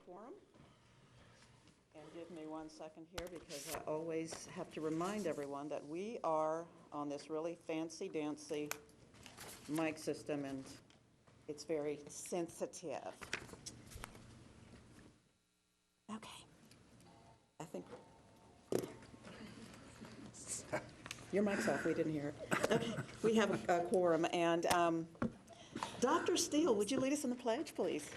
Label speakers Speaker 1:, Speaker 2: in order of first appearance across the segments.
Speaker 1: quorum. And give me 1 second here because I always have to remind everyone that we are on this really fancy-dancy mic system, and it's very sensitive. Okay. I think your mic's off. We didn't hear it. Okay. We have a quorum. And Dr. Steele, would you lead us in the pledge, please?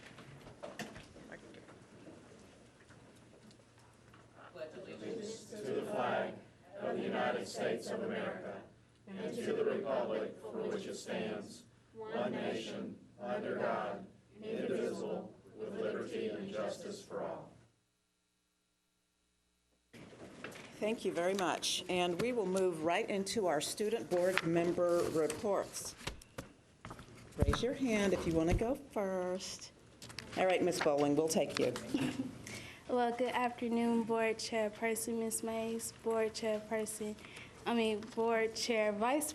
Speaker 2: To the flag of the United States of America and to the republic for which it stands, one nation, under God, indivisible, with liberty and justice for all.
Speaker 1: Thank you very much. And we will move right into our student board member reports. Raise your hand if you want to go first. All right, Ms. Bowling, we'll take you.
Speaker 3: Well, good afternoon, Board Chairperson, Ms. Mays, Board Chair, Vice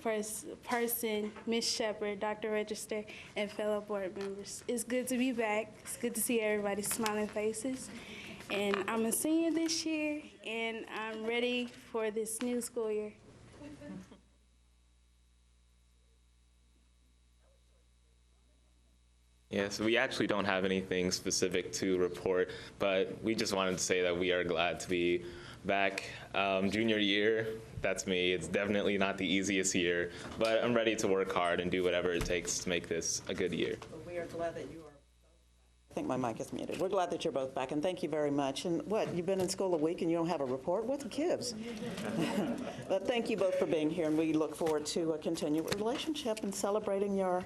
Speaker 3: Person, Ms. Shepherd, Dr. Register, and fellow board members. It's good to be back. It's good to see everybody's smiling faces. And I'm a senior this year, and I'm ready for this new school year.
Speaker 4: Yes, we actually don't have anything specific to report, but we just wanted to say that we are glad to be back. Junior year, that's me. It's definitely not the easiest year, but I'm ready to work hard and do whatever it takes to make this a good year.
Speaker 1: Well, we are glad that you are. I think my mic is muted. We're glad that you're both back, and thank you very much. And what, you've been in school a week and you don't have a report? What the gives? But thank you both for being here, and we look forward to a continued relationship and celebrating your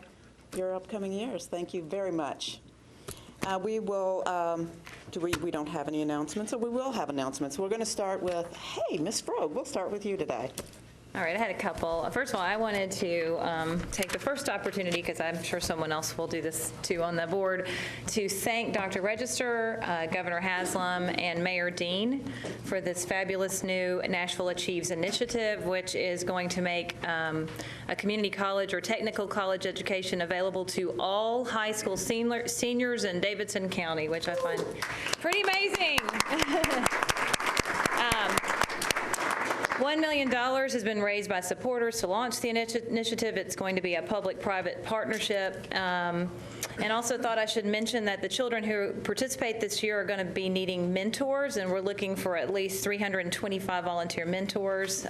Speaker 1: upcoming years. Thank you very much. We will, we don't have any announcements, or we will have announcements. We're going to start with, hey, Ms. Frobe, we'll start with you today.
Speaker 5: All right, I had a couple. First of all, I wanted to take the first opportunity, because I'm sure someone else will do this too on the board, to thank Dr. Register, Governor Haslam, and Mayor Dean for this fabulous new Nashville Achieves initiative, which is going to make a community college or technical college education available to all high school seniors in Davidson County, which I find pretty amazing. $1 million has been raised by supporters to launch the initiative. It's going to be a public-private partnership. And also thought I should mention that the children who participate this year are going to be needing mentors, and we're looking for at least 325 volunteer mentors.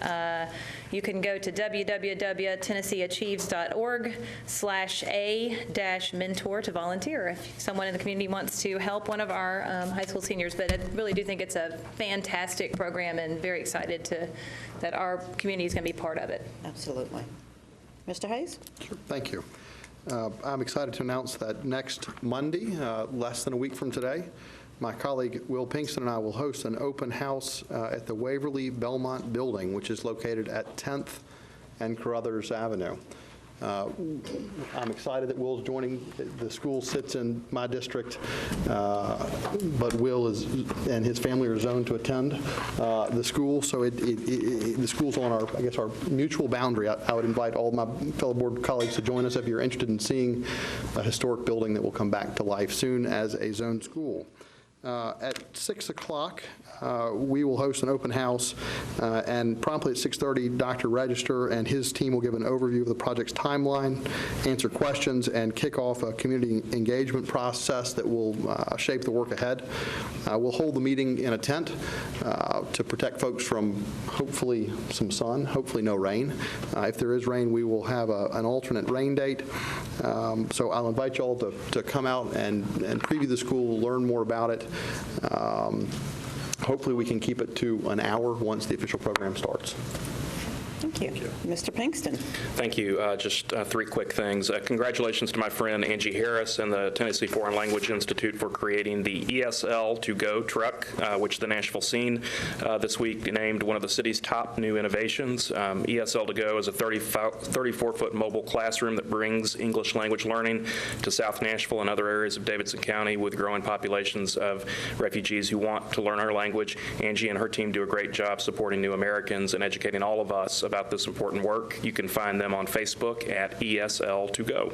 Speaker 5: You can go to www.tennesseeachieves.org/a-mentor to volunteer if someone in the community wants to help one of our high school seniors. But I really do think it's a fantastic program, and very excited that our community is going to be part of it.
Speaker 1: Absolutely. Mr. Hayes?
Speaker 6: Sure. Thank you. I'm excited to announce that next Monday, less than a week from today, my colleague Will Pinkston and I will host an open house at the Waverly Belmont building, which is located at 10th and Carruthers Avenue. I'm excited that Will's joining. The school sits in my district, but Will and his family are zoned to attend the school, so the school's on our mutual boundary. I would invite all my fellow board colleagues to join us if you're interested in seeing a historic building that will come back to life soon as a zoned school. At 6 o'clock, we will host an open house, and promptly at 6:30, Dr. Register and his team will give an overview of the project's timeline, answer questions, and kick off a community engagement process that will shape the work ahead. We'll hold the meeting in a tent to protect folks from hopefully some sun, hopefully no rain. If there is rain, we will have an alternate rain date. So I'll invite you all to come out and preview the school, learn more about it. Hopefully we can keep it to an hour once the official program starts.
Speaker 1: Thank you. Mr. Pinkston.
Speaker 7: Thank you. Just three quick things. Congratulations to my friend Angie Harris and the Tennessee Foreign Language Institute for creating the ESL to Go truck, which the Nashville Scene this week named one of the city's top new innovations. ESL to Go is a 34-foot mobile classroom that brings English language learning to South Nashville and other areas of Davidson County with growing populations of refugees who want to learn our language. Angie and her team do a great job supporting new Americans and educating all of us about this important work. You can find them on Facebook at ESL2Go.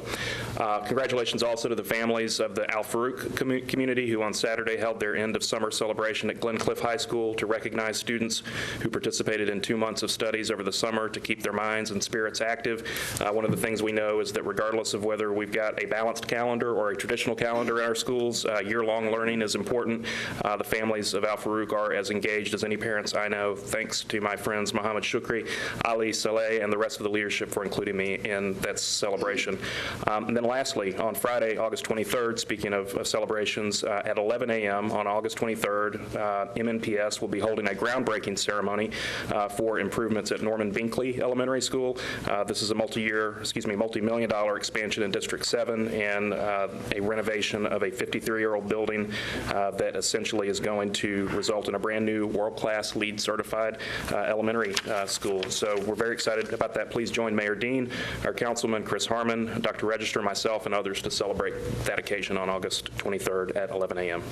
Speaker 7: Congratulations also to the families of the Al Farouk community who on Saturday held their end of summer celebration at Glencliff High School to recognize students who participated in 2 months of studies over the summer to keep their minds and spirits active. One of the things we know is that regardless of whether we've got a balanced calendar or a traditional calendar in our schools, year-long learning is important. The families of Al Farouk are as engaged as any parents I know, thanks to my friends Mohammed Shukri, Ali Saleh, and the rest of the leadership for including me in that celebration. And then lastly, on Friday, August 23rd, speaking of celebrations, at 11 a.m. on August 23rd, MNPS will be holding a groundbreaking ceremony for improvements at Norman Binkley Elementary School. This is a multi-million-dollar expansion in District 7 and a renovation of a 53-year-old building that essentially is going to result in a brand new world-class LEED certified elementary school. So we're very excited about that. Please join Mayor Dean, our Councilman Chris Harmon, Dr. Register, myself, and others to celebrate that occasion on August 23rd at 11 a.m.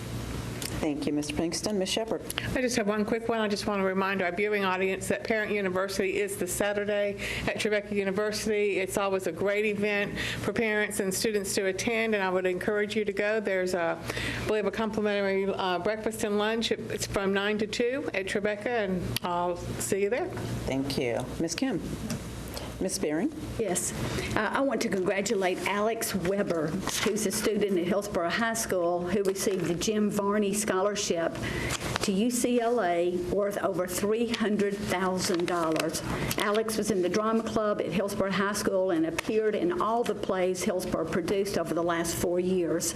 Speaker 1: Thank you, Mr. Pinkston. Ms. Shepherd.
Speaker 8: I just have one quick one. I just want to remind our viewing audience that Parent University is this Saturday at Trevecca University. It's always a great event for parents and students to attend, and I would encourage you to go. There's, I believe, a complimentary breakfast and lunch. It's from 9 to 2 at Trevecca, and I'll see you there.
Speaker 1: Thank you. Ms. Kim. Ms. Spearing.
Speaker 9: Yes. I want to congratulate Alex Weber, who's a student at Hillsborough High School who received the Jim Varney Scholarship to UCLA worth over $300,000. Alex was in the drama club at Hillsborough High School and appeared in all the plays Hillsborough produced over the last 4 years.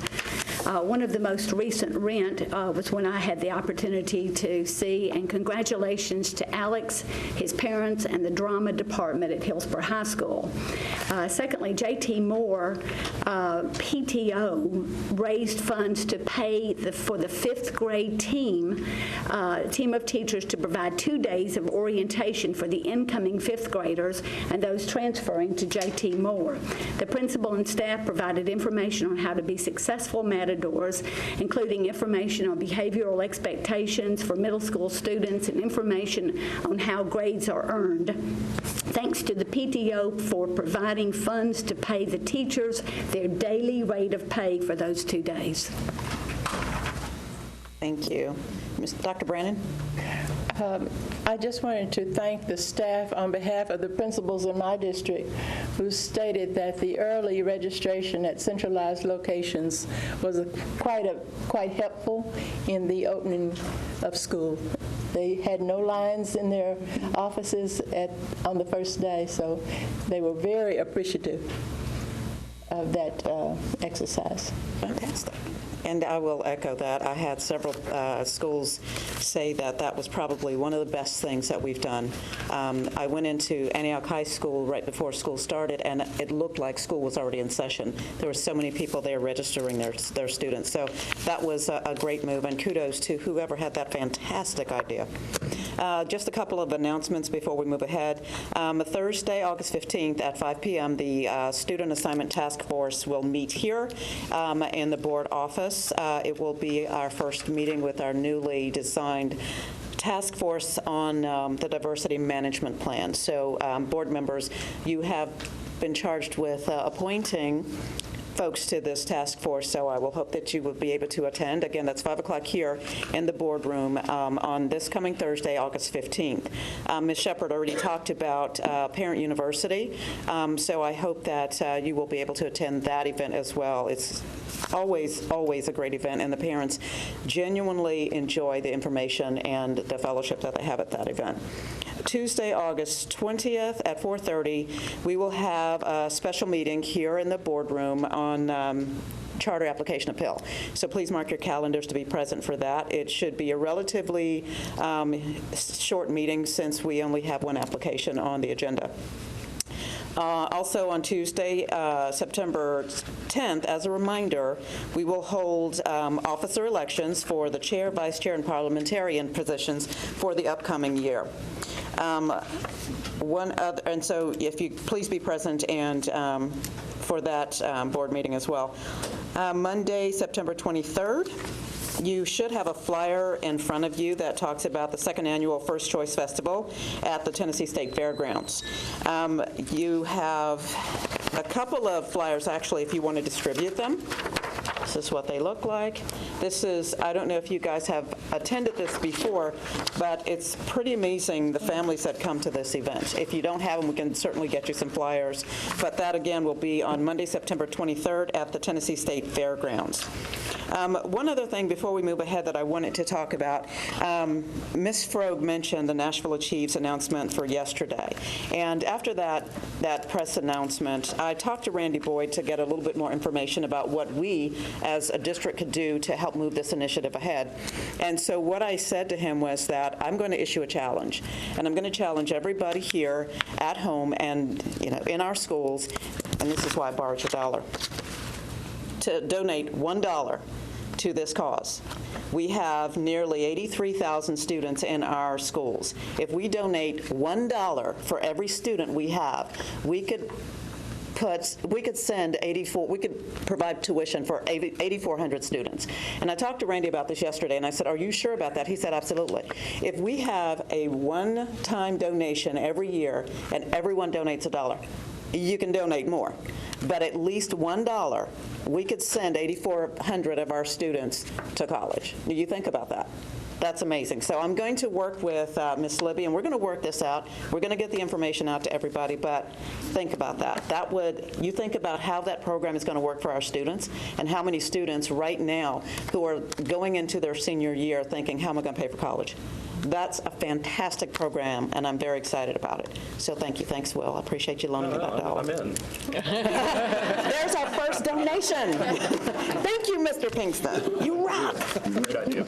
Speaker 9: One of the most recent Rent was when I had the opportunity to see, and congratulations to Alex, his parents, and the drama department at Hillsborough High School. Secondly, J.T. Moore PTO raised funds to pay for the 5th grade team of teachers to provide 2 days of orientation for the incoming 5th graders and those transferring to J.T. Moore. The principal and staff provided information on how to be successful matadors, including information on behavioral expectations for middle school students and information on how grades are earned. Thanks to the PTO for providing funds to pay the teachers their daily rate of pay for those 2 days.
Speaker 1: Thank you. Dr. Brannon?
Speaker 10: I just wanted to thank the staff on behalf of the principals in my district who stated that the early registration at centralized locations was quite helpful in the opening of school. They had no lines in their offices on the first day, so they were very appreciative of that exercise.
Speaker 1: Fantastic. And I will echo that. I had several schools say that that was probably one of the best things that we've done. I went into Antioch High School right before school started, and it looked like school was already in session. There were so many people there registering their students. So that was a great move, and kudos to whoever had that fantastic idea. Just a couple of announcements before we move ahead. Thursday, August 15th at 5 p.m., the Student Assignment Task Force will meet here in the board office. It will be our first meeting with our newly designed task force on the diversity management plan. So board members, you have been charged with appointing folks to this task force, so I will hope that you will be able to attend. Again, that's 5 o'clock here in the boardroom on this coming Thursday, August 15th. Ms. Shepherd already talked about Parent University, so I hope that you will be able to attend that event as well. It's always a great event, and the parents genuinely enjoy the information and the fellowship that they have at that event. Tuesday, August 20th at 4:30, we will have a special meeting here in the boardroom on charter application appeal. So please mark your calendars to be present for that. It should be a relatively short meeting since we only have one application on the agenda. Also on Tuesday, September 10th, as a reminder, we will hold officer elections for the chair, vice chair, and parliamentarian positions for the upcoming year. And so if you please be present and for that board meeting as well. Monday, September 23rd, You should have a flyer in front of you that talks about the second annual First Choice Festival at the Tennessee State Fairgrounds. You have a couple of flyers, actually, if you want to distribute them. This is what they look like. This is, I don't know if you guys have attended this before, but it's pretty amazing the families that come to this event. If you don't have them, we can certainly get you some flyers. But that, again, will be on Monday, September 23rd at the Tennessee State Fairgrounds. One other thing before we move ahead that I wanted to talk about, Ms. Frog mentioned the Nashville Achieves announcement for yesterday. And after that press announcement, I talked to Randy Boyd to get a little bit more information about what we as a district could do to help move this initiative ahead. And so what I said to him was that I'm going to issue a challenge, and I'm going to challenge everybody here at home and in our schools, and this is why I borrowed your dollar, to donate $1 to this cause. We have nearly 83,000 students in our schools. If we donate $1 for every student we have, we could provide tuition for 8,400 everyone students. And I talked to Randy about this yesterday, and I said, are you sure about that? He said, absolutely. If we have a one-time donation every year and everyone donates $1, you can donate more. But at least $1, we could send 8,400 of our students to college. Do you think about that? That's amazing. So I'm going to work with Ms. Libby, and we're going to work this out. We're going to get the information out to everybody, but think about that. You think about how that program is going to work for our students and how many students right now who are going into their senior year thinking, how am I going to pay for college? That's a fantastic program, and I'm very excited about it. So thank you. Thanks, Will. I appreciate you loaning me that dollar.
Speaker 7: I'm in.
Speaker 1: There's our first donation. Thank you, Mr. Pinkston. You rock.
Speaker 7: Great idea.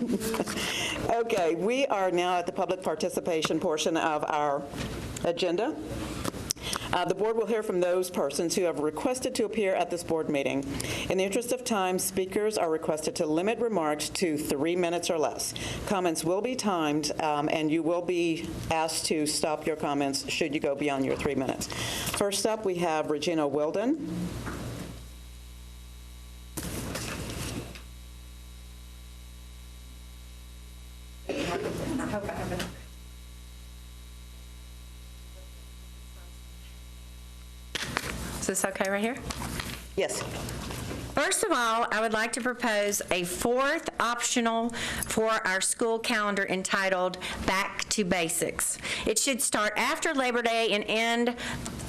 Speaker 1: Okay, we are now at the public participation portion of our agenda. The board will hear from those persons who have requested to appear at this board meeting. In the interest of time, speakers are requested to limit remarks to 3 minutes or less. Comments will be timed, and you will be asked to stop your comments should you go beyond your 3 minutes. First up, we have Regina Wilden.
Speaker 11: Is this okay right here?
Speaker 1: Yes.
Speaker 11: First of all, I would like to propose a fourth optional for our school calendar entitled Back to Basics. It should start after Labor Day and end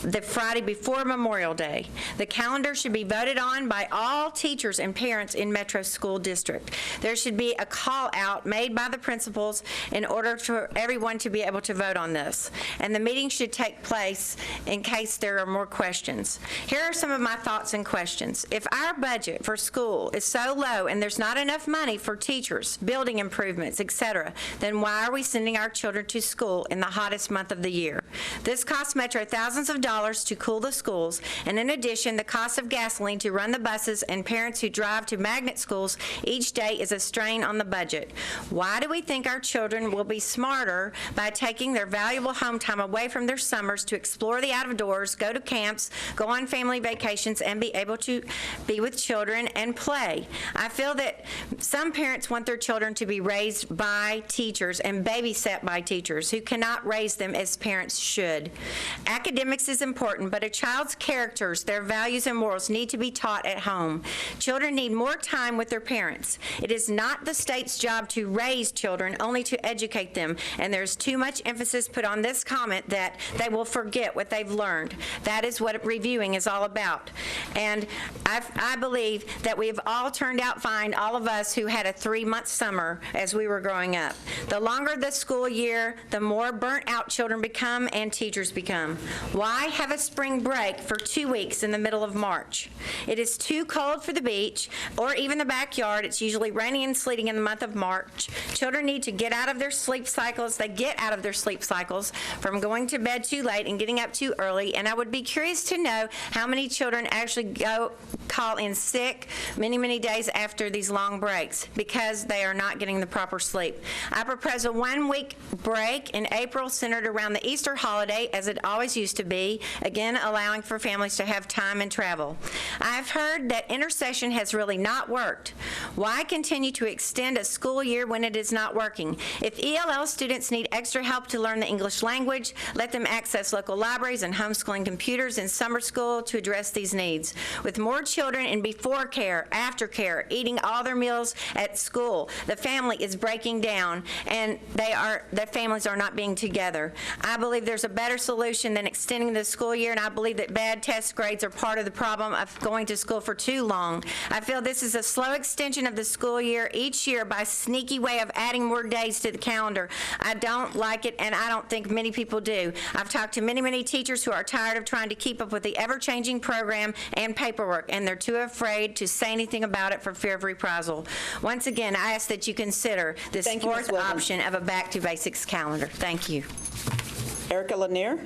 Speaker 11: the Friday before Memorial Day. The calendar should be voted on by all teachers and parents in Metro School District. There should be a call out made by the principals in order for everyone to be able to vote on this. And the meeting should take place in case there are more questions. Here are some of my thoughts and questions. If our budget for school is so low and there's not enough money for teachers, building improvements, etc., then why are we sending our children to school in the hottest month of the year? This costs Metro thousands of dollars to cool the schools, and in addition, the cost of gasoline to run the buses and parents who drive to magnet schools each day is a strain on the budget. Why do we think our children will be smarter by taking their valuable home time away from their summers to explore the out-of-doors, go to camps, go on family vacations, and be able to be with children and play? I feel that some parents want their children to be raised by teachers and babysat by teachers who cannot raise them as parents should. Academics is important, but a child's characters, their values and morals need to be taught at home. Children need more time with their parents. It is not the state's job to raise children, only to educate them, and there's too much emphasis put on this comment that they will forget what they've learned. That is what reviewing is all about. And I believe that we've all turned out fine, all of us who had a 3-month summer as we were growing up. The longer the school year, the more burnt out children become and teachers become. Why have a spring break for 2 weeks in the middle of March? It is too cold for the beach or even the backyard. It's usually raining and sleeting in the month of March. Children need to get out of their sleep cycles. They get out of their sleep cycles from going to bed too late and getting up too early. And I would be curious to know how many children actually call in sick many days after these long breaks because they are not getting the proper sleep. I propose a 1-week break in April centered around the Easter holiday, as it always used to be, flexibility, again allowing for families to have time and travel. I've heard that intercession has really not worked. Why continue to extend a school year when it is not working? If ELL students need extra help to learn the English language, let them access local libraries and homeschooling computers in summer school to address these needs. With more children in before care, after care, eating all their meals at school, the family is breaking down and the families are not being together. I believe there's a better solution than extending the school year, and I believe that bad test grades are part of the problem of going to school for too long. I feel this is a slow extension of the school year each year by a sneaky way of adding more days to the calendar. I don't like it, and I don't think many people do. I've talked to many teachers who are tired of trying to keep up with the ever-changing program and paperwork, and they're too afraid to say anything about it for fear of reprisal. Once again, I ask that you consider this fourth option of a back to basics calendar. Thank you.
Speaker 1: Erica Lanier.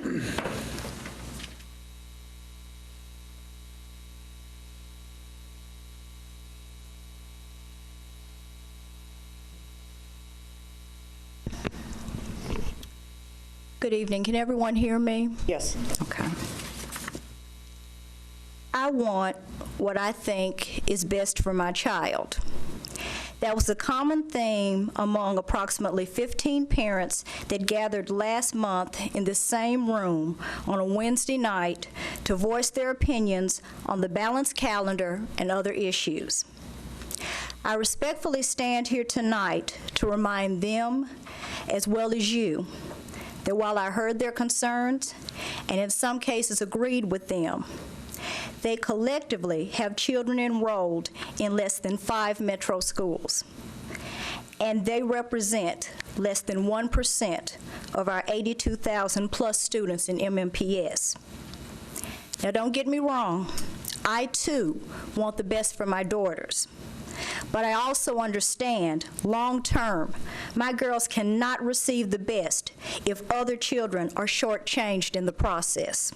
Speaker 12: Good evening. Can everyone hear me?
Speaker 1: Yes.
Speaker 12: Okay. I want what I think is best for my child. That was a common theme among approximately 15 parents that gathered last month in the same room on a Wednesday night to voice their opinions on the balanced calendar and other issues. I respectfully stand here tonight to remind them, as well as you, that while I heard their concerns and in some cases agreed with them, they collectively have children enrolled in less than 5 metro schools, and they represent less than 1% of our 82,000 plus students in MNPS. Now, don't get me wrong, I too want the best for my daughters. But I also understand, long-term, my girls cannot receive the best if other children are shortchanged in the process.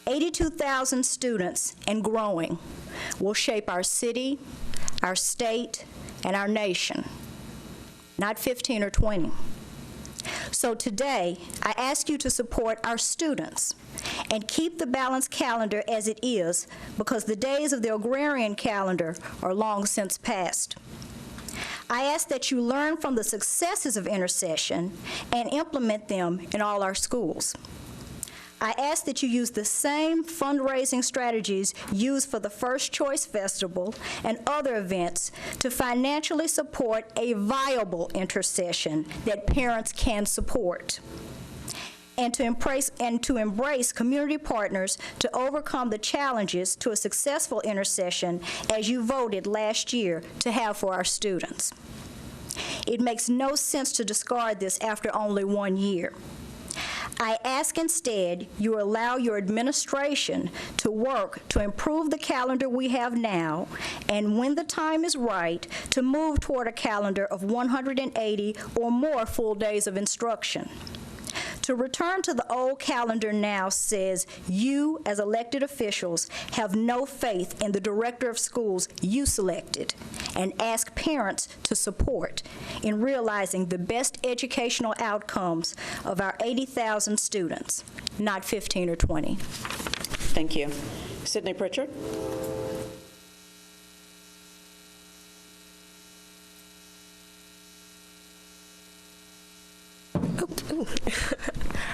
Speaker 12: 82,000 students and growing will shape our city, our state, and our nation, not 15 or 20. So today, I ask you to support our students and keep the balanced calendar as it is, because the days of the agrarian calendar are long since past. I ask that you learn from the successes of intercession and implement them in all our schools. I ask that you use the same fundraising strategies used for the First Choice Festival and other events to financially support a viable intercession that parents can support, and to embrace community partners to overcome the challenges to a successful intercession as you voted last year to have for our students. It makes no sense to discard this after only 1 year. I ask instead you allow your administration to work to improve the calendar we have now, and when the time is right, to move toward a calendar of 180 or more full days of instruction. To return to the old calendar now says you, as elected officials, have no faith in the director of schools you selected, and ask parents to support in realizing the best educational outcomes of our 80,000 students, not 15 or 20.
Speaker 1: Thank you. Sydney Pritchard.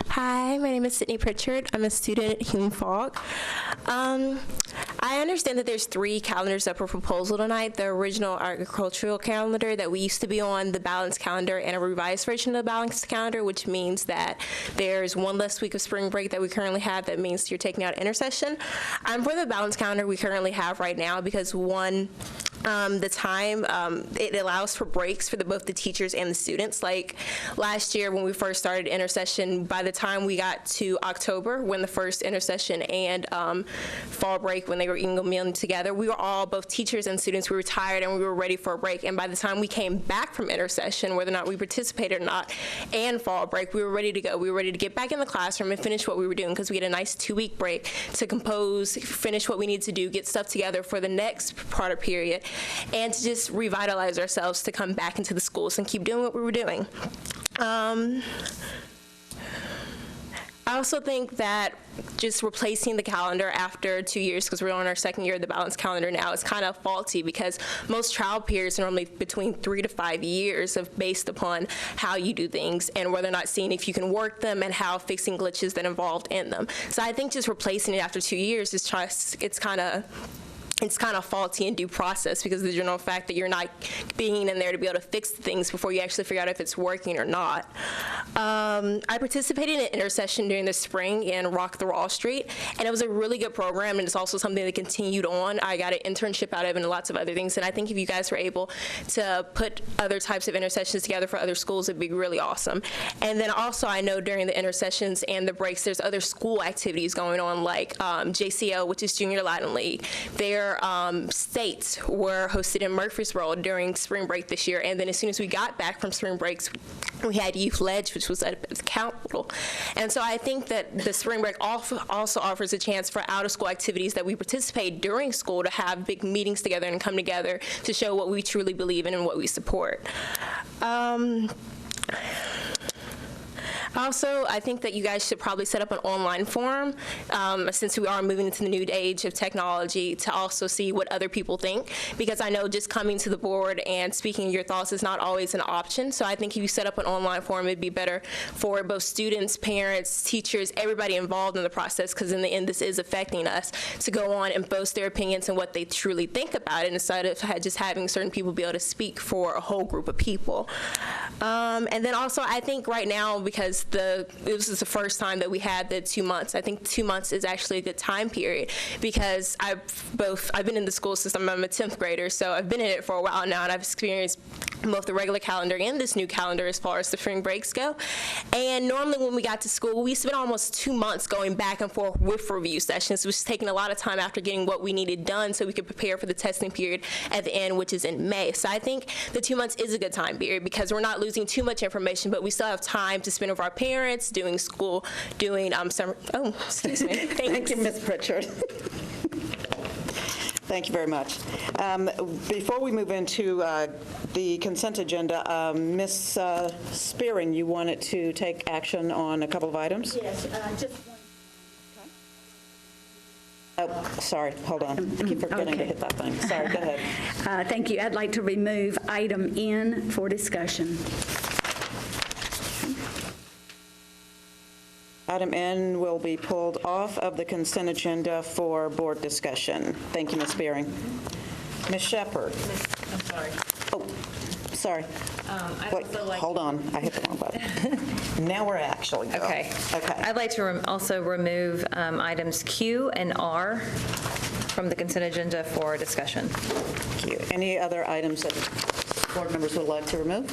Speaker 13: Hi, my name is Sydney Pritchard. I'm a student at Hume Falk. I understand that there's 3 calendars up for proposal tonight: the original agricultural calendar that we used to be on, the balanced calendar, and a revised version of the balanced calendar, which means that there's 1 less week of spring break that we currently have. That means you're taking out intercession. I'm for the balanced calendar we currently have right now because, one, the time, it allows for breaks for both the teachers and the students. Like last year when we first started intercession, by the time we got to October, when the first intercession and fall break, when they were in together, we were all, both teachers and students, we were tired and we were ready for a break. And by the time we came back from intercession, whether or not we participated or not, and fall break, we were ready to go. We were ready to get back in the classroom and finish what we were doing, because we had a nice 2-week break to compose, finish what we need to do, get stuff together for the next part of period, and to just revitalize ourselves to come back into the schools and keep doing what we were doing. I also think that just replacing the calendar after 2 years, because we're on our second year of the balanced calendar now, is kind of faulty because most trial periods are normally between 3 to 5 years based upon how you do things and whether or not seeing if you can work them and how fixing glitches that involved in them. So I think just replacing it after 2 years is it's kind of faulty in due process because of the general fact that you're not being in there to be able to fix things before you actually figure out if it's working or not. I participated in an intercession during the spring in Rock the Wall Street, and it was a really good program, and it's also something that continued on. I got an internship out of it and lots of other things, and I think if you guys were able to put other types of intercessions together for other schools, it'd be really awesome. And then also I know during the intercessions and the breaks, there's other school activities going on like JCO, which is Junior Latin League. Their states were hosted in Murfreesboro during spring break this year, and then as soon as we got back from spring breaks, we had Youth Ledge, which was at the Capitol. And so I think that the spring break also offers a chance for out-of-school activities that we participate during school to have big meetings together and come together to show what we truly believe in and what we support. Also, I think that you guys should probably set up an online forum, since we are moving into the new age of technology, to also see what other people think, because I know just coming to the board and speaking your thoughts is not always an option. So I think if you set up an online forum, it'd be better for both students, parents, teachers, everybody involved in the process, because in the end, this is affecting us, to go on and boast their opinions and what they truly think about it, instead of just having certain people be able to speak for a whole group of people. And then also, I think right now, because this is the first time that we had the 2 months. I think 2 months is actually a good time period because I've been in the school system. I'm a 10th grader, so I've been in it for a while now, and I've experienced both the regular calendar and this new calendar as far as the spring breaks go. And normally when we got to school, we spent almost 2 months going back and forth with review sessions, which was taking a lot of time after getting what we needed done so we could prepare for the testing period at the end, which is in May. So I think the 2 months is a good time period because we're not losing too much information, but we still have time to spend with our parents, doing school, doing summer. Oh, excuse me.
Speaker 1: Thank you, Ms. Pritchard. Thank you very much. Before we move into the consent agenda, Ms. Spearing, you wanted to take action on a couple of items?
Speaker 9: Yes, just one.
Speaker 1: Oh, sorry, hold on. I keep forgetting to hit that thing. Sorry, go ahead.
Speaker 9: Thank you. I'd like to remove item N for discussion.
Speaker 1: Item N will be pulled off of the consent agenda for board discussion. Thank you, Ms. Spearing. Ms. Shepherd.
Speaker 5: I'm sorry.
Speaker 1: Oh, sorry. Wait, hold on. I hit the wrong button. Now we're actually going.
Speaker 5: Okay. I'd like to also remove items Q and R from the consent agenda for discussion.
Speaker 1: Thank you. Any other items that board members would like to remove?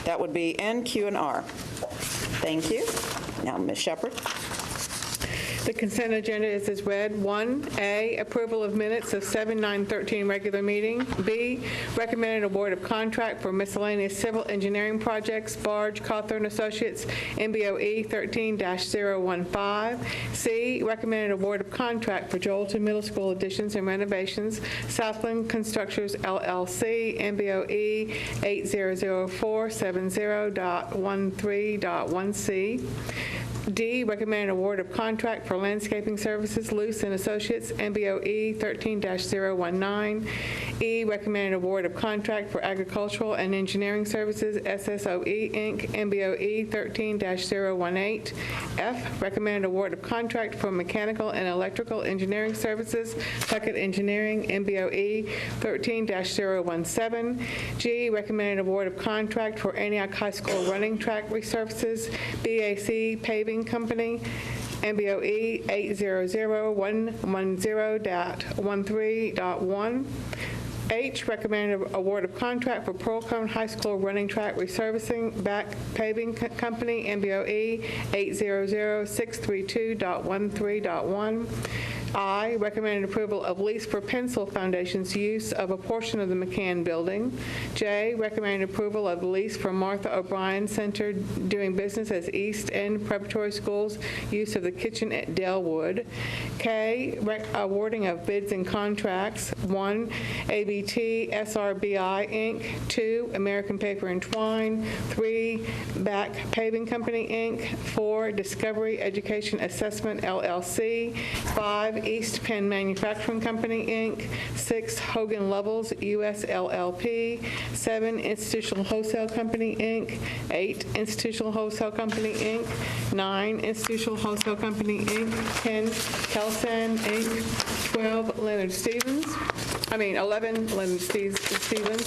Speaker 1: That would be N, Q, and R. Thank you. Now, Ms. Shepherd.
Speaker 8: The consent agenda is as read. 1A, approval of minutes of 7/9/13 regular meeting. B, recommended award of contract for miscellaneous civil engineering projects, Barge, Cawthorn Associates, MBOE 13-015. C, recommended award of contract for Joelton Middle School additions and renovations, Southland Constructors LLC, MBOE 800470.13.1C. D, recommended award of contract for landscaping services, Luce and Associates, MBOE 13-019. E, recommended award of contract for agricultural and engineering services, SSOE Inc., MBOE 13-018. F, recommended award of contract for mechanical and electrical engineering services, Puckett Engineering, MBOE 13-017. G, recommended award of contract for Antioch High School running track resurfaces, BAC Paving Company, MBOE 800110.13.1. H, recommended award of contract for Pearl-Cone High School running track resurfacing, Back Paving Company, MBOE 800632.13.1. I, recommended approval of lease for Pencil Foundation's use of a portion of the McCann Building. J, recommended approval of lease for Martha O'Brien Center doing business as East End Preparatory School's use of the kitchen at Delwood. K, awarding of bids and contracts. 1, ABT SRBI, Inc. 2, American Paper and Twine. 3, Back Paving Company, Inc. 4, Discovery Education Assessment, LLC. 5, East Penn Manufacturing Company, Inc. 6, Hogan Lovells, U.S. LLP. 7, Institutional Wholesale Company, Inc. 8, Institutional Wholesale Company, Inc. 9, Institutional Wholesale Company, Inc. 10, Kelsan, Inc. 11, Leonard Stevens.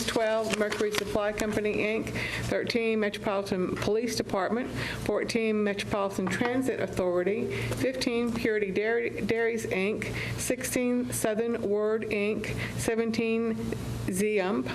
Speaker 8: 12, Mercury Supply Company, Inc. 13, Metropolitan Police Department. 14, Metropolitan Transit Authority. 15, Purity Dairies, Inc. 16, Southern Word, Inc. 17, Ziump.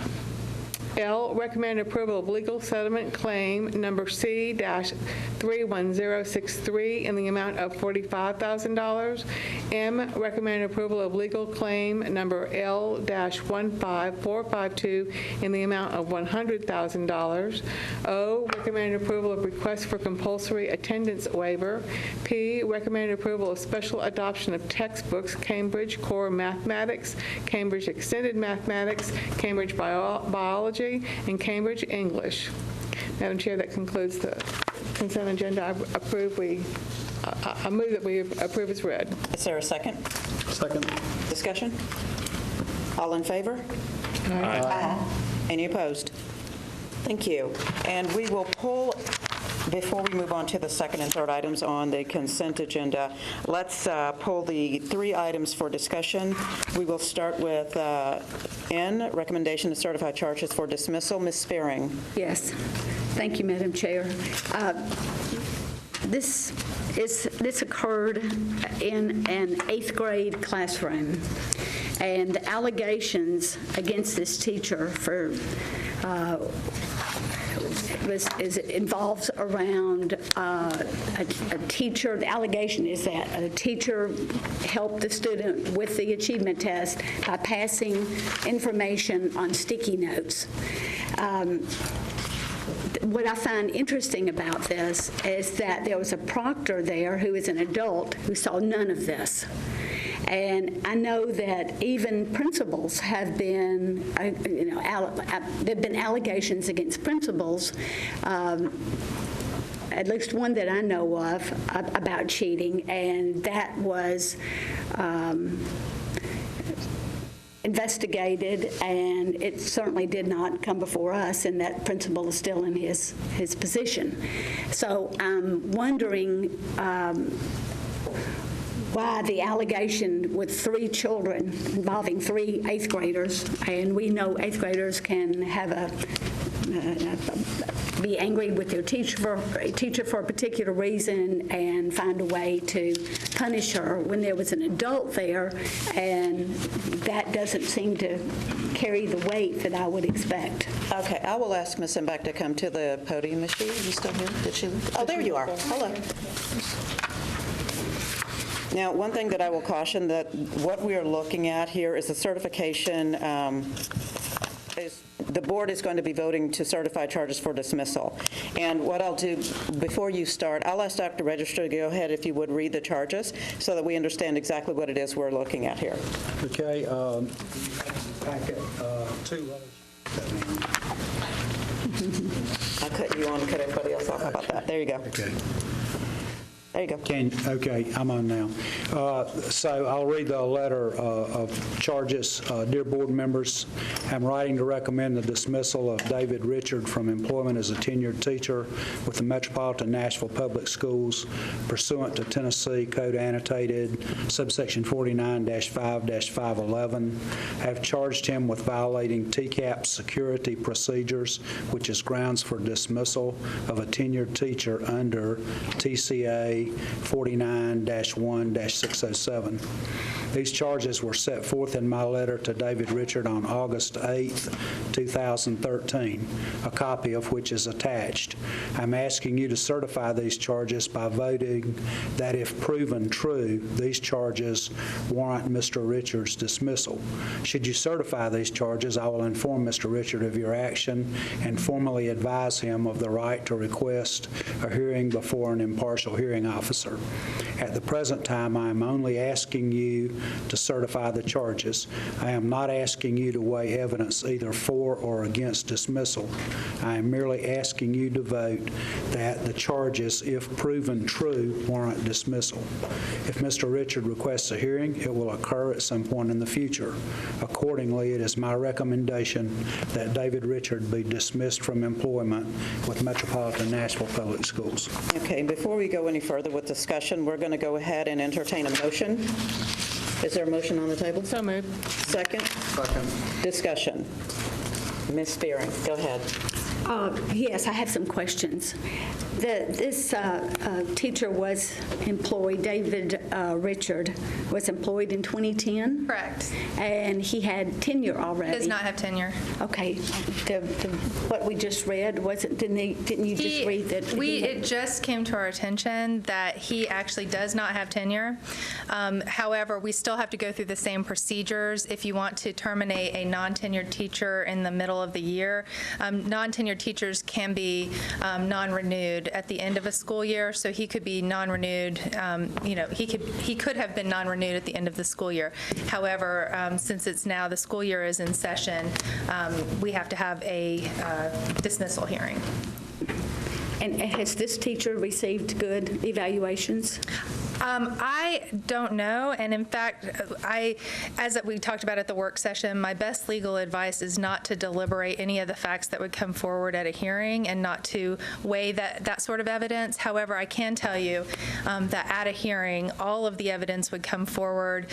Speaker 8: L, recommended approval of legal settlement claim number C-31063 in the amount of $45,000. M, recommended approval of legal claim number L-15452 in the amount of $100,000. O, recommended approval of request for compulsory attendance waiver. P, recommended approval of special adoption of textbooks, Cambridge Core Mathematics, Cambridge Extended Mathematics, Cambridge Biology, and Cambridge English. Madam Chair, that concludes the consent agenda. I move that we approve as read.
Speaker 1: Is there a second?
Speaker 6: Second.
Speaker 1: Discussion? All in favor? Aye. Any opposed? Thank you. And we will pull, before we move on to the second and third items on the consent agenda, let's pull the 3 items for discussion. We will start with N, recommendation to certify charges for dismissal. Ms. Spearing.
Speaker 9: Yes. Thank you, Madam Chair. This occurred in an 8th grade classroom, and the allegations against this teacher for involves around a teacher. The allegation is that a teacher helped the student with the achievement test by passing information on sticky notes. What I find interesting about this is that there was a proctor there who is an adult who saw none of this. And I know that even principals have been, there have been allegations against principals, at least one that I know of, about cheating, and that was investigated, and it certainly did not come before us, and that principal is still in his position. So I'm wondering why the allegation with 3 children involving 3 8th graders, and we know 8th graders can have be angry with their teacher for a particular reason and find a way to punish her when there was an adult there, and that doesn't seem to carry the weight that I would expect.
Speaker 1: Okay, I will ask Ms. Imbach to come to the podium. Is she still here? Did she? Oh, there you are. Hello. Now, one thing that I will caution, that what we are looking at here is a certification. The board is going to be voting to certify charges for dismissal. And what I'll do, before you start, I'll ask Dr. Register to go ahead, if you would, read the charges so that we understand exactly what it is we're looking at here.
Speaker 14: Okay. Packet 2 letters.
Speaker 1: I'll cut you on and cut everybody else off. How about that? There you go.
Speaker 14: Okay.
Speaker 1: There you go.
Speaker 14: Okay, I'm on now. So I'll read the letter of charges. Dear board members, I'm writing to recommend the dismissal of David Richard from employment as a tenured teacher with the Metropolitan Nashville Public Schools pursuant to Tennessee Code Annotated, subsection 49-5-511. I have charged him with violating TCAP security procedures, which is grounds for dismissal of a tenured teacher under TCA 49-1-607. These charges were set forth in my letter to David Richard on August 8, 2013, a copy of which is attached. I'm asking you to certify these charges by voting that if proven true, these charges warrant Mr. Richard's dismissal. Should you certify these charges, I will inform Mr. Richard of your action and formally advise him of the right to request a hearing before an impartial hearing officer. At the present time, I am only asking you to certify the charges. I am not asking you to weigh evidence either for or against dismissal. I am merely asking you to vote that the charges, if proven true, warrant dismissal. If Mr. Richard requests a hearing, it will occur at some point in the future. Accordingly, it is my recommendation that David Richard be dismissed from employment with Metropolitan Nashville Public Schools.
Speaker 1: Okay, before we go any further with discussion, we're going to go ahead and entertain a motion. Is there a motion on the table?
Speaker 8: So moved.
Speaker 1: Second?
Speaker 6: Second.
Speaker 1: Discussion. Ms. Spearing, go ahead.
Speaker 9: Yes, I have some questions. This teacher was employed, David Richard, was employed in 2010?
Speaker 15: Correct.
Speaker 9: And he had tenure already?
Speaker 15: Does not have tenure.
Speaker 9: Okay. What we just read, didn't you just read that?
Speaker 15: It just came to our attention that he actually does not have tenure. However, we still have to go through the same procedures if you want to terminate a non-tenured teacher in the middle of the year. Non-tenured teachers can be non-renewed at the end of a school year, so he could be non-renewed. He could have been non-renewed at the end of the school year. However, since it's now the school year is in session, we have to have a dismissal hearing.
Speaker 9: And has this teacher received good evaluations?
Speaker 15: I don't know, and in fact, as we talked about at the work session, my best legal advice is not to deliberate any of the facts that would come forward at a hearing and not to weigh that sort of evidence. However, I can tell you that at a hearing, all of the evidence would come forward.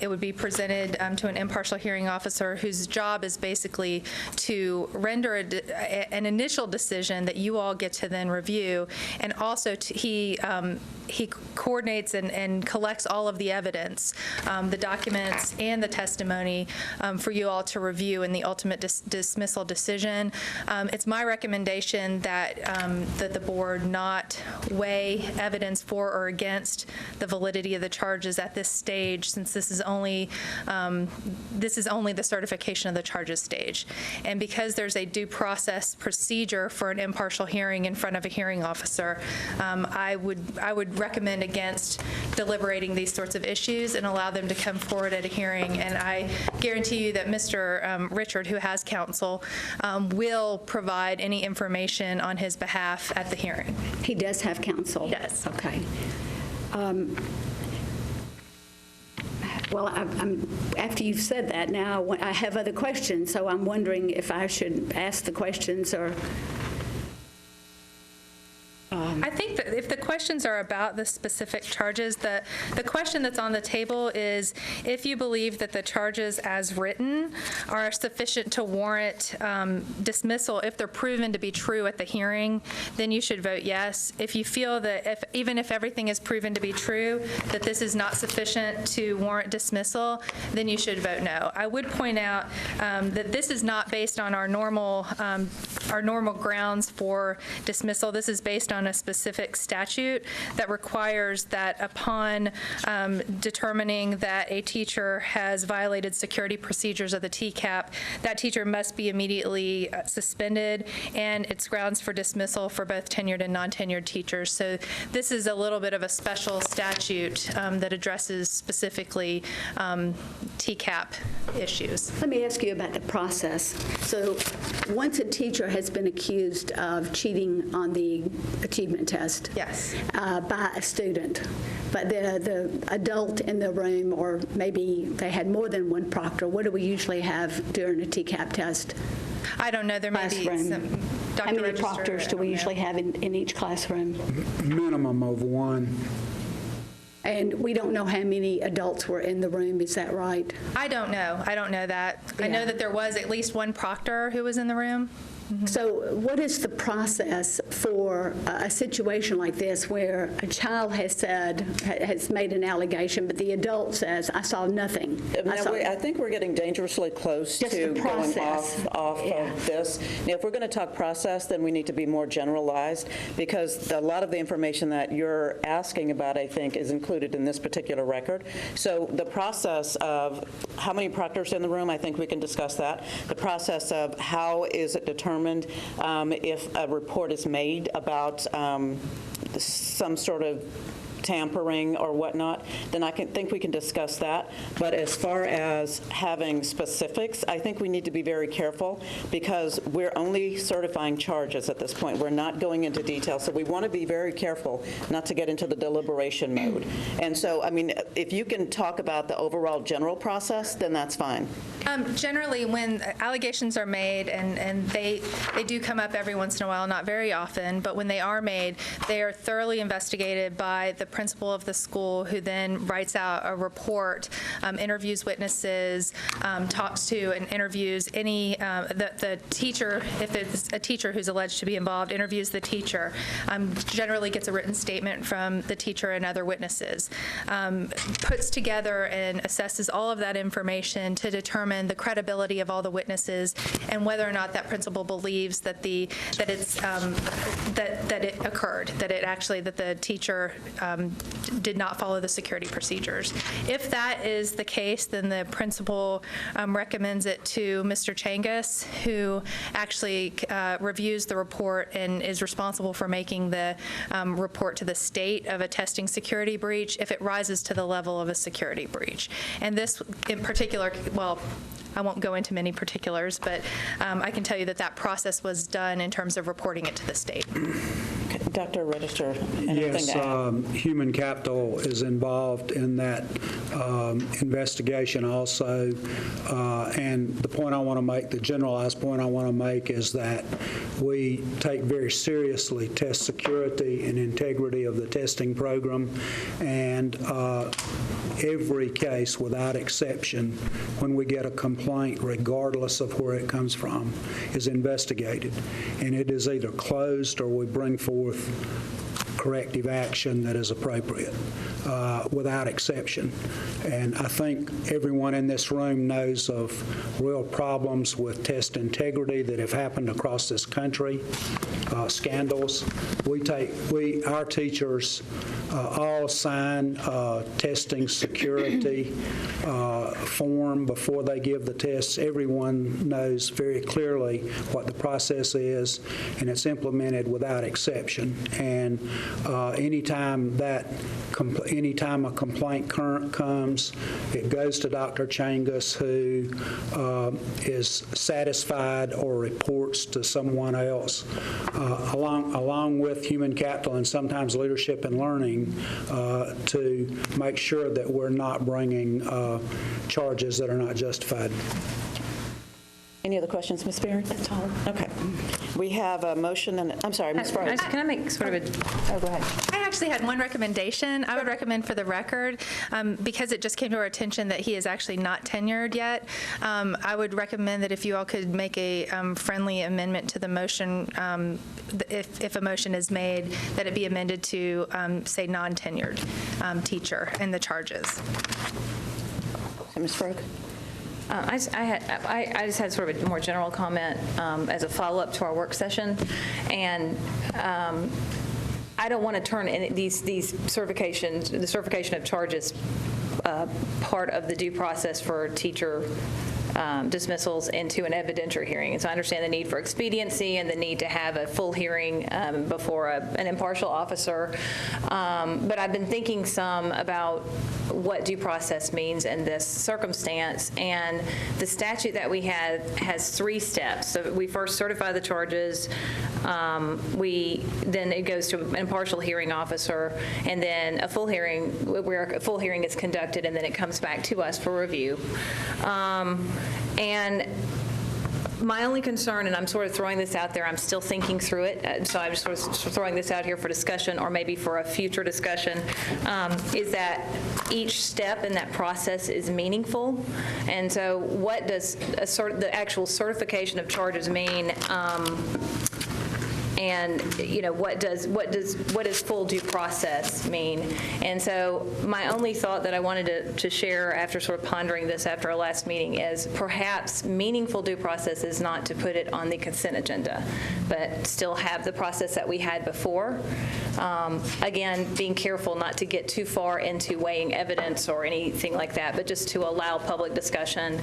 Speaker 15: It would be presented to an impartial hearing officer whose job is basically to render an initial decision that you all get to then review, and also he coordinates and collects all of the evidence, the documents and the testimony for you all to review in the ultimate dismissal decision. It's my recommendation that the board not weigh evidence for or against the validity of the charges at this stage, since this is only the certification of the charges stage. And because there's a due process procedure for an impartial hearing in front of a hearing officer, I would recommend against deliberating these sorts of issues and allow them to come forward at a hearing. And I guarantee you that Mr. Richard, who has counsel, will provide any information on his behalf at the hearing.
Speaker 9: He does have counsel?
Speaker 15: He does.
Speaker 9: Okay. Well, after you've said that, now I have other questions, so I'm wondering if I should ask the questions or...
Speaker 15: I think that if the questions are about the specific charges, the question that's on the table is if you believe that the charges as written are sufficient to warrant dismissal. If they're proven to be true at the hearing, then you should vote yes. If you feel that even if everything is proven to be true, that this is not sufficient to warrant dismissal, then you should vote no. I would point out that this is not based on our normal grounds for dismissal. This is based on a specific statute that requires that upon determining that a teacher has violated security procedures of the TCAP, that teacher must be immediately suspended, and it's grounds for dismissal for both tenured and non-tenured teachers. So this is a little bit of a special statute that addresses specifically TCAP issues.
Speaker 9: Let me ask you about the process. So once a teacher has been accused of cheating on the achievement test,
Speaker 15: yes,
Speaker 9: by a student, but the adult in the room, or maybe they had more than one proctor, what do we usually have during a TCAP test?
Speaker 15: I don't know. There may be some.
Speaker 9: How many proctors do we usually have in each classroom?
Speaker 14: Minimum of one.
Speaker 9: And we don't know how many adults were in the room, is that right?
Speaker 15: I don't know. I don't know that. Yeah. I know that there was at least one proctor who was in the room.
Speaker 9: So what is the process for a situation like this where a child has made an allegation, but the adult says, I saw nothing?
Speaker 1: I think we're getting dangerously close
Speaker 9: Just
Speaker 1: to
Speaker 9: the
Speaker 1: going
Speaker 9: process.
Speaker 1: off of this. Now, if we're going to talk process, then we need to be more generalized, because a lot of the information that you're asking about, I think, is included in this particular record. So the process of how many proctors in the room, I think we can discuss that. The process of how is it determined if a report is made about some sort of tampering or whatnot, then I think we can discuss that. But as far as having specifics, I think we need to be very careful, because we're only certifying charges at this point. We're not going into detail. So we want to be very careful not to get into the deliberation mode. And so, I mean, if you can talk about the overall general process, then that's fine.
Speaker 15: Generally, when allegations are made, and they do come up every once in a while, not very often, but when they are made, they are thoroughly investigated by the principal of the school, who then writes out a report, interviews witnesses, talks to and interviews the teacher, if it's a teacher who's alleged to be involved, interviews the teacher, generally gets a written statement from the teacher and other witnesses, puts together and assesses all of that information to determine the credibility of all the witnesses and whether or not that principal believes that it occurred, that the teacher did not follow the security procedures. If that is the case, then the principal recommends it to Mr. Changus, who actually reviews the report and is responsible for making the report to the state of a testing security breach if it rises to the level of a security breach. And this in particular, well, I won't go into many particulars, but I can tell you that process was done in terms of reporting it to the state.
Speaker 1: Okay. Dr. Register, anything to add?
Speaker 14: Human capital is involved in that investigation also. And the point I want to make, the generalized point I want to make, is that we take very seriously test security and integrity of the testing program. And every case, without exception, when we get a complaint, regardless of where it comes from, is investigated. And it is either closed or we bring forth corrective action that is appropriate, without exception. And I think everyone in this room knows of real problems with test integrity that have happened across this country, scandals. Our teachers all sign testing security form before they give the tests. Everyone knows very clearly what the process is, and it's implemented without exception. And anytime a complaint comes, it goes to Dr. Changus, who is satisfied or reports to someone else, along with human capital and sometimes leadership and learning, to make sure that we're not bringing charges that are not justified.
Speaker 1: Any other questions, Ms. Berry? That's all. Okay. We have a motion, and I'm sorry, Ms. Frost.
Speaker 5: Can I make sort of a, go ahead.
Speaker 15: I actually had one recommendation. I would recommend for the record, because it just came to our attention that he is actually not tenured yet, I would recommend that if you all could make a friendly amendment to the motion, if a motion is made, that it be amended to say non-tenured teacher in the charges.
Speaker 1: Ms. Frog?
Speaker 5: I just had sort of a more general comment as a follow-up to our work session, and I don't want to turn these certifications, the certification of charges, part of the due process for teacher dismissals into an evidentiary hearing. And so I understand the need for expediency and the need to have a full hearing before an impartial officer. But I've been thinking some about what due process means in this circumstance. And the statute that we have has 3 steps. So we first certify the charges. Then it goes to an impartial hearing officer, and then a full hearing, where a full hearing is conducted, and then it comes back to us for review. And My only concern, and I'm sort of throwing this out there, I'm still thinking through it, so I'm just sort of throwing this out here for discussion or maybe for a future discussion, is that each step in that process is meaningful. And so what does the actual certification of charges mean? And what does full due process mean? And so my only thought that I wanted to share after sort of pondering this after our last meeting is perhaps meaningful due process is not to put it on the consent agenda, but still have the process that we had before. Again, being careful not to get too far into weighing evidence or anything like that, but just to allow public discussion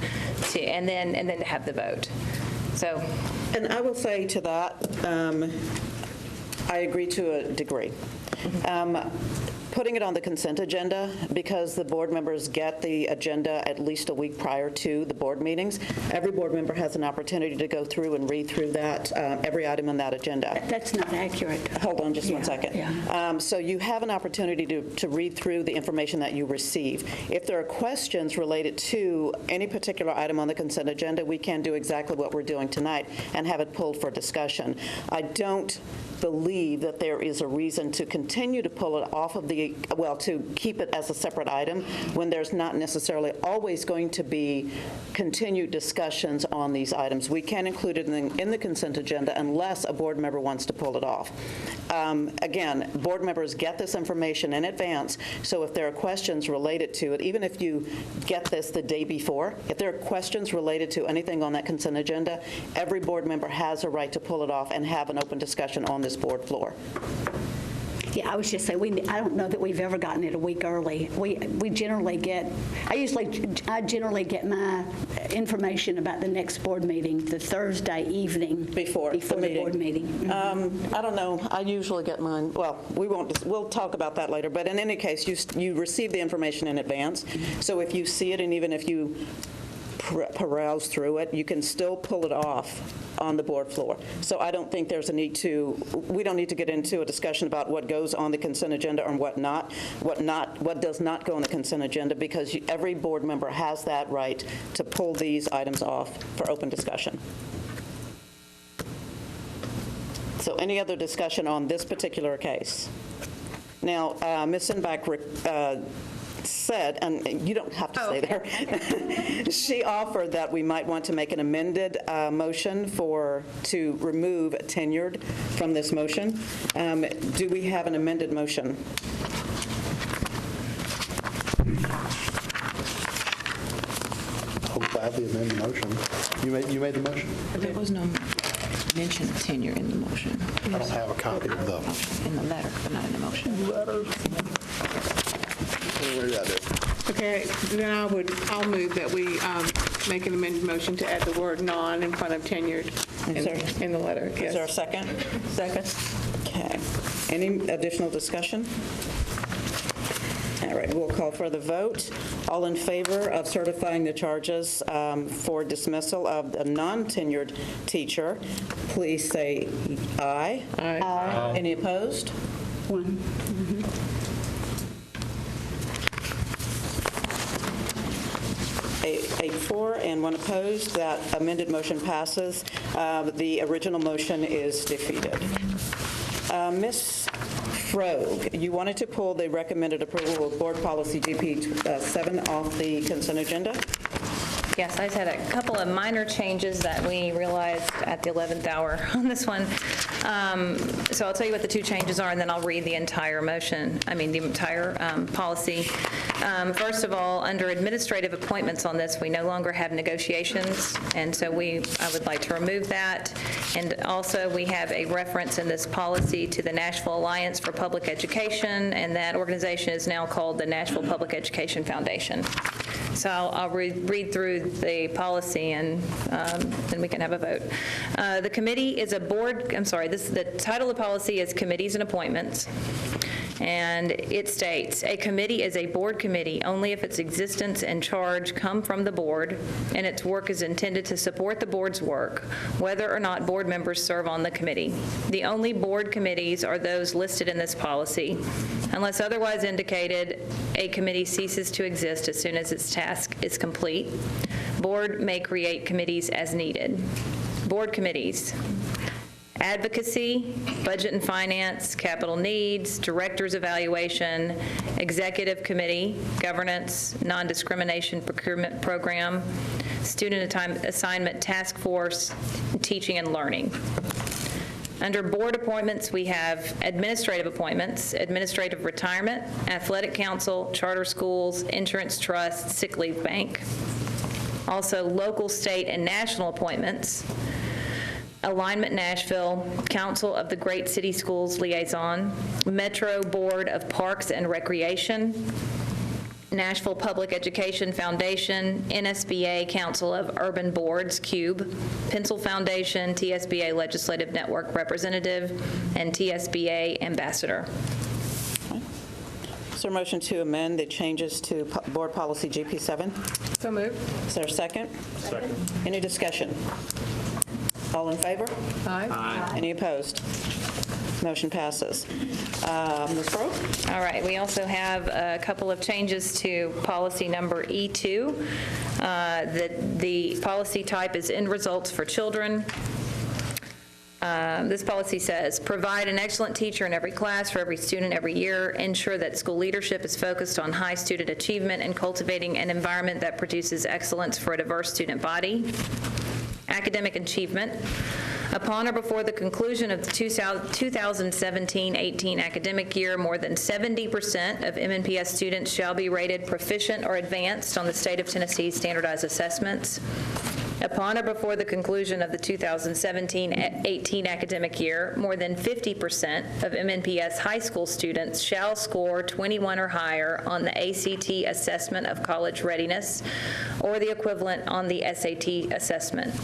Speaker 5: and then to have the vote. So.
Speaker 1: And I will say to that, I agree to a degree. Putting it on the consent agenda, because the board members get the agenda at least a week prior to the board meetings, every board member has an opportunity to go through and read through that, every item on that agenda.
Speaker 9: That's not accurate.
Speaker 1: Hold on just 1 second.
Speaker 9: Yeah.
Speaker 1: So you have an opportunity to read through the information that you receive. If there are questions related to any particular item on the consent agenda, we can do exactly what we're doing tonight and have it pulled for discussion. I don't believe that there is a reason to continue to pull it off of to keep it as a separate item when there's not necessarily always going to be continued discussions on these items. We can include it in the consent agenda unless a board member wants to pull it off. Again, board members get this information in advance, so if there are questions related to it, even if you get this the day before, if there are questions related to anything on that consent agenda, every board member has a right to pull it off and have an open discussion on this board floor.
Speaker 9: Yeah, I was just saying, I don't know that we've ever gotten it a week early. We generally get, I generally get my information about the next board meeting the Thursday evening before the board meeting.
Speaker 1: I don't know. I usually get mine. Well, we'll talk about that later. But in any case, you receive the information in advance. So if you see it, and even if you peruse through it, you can still pull it off on the board floor. So I don't think there's a need we don't need to get into a discussion about what goes on the consent agenda and what does not go on the consent agenda, because every board member has that right to pull these items off for open discussion. So any other discussion on this particular case? Now, Ms. Sinbach said, and you don't have to stay there, she offered that we might want to make an amended motion to remove tenured from this motion. Do we have an amended motion?
Speaker 6: I'll gladly amend the motion. You made the motion?
Speaker 16: There was no mention of tenure in the motion.
Speaker 6: I don't have a copy of the...
Speaker 16: In the letter, but not in the motion.
Speaker 6: Letter.
Speaker 8: Okay, then I'll move that we make an amended motion to add the word "non" in front of tenured in the letter. Yes.
Speaker 1: Is there a second? Second. Okay. Any additional discussion? All right, we'll call for the vote. All in favor of certifying the charges for dismissal of a non-tenured teacher, please say aye.
Speaker 8: Aye.
Speaker 1: Aye. Any opposed?
Speaker 9: One.
Speaker 1: 8-4 and 1 opposed. That amended motion passes. The original motion is defeated. Ms. Frogue, you wanted to pull the recommended approval of Board Policy GP 7 off the consent agenda?
Speaker 5: Yes, I just had a couple of minor changes that we realized at the 11th hour on this one. So I'll tell you what the two changes are, and then I'll read the entire motion, the entire policy. First of all, under administrative appointments on this, we no longer have negotiations, and so I would like to remove that. And also, we have a reference in this policy to the Nashville Alliance for Public Education, and that organization is now called the Nashville Public Education Foundation. So I'll read through the policy, and then we can have a vote. The committee is a board, the title of the policy is Committees and Appointments. And it states, a committee is a board committee only if its existence and charge come from the board, and its work is intended to support the board's work, whether or not board members serve on the committee. The only board committees are those listed in this policy. Unless otherwise indicated, a committee ceases to exist as soon as its task is complete. Board may create committees as needed. Board committees: Advocacy, Budget and Finance, Capital Needs, Director's Evaluation, Executive Committee, Governance, Non-Discrimination Procurement Program, Student Assignment Task Force, Teaching and Learning. Under board appointments, we have administrative appointments, administrative retirement, athletic council, charter schools, insurance trust, sick leave bank. Also, local, state, and national appointments: Alignment Nashville, Council of the Great City Schools Liaison, Metro Board of Parks and Recreation, Nashville Public Education Foundation, NSBA Council of Urban Boards, CUBE, Pencil Foundation, TSBA Legislative Network Representative, and TSBA Ambassador.
Speaker 1: Is there a motion to amend the changes to Board Policy GP7?
Speaker 8: So moved.
Speaker 1: Is there a second?
Speaker 2: Second.
Speaker 1: Any discussion? All in favor?
Speaker 8: Aye.
Speaker 1: Any opposed? Motion passes. Ms. Broke?
Speaker 5: All right, we also have a couple of changes to policy number E2. The policy type is end results for children. This policy says, provide an excellent teacher in every class for every student every year, ensure that school leadership is focused on high student achievement and cultivating an environment that produces excellence for a diverse student body. Academic achievement. Upon or before the conclusion of the 2017-18 academic year, more than 70% of MNPS students shall be rated proficient or advanced on the state of Tennessee's standardized assessments. Upon or before the conclusion of the 2017-18 academic year, more than 50% of MNPS high school students shall score 21 or higher on the ACT assessment of college readiness or the equivalent on the SAT assessment.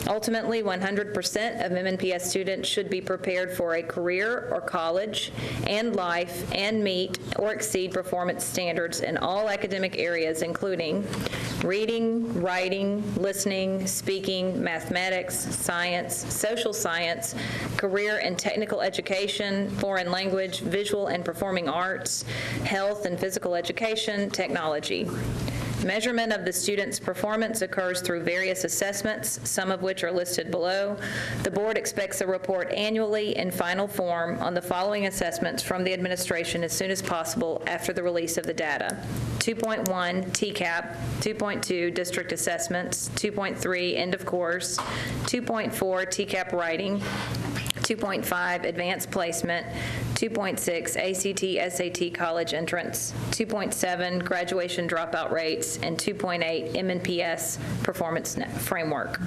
Speaker 5: Ultimately, 100% of MNPS students should be prepared for a career or college and life and meet or exceed performance standards in all academic areas, including reading, writing, listening, speaking, mathematics, science, social science, career and technical education, foreign language, visual and performing arts, health and physical education, technology. Measurement of the student's performance occurs through various assessments, some of which are listed below. The board expects a report annually in final form on the following assessments from the administration as soon as possible after the release of the data. 2.1 TCAP, 2.2 district assessments, 2.3 end of course, 2.4 TCAP writing, 2.5 advanced placement, 2.6 ACT, SAT college entrance, 2.7 graduation dropout rates, and 2.8 MNPS performance framework.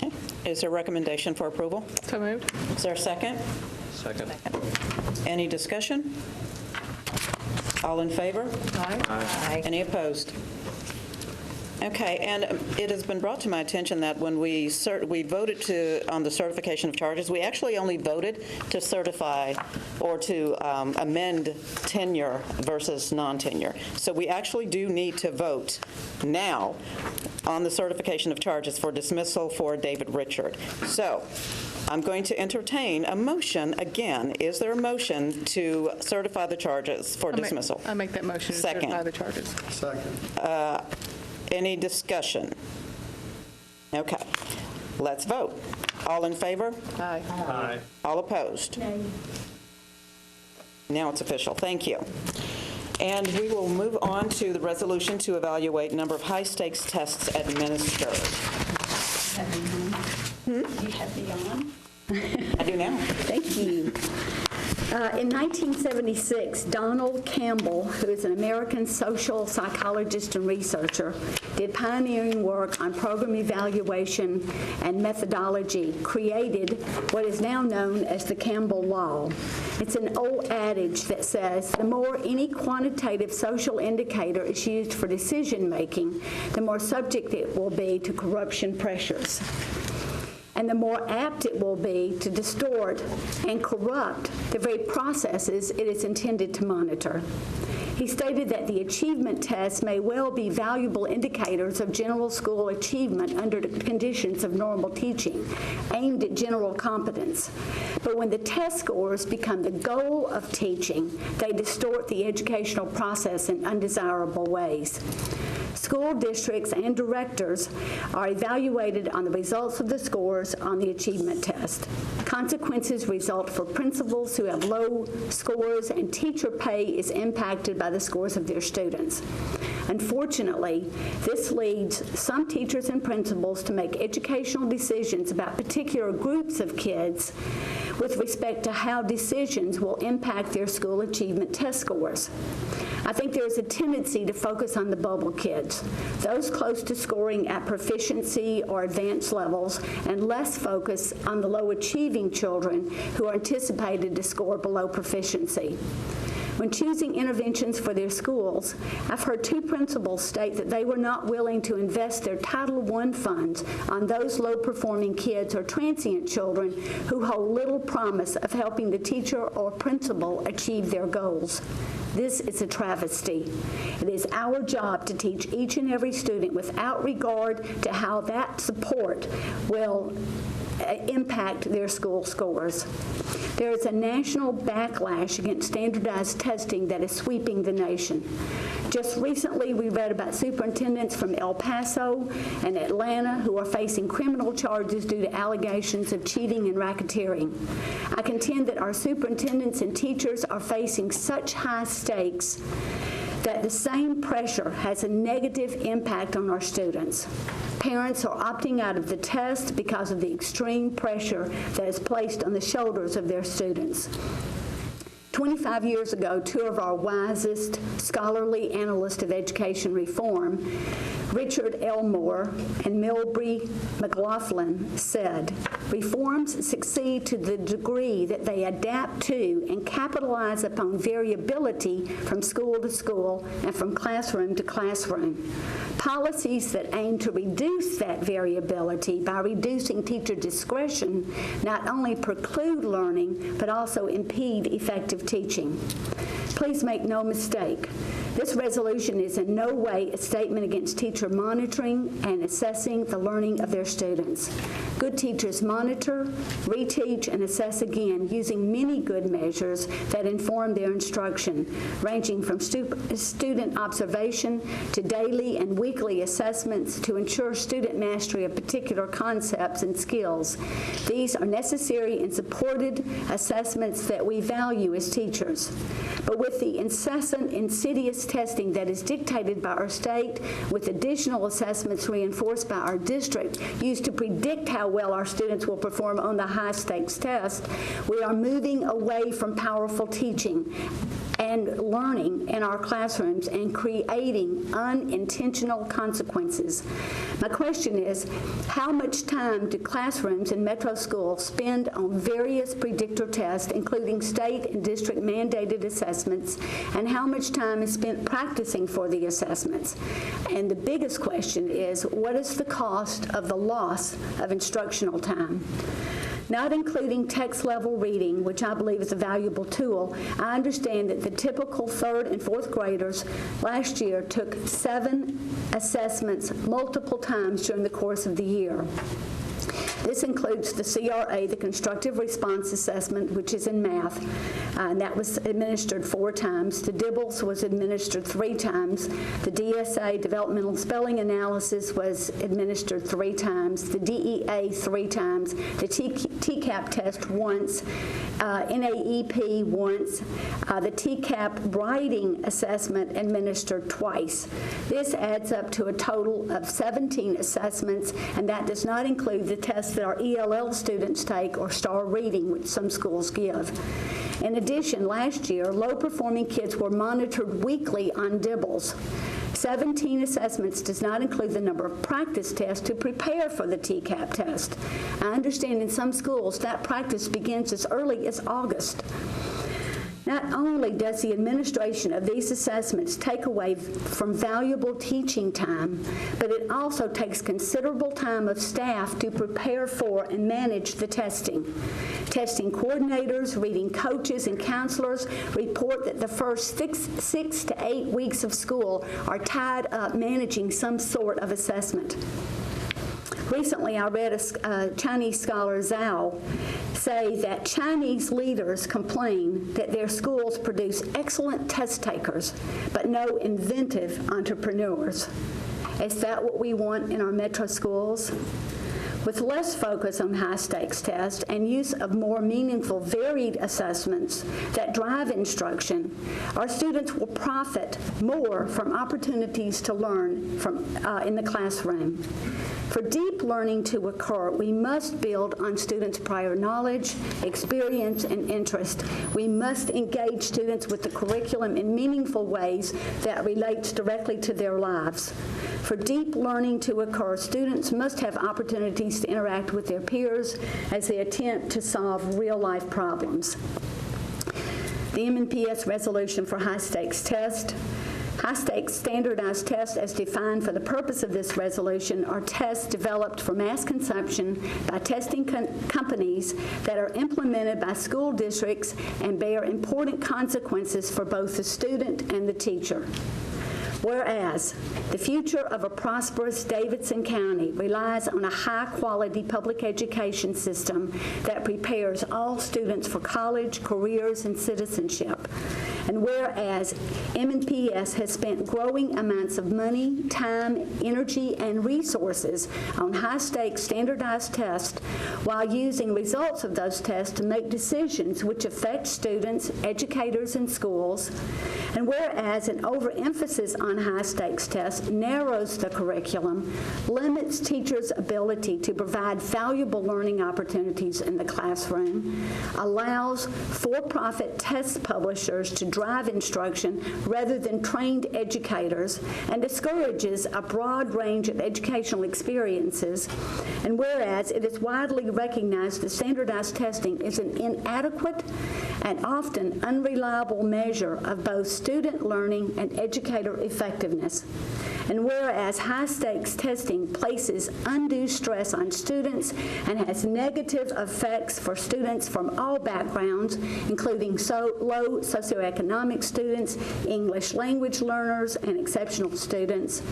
Speaker 1: Okay. Is there a recommendation for approval?
Speaker 8: So moved.
Speaker 1: Is there a second?
Speaker 2: Second.
Speaker 1: Any discussion? All in favor?
Speaker 8: Aye.
Speaker 1: Any opposed? Okay, and it has been brought to my attention that when we voted on the certification of charges, we actually only voted to certify or to amend tenure versus non-tenure. So we actually do need to vote now on the certification of charges for dismissal for David Richard. So I'm going to entertain a motion again. Is there a motion to certify the charges for dismissal?
Speaker 8: I make that motion to
Speaker 1: Second.
Speaker 8: certify the charges.
Speaker 6: Second.
Speaker 1: Any discussion? Okay, let's vote. All in favor?
Speaker 8: Aye.
Speaker 2: Aye.
Speaker 1: All opposed? Now it's official. Thank you. And we will move on to the resolution to evaluate number of high-stakes tests administered.
Speaker 9: You have me on?
Speaker 1: I do now.
Speaker 9: Thank you. In 1976, Donald Campbell, who is an American social psychologist and researcher, did pioneering work on program evaluation and methodology, created what is now known as the Campbell Law. It's an old adage that says the more any quantitative social indicator is used for decision-making, the more subject it will be to corruption pressures, and the more apt it will be to distort and corrupt the very processes it is intended to monitor. He stated that the achievement tests may well be valuable indicators of general school achievement under the conditions of normal teaching, aimed at general competence. But when the test scores become the goal of teaching, they distort the educational process in undesirable ways. School districts and directors are evaluated on the results of the scores on the achievement test. Consequences result for principals who have low scores, and teacher pay is impacted by the scores of their students. Unfortunately, this leads some teachers and principals to make educational decisions about particular groups of kids with respect to how decisions will impact their school achievement test scores. I think there is a tendency to focus on the bubble kids, those close to scoring at proficiency or advanced levels, and less focus on the low-achieving children who are anticipated to score below proficiency. When choosing interventions for their schools, I've heard two principals state that they were not willing to invest their Title I funds on those low-performing kids or transient children who hold little promise of helping the teacher or principal achieve their goals. This is a travesty. It is our job to teach each and every student without regard to how that support will impact their school scores. There is a national backlash against standardized testing that is sweeping the nation. Just recently, we read about superintendents from El Paso and Atlanta who are facing criminal charges due to allegations of cheating and racketeering. I contend that our superintendents and teachers are facing such high stakes that the same pressure has a negative impact on our students. Parents are opting out of the test because of the extreme pressure that is placed on the shoulders of their students. 25 years ago, two of our wisest scholarly analysts of education reform, Richard Elmore and Milbrey McLaughlin, said, "Reforms succeed to the degree that they adapt to and capitalize upon variability from school to school and from classroom to classroom. Policies that aim to reduce that variability by reducing teacher discretion not only preclude learning, but also impede effective teaching." Please make no mistake, this resolution is in no way a statement against teacher monitoring and assessing the learning of their students. Good teachers monitor, reteach, and assess again using many good measures that inform their instruction, ranging from student observation to daily and weekly assessments to ensure student mastery of particular concepts and skills. These are necessary and supported assessments that we value as teachers. But with the incessant, insidious testing that is dictated by our state, with additional assessments reinforced by our district used to predict how well our students will perform on the high-stakes test, we are moving away from powerful teaching and learning in our classrooms and creating unintentional consequences. My question is, how much time do classrooms in metro schools spend on various predictor tests, including state and district mandated assessments, and how much time is spent practicing for the assessments? And the biggest question is, what is the cost of the loss of instructional time? Not including text-level reading, which I believe is a valuable tool, I understand that the typical 3rd and 4th graders last year took 7 assessments multiple times during the course of the year. This includes the CRA, the Constructive Response Assessment, which is in math, and that was administered 4 times. The DIBELS was administered 3 times. The DSA, Developmental Spelling Analysis, was administered 3 times. The DEA 3 times. The TCAP test once. NAEP once. The TCAP Writing Assessment administered twice. This adds up to a total of 17 assessments, and that does not include the tests that our ELL students take or STAR Reading, which some schools give. In addition, last year, low-performing kids were monitored weekly on DIBELS. 17 assessments does not include the number of practice tests to prepare for the TCAP test. I understand in some schools that practice begins as early as August. Not only does the administration of these assessments take away from valuable teaching time, but it also takes considerable time of staff to prepare for and manage the testing. Testing coordinators, reading coaches, and counselors report that the first 6 to 8 weeks of school are tied up managing some sort of assessment. Recently, I read a Chinese scholar, Zhao, say that Chinese leaders complain that their schools produce excellent test takers, but no inventive entrepreneurs. Is that what we want in our metro schools? With less focus on high-stakes tests and use of more meaningful, varied assessments that drive instruction, our students will profit more from opportunities to learn in the classroom. For deep learning to occur, we must build on students' prior knowledge, experience, and interest. We must engage students with the curriculum in meaningful ways that relates directly to their lives. For deep learning to occur, students must have opportunities to interact with their peers as they attempt to solve real-life problems. The MNPS resolution for high-stakes test. High-stakes standardized tests as defined for the purpose of this resolution are tests developed for mass consumption by testing companies that are implemented by school districts and bear important consequences for both the student and the teacher. Whereas the future of a prosperous Davidson County relies on a high-quality public education system that prepares all students for college, careers, and citizenship. And whereas MNPS has spent growing amounts of money, time, energy, and resources on high-stakes standardized tests while using results of those tests to make decisions which affect students, educators, and schools. And whereas an overemphasis on high-stakes tests narrows the curriculum, limits teachers' ability to provide valuable learning opportunities in the classroom, allows for-profit test publishers to drive instruction rather than trained educators, and discourages a broad range of educational experiences, and whereas it is widely recognized that standardized testing is an inadequate and often unreliable measure of both student learning and educator effectiveness. And whereas high-stakes testing places undue stress on students and has negative effects for students from all backgrounds, including low socioeconomic students, English language learners, and exceptional students.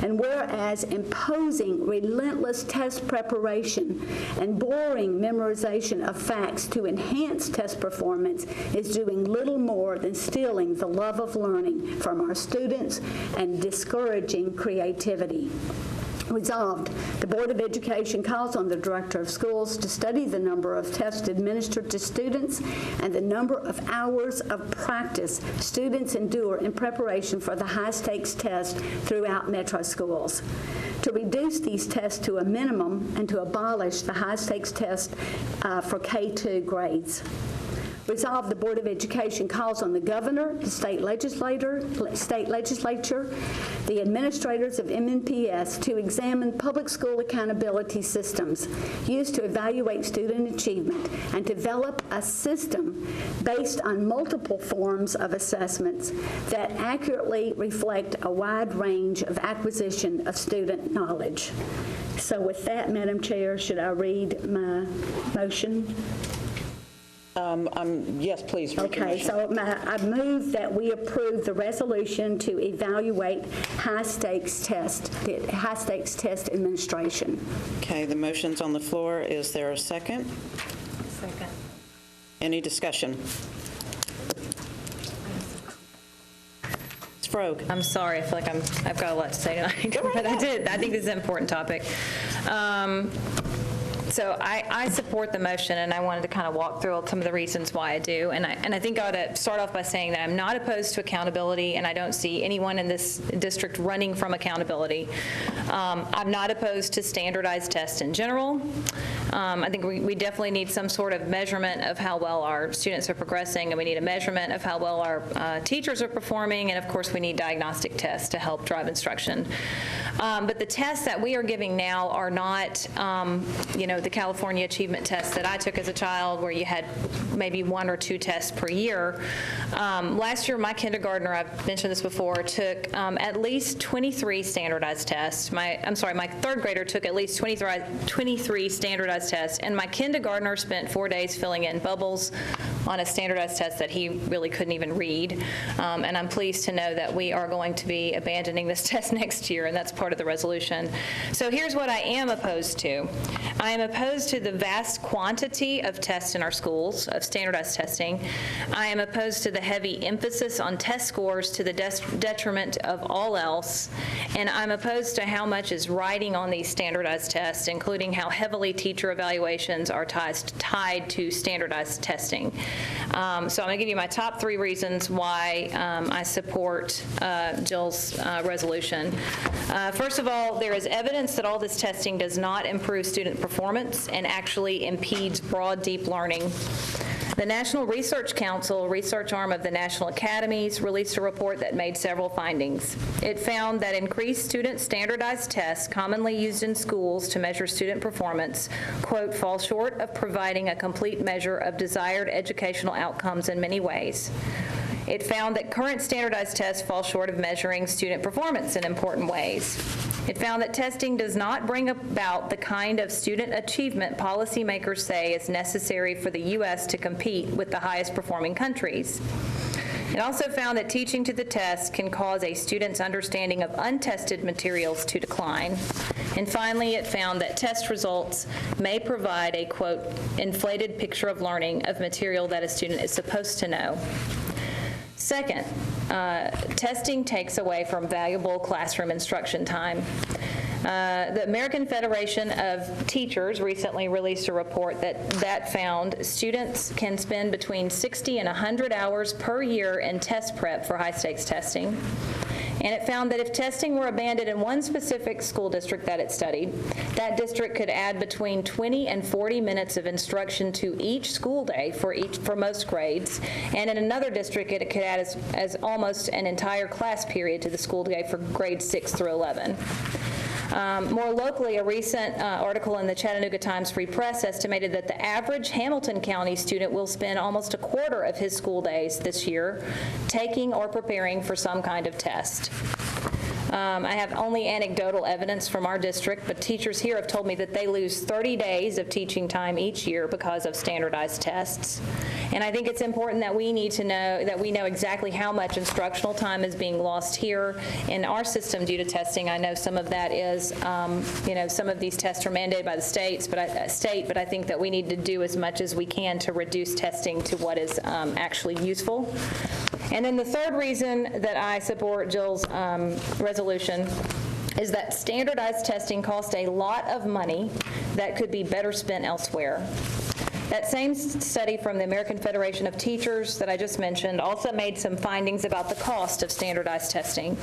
Speaker 9: And whereas imposing relentless test preparation and boring memorization of facts to enhance test performance is doing little more than stealing the love of learning from our students and discouraging creativity. Resolved, the Board of Education calls on the Director of Schools to study the number of tests administered to students and the number of hours of practice students endure in preparation for the high-stakes test throughout metro schools. To reduce these tests to a minimum and to abolish the high-stakes test for K-2 grades. Resolved, the Board of Education calls on the governor, the state legislature, the administrators of MNPS to examine public school accountability systems used to evaluate student achievement and develop a system based on multiple forms of assessments that accurately reflect a wide range of acquisition of student knowledge. So with that, Madam Chair, should I read my motion?
Speaker 1: Yes, please.
Speaker 9: Okay, so I move that we approve the resolution to evaluate high-stakes test administration.
Speaker 1: Okay, the motion's on the floor. Is there a second?
Speaker 5: Second.
Speaker 1: Any discussion? Ms. Froeg.
Speaker 5: I'm sorry, I feel like I've got a lot to say tonight, but I think this is an important topic. So I support the motion, and I wanted to kind of walk through some of the reasons why I do. And I think I ought to start off by saying that I'm not opposed to accountability, and I don't see anyone in this district running from accountability. I'm not opposed to standardized tests in general. I think we definitely need some sort of measurement of how well our students are progressing, and we need a measurement of how well our teachers are performing, and of course we need diagnostic tests to help drive instruction. But the tests that we are giving now are not, the California achievement tests that I took as a child, where you had maybe 1 or 2 tests per year. Last year, my kindergartner, I've mentioned this before, took at least 23 standardized tests. My third grader took at least 23 standardized tests, and my kindergartner spent 4 days filling in bubbles on a standardized test that he really couldn't even read. And I'm pleased to know that we are going to be abandoning this test next year, and that's part part of the resolution. So here's what I am opposed to. I am opposed to the vast quantity of tests in our schools, of standardized testing. I am opposed to the heavy emphasis on test scores to the detriment of all else. And I'm opposed to how much is riding on these standardized tests, including how heavily teacher evaluations are tied to standardized testing. So I'm going to give you my top 3 reasons why I support Jill's resolution. First of all, there is evidence that all this testing does not improve student performance and actually impedes broad, deep learning. The National Research Council, research arm of the National Academies, released a report that made several findings. It found that increased student standardized tests commonly used in schools to measure student performance, quote, fall short of providing a complete measure of desired educational outcomes in many ways. It found that current standardized tests fall short of measuring student performance in important ways. It found that testing does not bring about the kind of student achievement policymakers say is necessary for the U.S. to compete with the highest performing countries. It also found that teaching to the test can cause a student's understanding of untested materials to decline. And finally, it found that test results may provide a, quote, inflated picture of learning of material that a student is supposed to know. Second, testing takes away from valuable classroom instruction time. The American Federation of Teachers recently released a report that found students can spend between 60 and 100 hours per year in test prep for high-stakes testing. And it found that if testing were abandoned in one specific school district that it studied, that district could add between 20 and 40 minutes of instruction to each school day for most grades. And in another district, it could add as almost an entire class period to the school day for grades 6 through 11. More locally, a recent article in the Chattanooga Times Free Press estimated that the average Hamilton County student will spend almost a quarter of his school days this year taking or preparing for some kind of test. I have only anecdotal evidence from our district, but teachers here have told me that they lose 30 days of teaching time each year because of standardized tests. And I think it's important that we need to know, that we know exactly how much instructional time is being lost here in our system due to testing. I know some of that is, some of these tests are mandated by the state, but I think that we need to do as much as we can to reduce testing to what is actually useful. And then the third reason that I support Jill's resolution is that standardized testing costs a lot of money that could be better spent elsewhere. That same study from the American Federation of Teachers that I just mentioned also made some findings about the cost of standardized testing.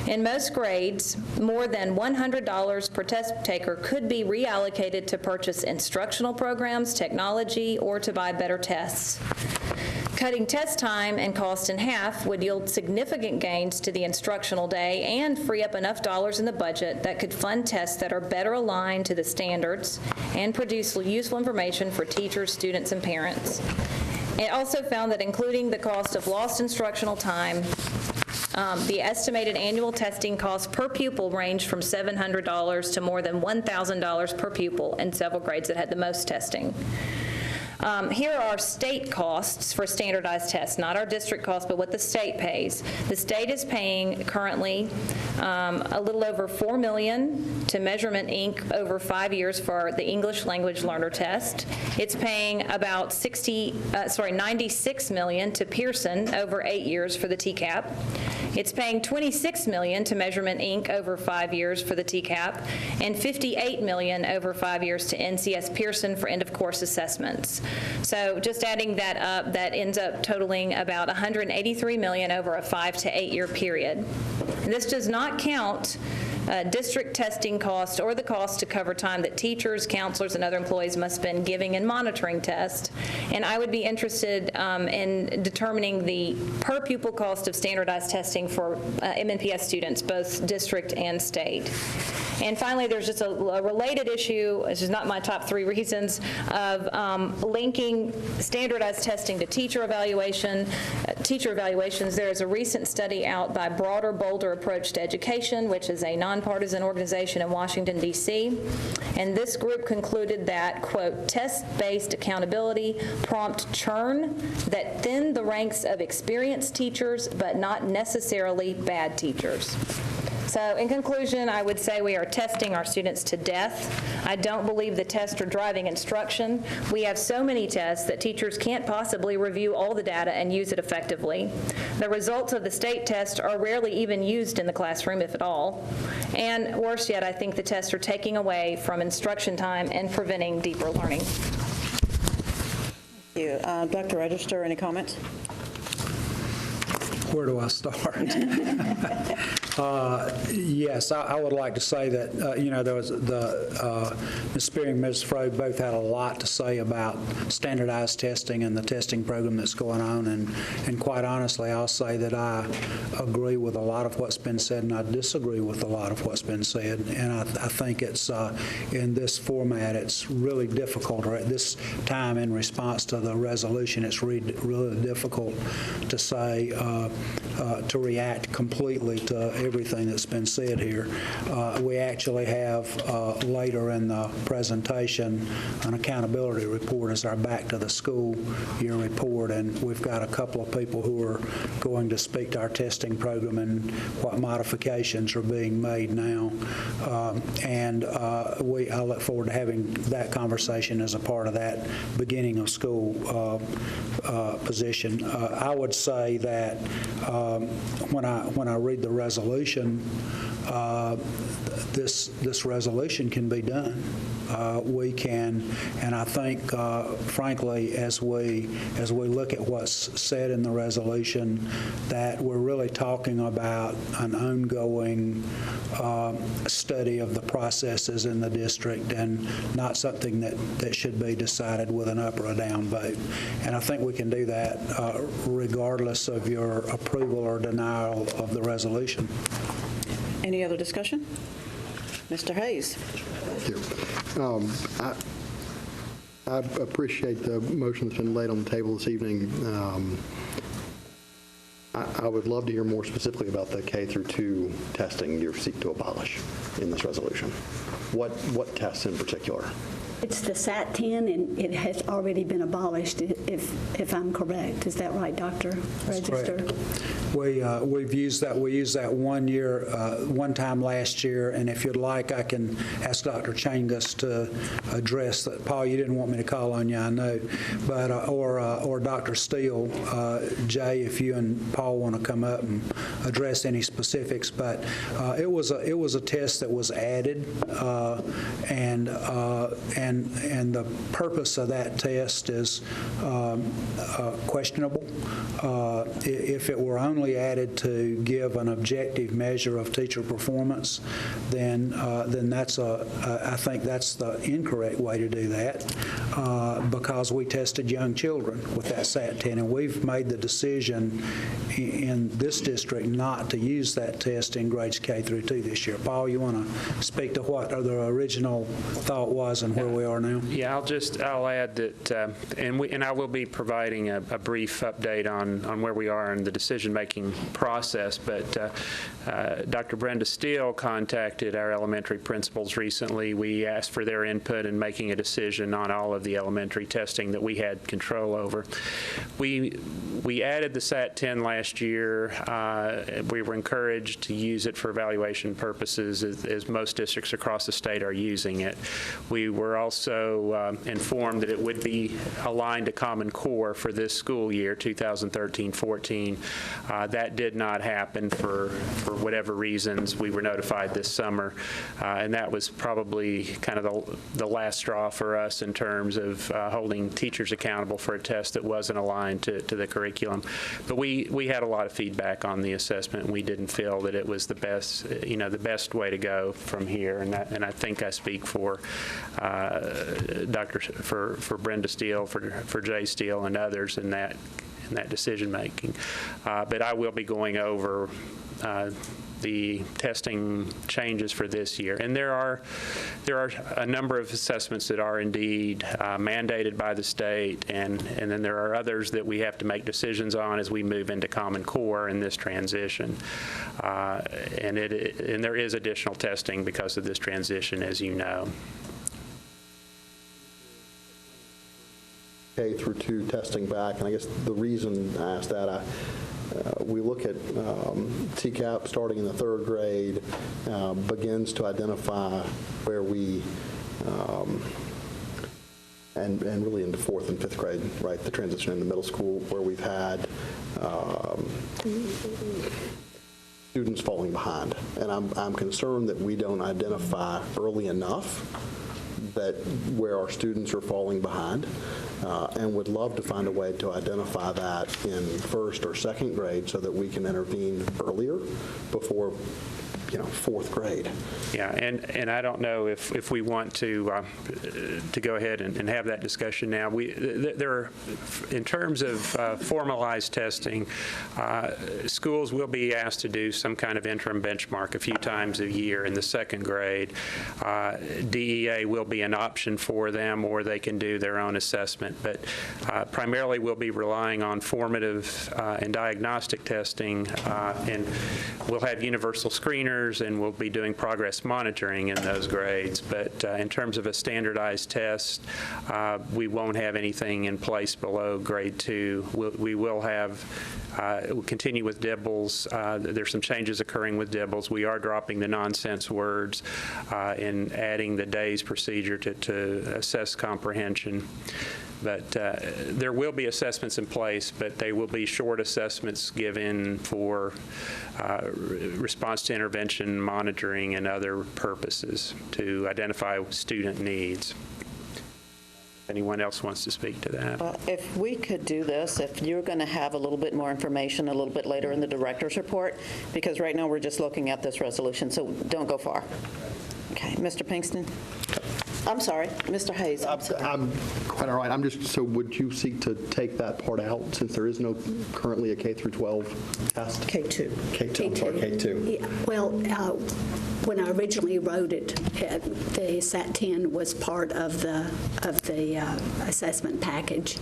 Speaker 5: In most grades, more than $100 per test taker could be reallocated to purchase instructional programs, technology, or to buy better tests. Cutting test time and cost in half would yield significant gains to the instructional day and free up enough dollars in the budget that could fund tests that are better aligned to the standards and produce useful information for teachers, students, and parents. It also found that including the cost of lost instructional time, the estimated annual testing costs per pupil ranged from $700 to more than $1,000 per pupil in several grades that had the most testing. Here are state costs for standardized tests, not our district costs, but what the state pays. The state is paying currently a little over $4 million to Measurement Inc. over 5 years for the English language learner test. It's paying about $96 million to Pearson over 8 years for the TCAP. It's paying $26 million to Measurement Inc. over 5 years for the TCAP, and $58 million over 5 years to NCS Pearson for end-of-course assessments. So just adding that up, that ends up totaling about $183 million over a 5 to 8 year period. This does not count district testing cost or the cost to cover time that teachers, counselors, and other employees must spend giving and monitoring tests. And I would be interested in determining the per pupil cost of standardized testing for MNPS students, both district and state. And finally, there's just a related issue, this is not my top 3 reasons, of linking standardized testing to teacher evaluations. There is a recent study out by Broader, Bolder Approach to Education, which is a nonpartisan organization in Washington, D.C. And this group concluded that, quote, test-based accountability prompt churn that thin the ranks of experienced teachers, but not necessarily bad teachers. So in conclusion, I would say we are testing our students to death. I don't believe the tests are driving instruction. We have so many tests that teachers can't possibly review all the data and use it effectively. The results of the state tests are rarely even used in the classroom, if at all. And worse yet, I think the tests are taking away from instruction time and preventing deeper learning.
Speaker 1: Thank you. Dr. Register, any comments?
Speaker 14: Where do I start? Yes, I would like to say that, there was Ms. Spearing and Ms. Froh both had a lot to say about standardized testing and the testing program that's going on. And quite honestly, I'll say that I agree with a lot of what's been said, and I disagree with a lot of what's been said. And I think it's, in this format, it's really difficult, or at this time in response to the resolution, it's really difficult to say, to react completely to everything that's been said here. We actually have later in the presentation an accountability report as our back to the school year report, and we've got a couple of people who are going to speak to our testing program and what modifications are being made now. I look forward to having that conversation as a part of that beginning of school position. I would say that when I read the resolution, this resolution can be done. We can, and I think, frankly, as we look at what's said in the resolution, that we're really talking about an ongoing study of the processes in the district, and not something that should be decided with an up or a down vote. And I think we can do that regardless of your approval or denial of the resolution.
Speaker 1: Any other discussion? Mr. Hayes.
Speaker 6: Thank you. I appreciate the motion that's been laid on the table this evening. I would love to hear more specifically about the K through 2 testing you seek to abolish in this resolution. What tests in particular?
Speaker 9: It's the SAT-10, and it has already been abolished, if I'm correct. Is that right, Dr. Register?
Speaker 14: Correct. We've used that. We used that one time last year, and if you'd like, I can ask Dr. Changus to address that. Paul, you didn't want me to call on you, I know, but or Dr. Steele, Jay, if you and Paul want to come up and address any specifics. But it was a test that was added, and the purpose of that test is questionable. If it were only added to give an objective measure of teacher performance, then I think that's the incorrect way to do that, because we tested young children with that SAT-10, and we've made the decision in this district not to use that test in grades K through 2 this year. Paul, you want to speak to what the original thought was and where we are now?
Speaker 17: Yeah, I'll add that, and I will be providing a brief update on where we are in the decision-making process, but Dr. Brenda Steele contacted our elementary principals recently. We asked for their input in making a decision on all of the elementary testing that we had control over. We added the SAT-10 last year. We were encouraged to use it for evaluation purposes, as most districts across the state are using it. We were also informed that it would be aligned to Common Core for this school year, 2013-14. That did not happen for whatever reasons. We were notified this summer, and that was probably kind of the last straw for us in terms of holding teachers accountable for a test that wasn't aligned to the curriculum. But we had a lot of feedback on the assessment, and we didn't feel that it was the best way to go from here. And I think I speak for for Brenda Steele, for Jay Steele, and others in that decision making. But I will be going over the testing changes for this year. And there are a number of assessments that are indeed mandated by the state, and then there are others that we have to make decisions on as we move into Common Core in this transition. And there is additional testing because of this transition, as you know.
Speaker 6: K through 2 testing back, and I guess the reason I asked that, we look at TCAP starting in the 3rd grade, begins to identify where we, and really into 4th and 5th grade, right, the transition into middle school, where we've had students falling behind. And I'm concerned that we don't identify early enough that where our students are falling behind, and would love to find a way to identify that in 1st or 2nd grade so that we can intervene earlier before 4th grade.
Speaker 17: Yeah, and I don't know if we want to go ahead and have that discussion now. There, in terms of formalized testing, schools will be asked to do some kind of interim benchmark a few times a year in the 2nd grade. DEA will be an option for them, or they can do their own assessment. But primarily, we'll be relying on formative and diagnostic testing, and we'll have universal screeners, and we'll be doing progress monitoring in those grades. But in terms of a standardized test, we won't have anything in place below grade 2. We will have, we'll continue with dibbles. There's some changes occurring with dibbles. We are dropping the nonsense words and adding the DAYS procedure to assess comprehension. But there will be assessments in place, but they will be short assessments given for response to intervention, monitoring, and other purposes to identify student needs. Anyone else wants to speak to that?
Speaker 1: If we could do this, if you're going to have a little bit more information a little bit later in the director's report, because right now we're just looking at this resolution, so don't go far. Okay, Mr. Pinkston? I'm sorry, Mr. Hayes.
Speaker 6: I'm quite all right. I'm just, so would you seek to take that part out since there is no currently a K through 12 test?
Speaker 1: K2.
Speaker 6: K2, I'm sorry, K2.
Speaker 9: Yeah, well, when I originally wrote it, the SAT 10 was part of the assessment package.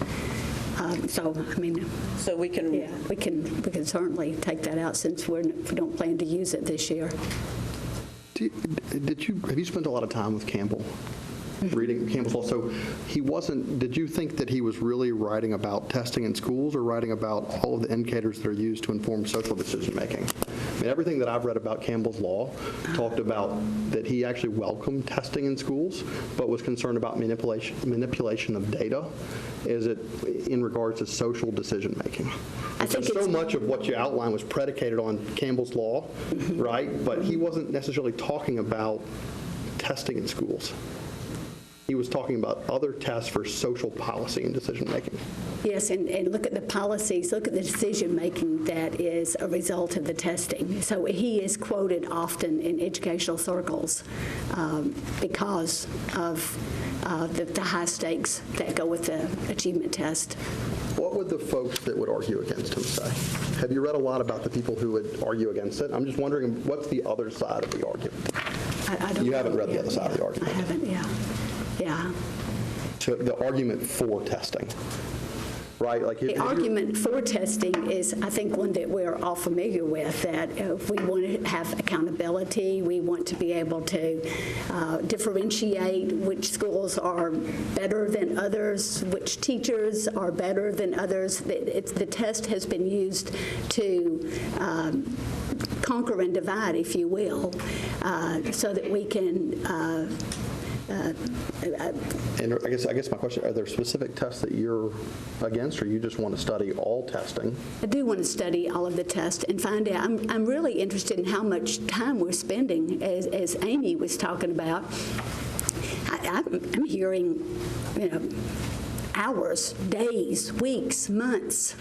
Speaker 9: So, I mean,
Speaker 1: so we can,
Speaker 9: yeah, we can certainly take that out since we don't plan to use it this year.
Speaker 6: Have you spent a lot of time with Campbell? Reading Campbell's law. So he wasn't, did you think that he was really writing about testing in schools or writing about all of the indicators that are used to inform social decision making? I mean, everything that I've read about Campbell's law talked about that he actually welcomed testing in schools, but was concerned about manipulation of data. Is it in regards to social decision making? I think so much of what you outlined was predicated on Campbell's law, right? But he wasn't necessarily talking about testing in schools. He was talking about other tests for social policy and decision-making.
Speaker 9: Yes, and look at the policies, look at the decision-making that is a result of the testing. So he is quoted often in educational circles because of the high stakes that go with the achievement test.
Speaker 6: What would the folks that would argue against him say? Have you read a lot about the people who would argue against it? I'm just wondering, what's the other side of the argument? You haven't read the other side of the argument.
Speaker 9: I haven't, yeah. Yeah.
Speaker 6: So the argument for testing, right? Like
Speaker 9: the argument for testing is, I think, one that we're all familiar with, that if we want to have accountability, we want to be able to differentiate which schools are better than others, which teachers are better than others. The test has been used to conquer and divide, if you will, so that we can
Speaker 6: and I guess my question, are there specific tests that you're against, or you just want to study all testing?
Speaker 9: I do want to study all of the tests and find out. I'm really interested in how much time we're spending, as Amy was talking about. I'm hearing, hours, days, weeks, months.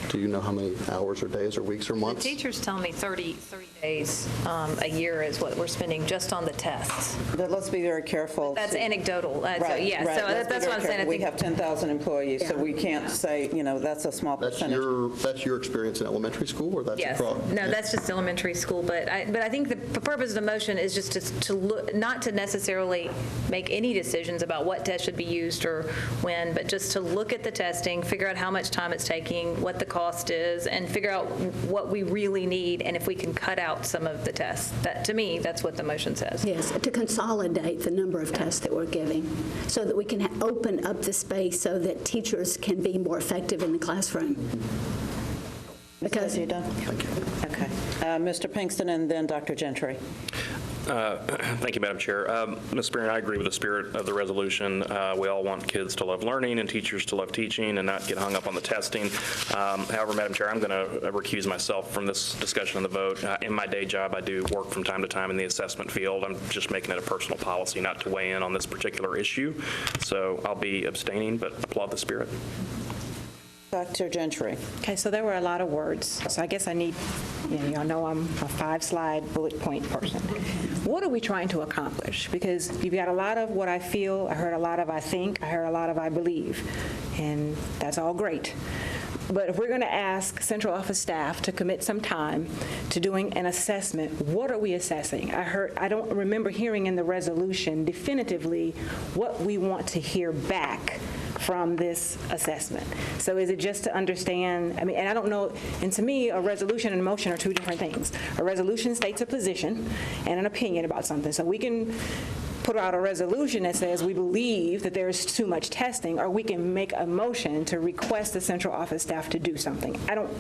Speaker 6: Do you know how many hours or days or weeks or months?
Speaker 5: The teachers tell me 30 days a year is what we're spending just on the tests.
Speaker 1: But let's be very careful.
Speaker 5: That's anecdotal. So, yeah,
Speaker 1: right.
Speaker 5: so that's what I'm saying.
Speaker 1: We have 10,000 employees, so we can't say, that's a small percentage.
Speaker 6: That's your experience in elementary school, or that's across?
Speaker 5: No, that's just elementary school. But I think the purpose of the motion is just to look, not to necessarily make any decisions about what test should be used or when, but just to look at the testing, figure out how much time it's taking, what the cost is and figure out what we really need and if we can cut out some of the tests. That, to me, that's what the motion says.
Speaker 9: Yes, to consolidate the number of tests that we're giving so that we can open up the space so that teachers can be more effective in the classroom.
Speaker 1: Because you're done? Okay. Mr. Pinkston and then Dr. Gentry.
Speaker 7: Thank you, Madam Chair. Ms. Spearing, I agree with the spirit of the resolution. We all want kids to love learning and teachers to love teaching and not get hung up on the testing. However, Madam Chair, I'm going to recuse myself from this discussion and the vote. In my day job, I do work from time to time in the assessment field. I'm just making it a personal policy not to weigh in on this particular issue. So I'll be abstaining, but applaud the spirit.
Speaker 1: Dr. Gentry.
Speaker 18: Okay, so there were a lot of words. So I guess I need, y'all know I'm a 5-slide bullet point person. What are we trying to accomplish? Because you've got a lot of what I feel, I heard a lot of I think, I heard a lot of I believe, and that's all great. But if we're going to ask central office staff to commit some time to doing an assessment, what are we assessing? I don't remember hearing in the resolution definitively what we want to hear back from this assessment. So is it just to understand, and I don't know, and to me, a resolution and a motion are two different things. A resolution states a position and an opinion about something. So we can put out a resolution that says we believe that there's too much testing, or we can make a motion to request the central office staff to do something. I don't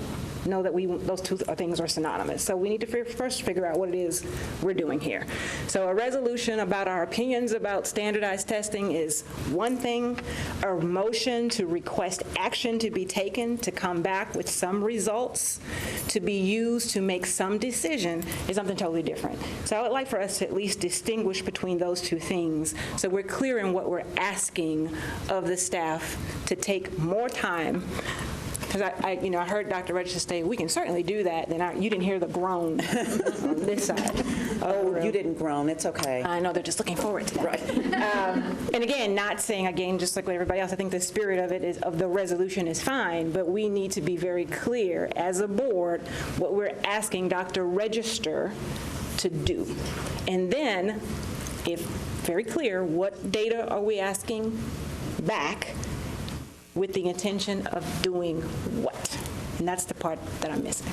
Speaker 18: know that those two things are synonymous. So we need to first figure out what it is we're doing here. So a resolution about our opinions about standardized testing is one thing. A motion to request action to be taken to come back with some results to be used to make some decision is something totally different. So I would like for us to at least distinguish between those two things so we're clear in what we're asking of the staff to take more time. Because I heard Dr. Register say, we can certainly do that. Then you didn't hear the groan on this side.
Speaker 1: Oh, you didn't groan. It's okay.
Speaker 18: I know, they're just looking forward to that. Right. And again, not saying, again, just like everybody else, I think the spirit of the resolution is fine, but we need to be very clear as a board what we're asking Dr. Register to do. And then, if very clear, what data are we asking back with the intention of doing what? And that's the part that I'm missing.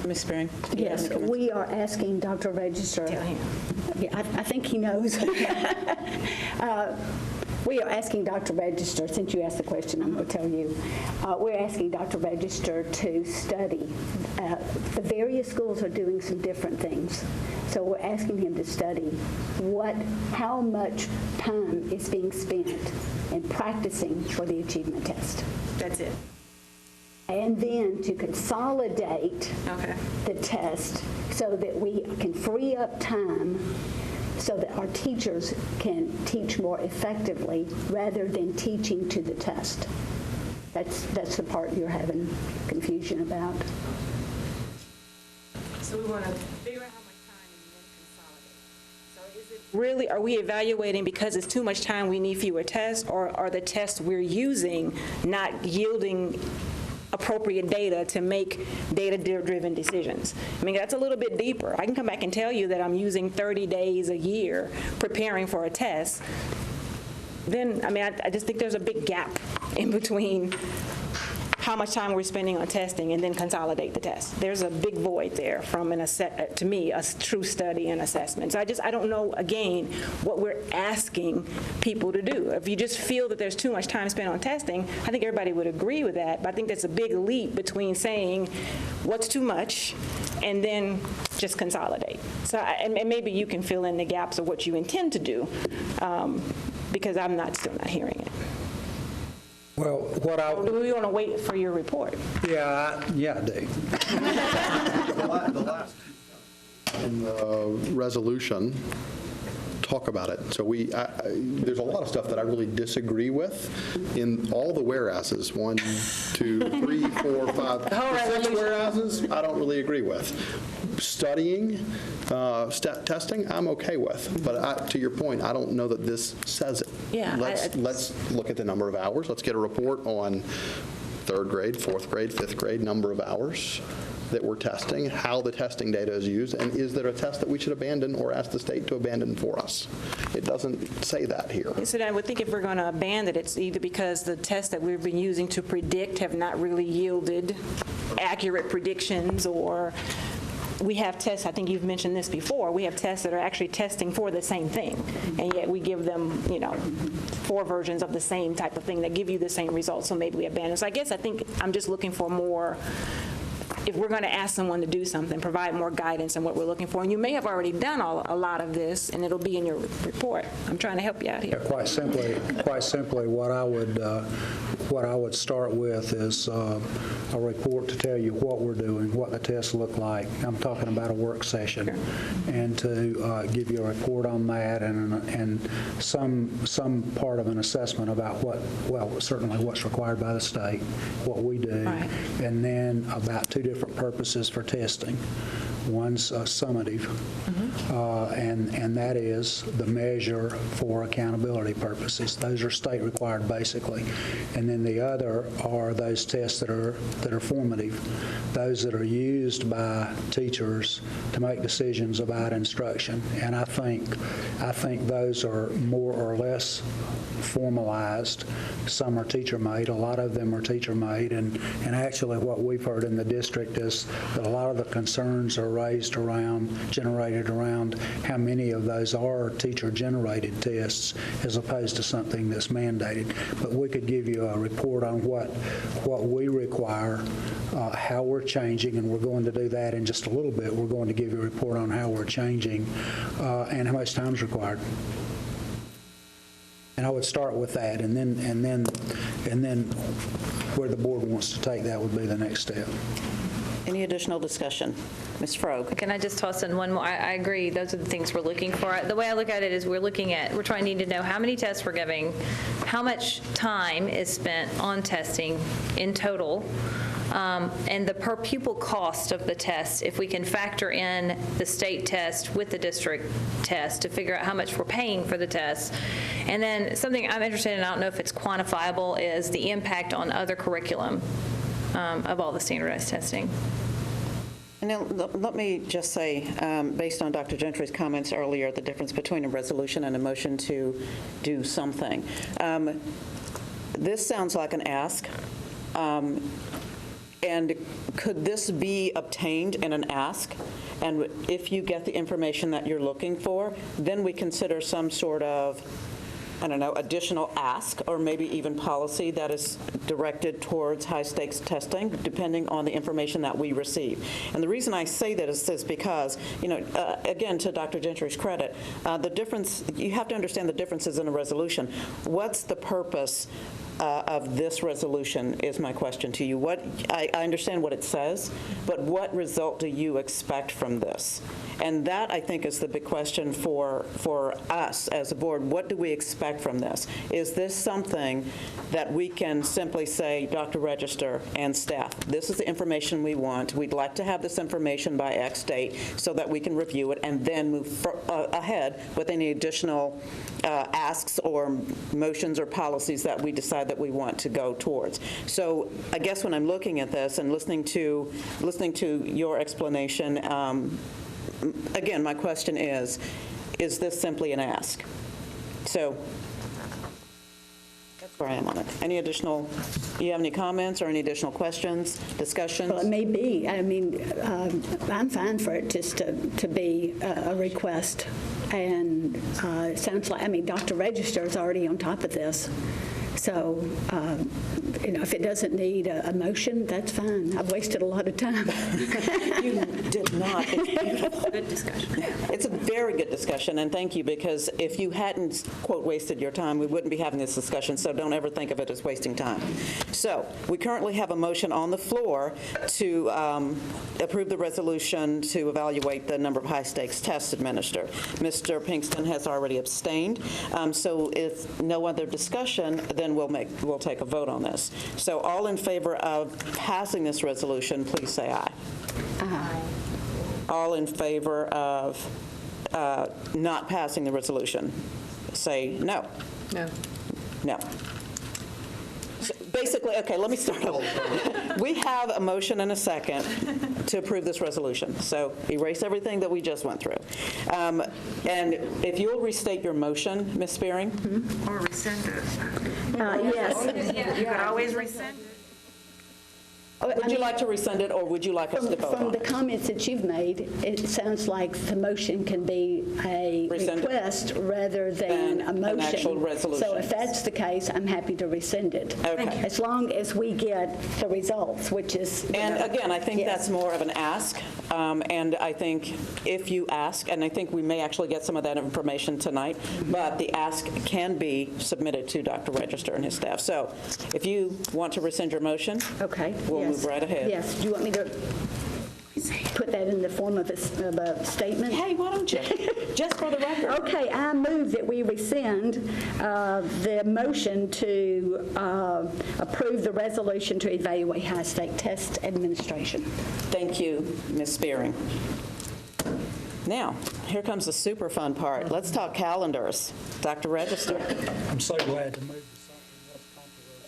Speaker 1: Ms. Spearing?
Speaker 9: Yes, we are asking Dr. Register.
Speaker 18: Tell him.
Speaker 9: Yeah, I think he knows. We are asking Dr. Register, since you asked the question, I'm going to tell you. We're asking Dr. Register to study. The various schools are doing some different things. So we're asking him to study how much time is being spent in practicing for the achievement test.
Speaker 18: That's it.
Speaker 9: And then to consolidate the test so that we can free up time so that our teachers can teach more effectively rather than teaching to the test. That's the part you're having confusion about.
Speaker 18: So we want to figure out how much time and then consolidate. So is it really, are we evaluating because it's too much time we need fewer tests, or are the tests we're using not yielding appropriate data to make data-driven decisions? I mean, that's a little bit deeper. I can come back and tell you that I'm using 30 days a year preparing for a test. Then, I just think there's a big gap in between how much time we're spending on testing and then consolidate the test. There's a big void there from to me, a true study and assessment. So I don't know, again, what we're asking people to do. If you just feel that there's too much time spent on testing, I think everybody would agree with that, but I think that's a big leap between saying what's too much and then just consolidate. So, and maybe you can fill in the gaps of what you intend to do, because I'm still not hearing it.
Speaker 14: Well,
Speaker 18: do we want to wait for your report?
Speaker 14: Yeah, I do.
Speaker 6: The last in the resolution talk about it. So there's a lot of stuff that I really disagree with in all the whereases. 1, 2, 3, 4, 5, 6 whereases I don't really agree with. Studying, testing, I'm okay with. But to your point, I don't know that this says it.
Speaker 18: Yeah,
Speaker 6: let's look at the number of hours. Let's get a report on 3rd grade, 4th grade, 5th grade, number of hours. that we're testing, how the testing data is used, and is there a test that we should abandon or ask the state to abandon for us? It doesn't say that here.
Speaker 18: So I would think if we're going to abandon it, it's either because the tests that we've been using to predict have not really yielded accurate predictions, or we have tests, I think you've mentioned this before, we have tests that are actually testing for the same thing, and yet we give them, 4 versions of the same type of thing that give you the same results, so maybe we abandon. So I think I'm just looking for more, if we're going to ask someone to do something, provide more guidance on what we're looking for. And you may have already done a lot of this, and it'll be in your report. I'm trying to help you out here.
Speaker 14: Quite simply, what I would start with is a report to tell you what we're doing, what the tests look like. I'm talking about a work session, sure. And to give you a report on that and some part of an assessment about certainly what's required by the state, what we do, right. And then about 2 different purposes for testing. One's summative, and that is the measure for accountability purposes. Those are state required basically. And then the other are those tests that are formative, those that are used by teachers to make decisions about instruction. And I think those are more or less formalized. Some are teacher-made. A lot of them are teacher-made. And actually what we've heard in the district is that a lot of the concerns are generated around how many of those are teacher-generated tests as opposed to something that's mandated. But we could give you a report on what we require, how we're changing, and we're going to do that in just a little bit. We're going to give you a report on how we're changing and how much time is required. And I would start with that, and then where the board wants to take that would be the next step.
Speaker 1: Any additional discussion? Ms. Frog.
Speaker 5: Can I just toss in one more? I agree. Those are the things we're looking for. The way I look at it is we're trying to know how many tests we're giving, how much time is spent on testing in total, and the per pupil cost of the test, if we can factor in the state test with the district test to figure out how much we're paying for the test. And then something I'm interested in, I don't know if it's quantifiable, is the impact on other curriculum of all the standardized testing.
Speaker 1: And now, let me just say, based on Dr. Gentry's comments earlier, the difference between a resolution and a motion to do something. This sounds like an ask. And could this be obtained in an ask? And if you get the information that you're looking for, then we consider some sort of, additional ask, or maybe even policy that is directed towards high-stakes testing, depending on the information that we receive. And the reason I say that is because, again, to Dr. Gentry's credit, the difference, you have to understand the differences in a resolution. What's the purpose of this resolution is my question to you. I understand what it says, but what result do you expect from this? And that, I think, is the big question for us as a board. What do we expect from this? Is this something that we can simply say, Dr. Register and staff, this is the information we want. We'd like to have this information by X date so that we can review it and then move ahead with any additional asks or motions or policies that we decide that we want to go towards. So I guess when I'm looking at this and listening to your explanation, again, my question is this simply an ask? So that's where I am on it. Any additional, you have any comments or any additional questions, discussions?
Speaker 9: Well, it may be. I'm fine for it just to be a request. And it sounds like, Dr. Register is already on top of this. So, if it doesn't need a motion, that's fine. I've wasted a lot of time.
Speaker 1: You did not. It's beautiful.
Speaker 5: Good discussion.
Speaker 1: It's a very good discussion, and thank you, because if you hadn't, quote, wasted your time, we wouldn't be having this discussion, so don't ever think of it as wasting time. So, we currently have a motion on the floor to approve the resolution to evaluate the number of high-stakes tests administered. Mr. Pinkston has already abstained, so if no other discussion, then we'll take a vote on this. So all in favor of passing this resolution, please say aye.
Speaker 9: Aye.
Speaker 1: All in favor of not passing the resolution, say no.
Speaker 8: No.
Speaker 1: No. So basically, okay, let me start over. We have a motion and a second to approve this resolution. So erase everything that we just went through. And if you'll restate your motion, Ms. Spearing.
Speaker 18: Or rescind it.
Speaker 9: Yes.
Speaker 18: You could always rescind it.
Speaker 1: Would you like to rescind it, or would you like us to vote
Speaker 9: From
Speaker 1: on
Speaker 9: the
Speaker 1: it?
Speaker 9: comments that you've made, it sounds like the motion can be a
Speaker 1: Rescind it.
Speaker 9: request rather than a
Speaker 1: An
Speaker 9: motion.
Speaker 1: actual resolution.
Speaker 9: So if that's the case, I'm happy to rescind it.
Speaker 1: Okay.
Speaker 9: As long as we get the results, which is...
Speaker 1: And again, I think
Speaker 9: Yes.
Speaker 1: that's more of an ask. And I think if you ask, and I think we may actually get some of that information tonight, but the ask can be submitted to Dr. Register and his staff. So if you want to rescind your motion,
Speaker 9: Okay.
Speaker 1: we'll
Speaker 9: yes.
Speaker 1: move right ahead.
Speaker 9: Yes. Do you want me to put that in the form of a statement?
Speaker 1: Hey, why don't you? Just for the record.
Speaker 9: Okay, I move that we rescind the motion to approve the resolution to evaluate high-stake test administration.
Speaker 1: Thank you, Ms. Spearing. Now, here comes the super fun part. Let's talk calendars. Dr. Register.
Speaker 14: I'm so glad to move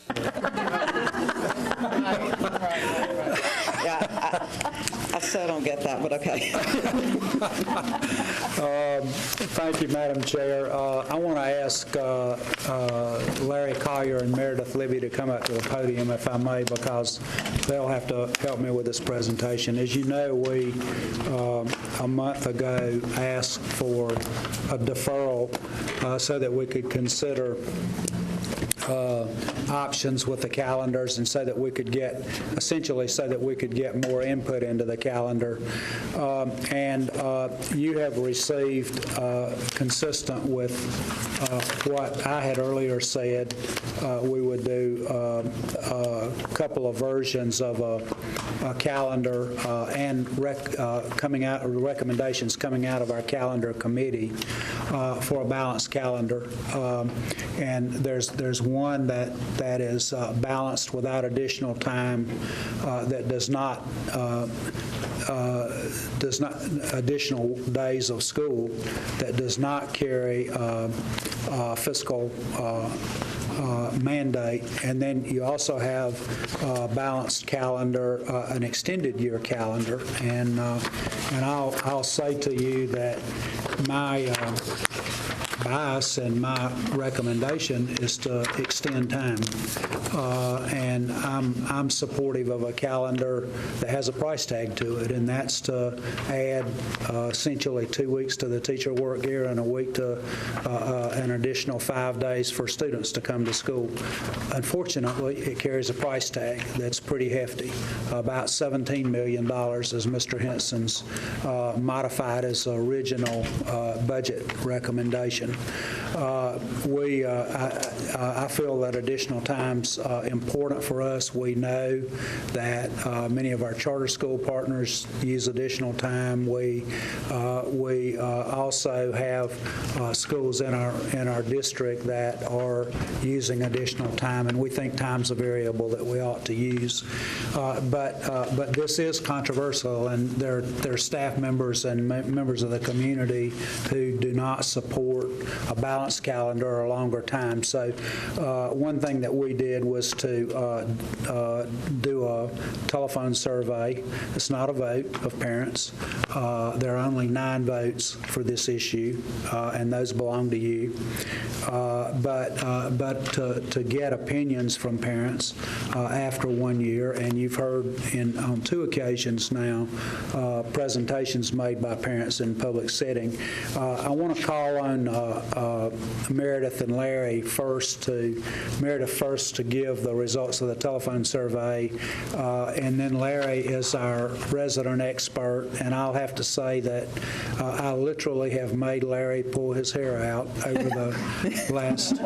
Speaker 14: to something less controversial.
Speaker 1: Yeah, I still don't get that, but okay.
Speaker 14: Thank you, Madam Chair. I want to ask Larry Collier and Meredith Libby to come up to the podium, if I may, because they'll have to help me with this presentation. As you know, we, a month ago, asked for a deferral so that we could consider options with the calendars, and so that we could get, essentially so that we could get more input into the calendar. And you have received, consistent with what I had earlier said, we would do a couple of versions of a calendar and recommendations coming out of our calendar committee for a balanced calendar. And there's one that is balanced without additional time, that does not additional days of school, that does not carry fiscal mandate. And then you also have a balanced calendar, an extended year calendar. And I'll say to you that my bias and my recommendation is to extend time. And I'm supportive of a calendar that has a price tag to it, and that's to add essentially 2 weeks to the teacher work year and a week to an additional 5 days for students to come to school. Unfortunately, it carries a price tag that's pretty hefty, about $17 million, as Mr. Henson's modified his original budget recommendation. I feel that additional time's important for us. We know that many of our charter school partners use additional time. We also have schools in our district that are using additional time, and we think time's a variable that we ought to use. But this is controversial, and there are staff members and members of the community who do not support a balanced calendar or a longer time. So one thing that we did was to do a telephone survey. It's not a vote of parents. There are only 9 votes for this issue, and those belong to you. But to get opinions from parents after 1 year, and you've heard on 2 occasions now presentations made by parents in public setting. I want to call on Meredith and Larry first to give the results of the telephone survey, and then Larry is our resident expert, and I'll have to say that I literally have made Larry pull his hair out over the last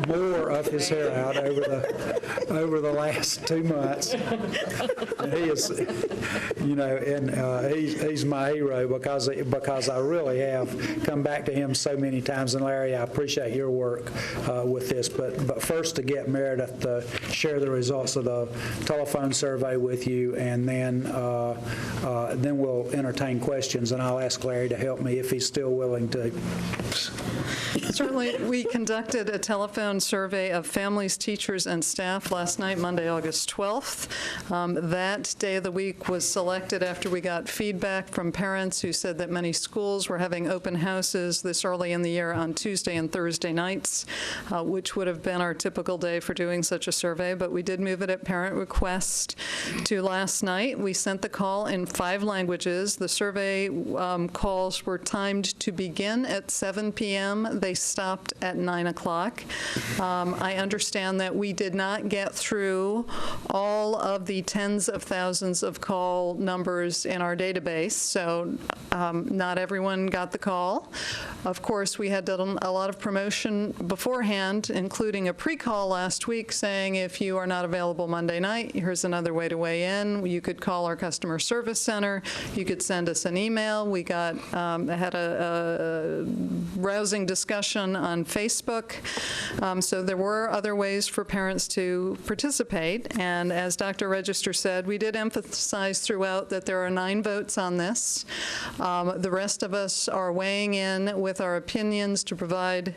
Speaker 14: more of his hair out over the last 2 months. And he is, and he's my hero because I really have come back to him so many many times, and Larry, I appreciate your work with this, but first to get Meredith to share the results of the telephone survey with you, and then we'll entertain questions, and I'll ask Larry to help me if he's still willing to.
Speaker 19: Certainly, we conducted a telephone survey of families, teachers, and staff last night, Monday, August 12th. That day of the week was selected after we got feedback from parents who said that many schools were having open houses this early in the year on Tuesday and Thursday nights, which would have been our typical day for doing such a survey, but we did move it at parent request to last night. We sent the call in 5 languages. The survey calls were timed to begin at 7 p.m. They stopped at 9 o'clock. I understand that we did not get through all of the tens of thousands of call numbers in our database, so not everyone got the call. Of course, we had done a lot of promotion beforehand, including a pre-call last week saying if you are not available Monday night, here's another way to weigh in. You could call our customer service center. You could send us an email. We had a rousing discussion on Facebook. So there were other ways for parents to participate. And as Dr. Register said, we did emphasize throughout that there are 9 votes on this. The rest of us are weighing in with our opinions to provide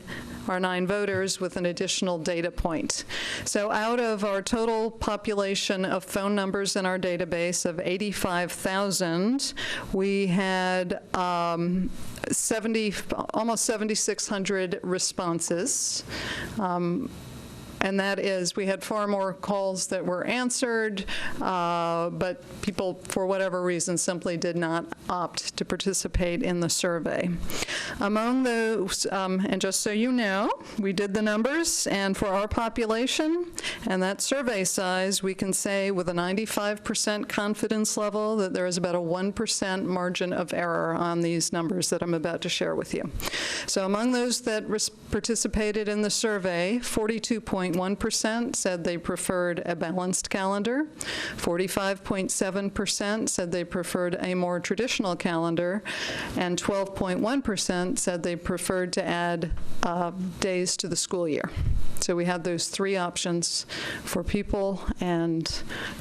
Speaker 19: our 9 voters with an additional data point. So out of our total population of phone numbers in our database of 85,000, we had almost 7,600 responses. And that is, we had far more calls that were answered, but people, for whatever reason, simply did not opt to participate in the survey. Among those, and just so you know, we did the numbers, and for our population and that survey size, we can say with a 95% confidence level that there is about a 1% margin of error on these numbers that I'm about to share with you. So among those that participated in the survey, 42.1% said they preferred a balanced calendar. 45.7% said they preferred a more traditional calendar. And 12.1% said they preferred to add days to the school year. So we had those 3 options for people, and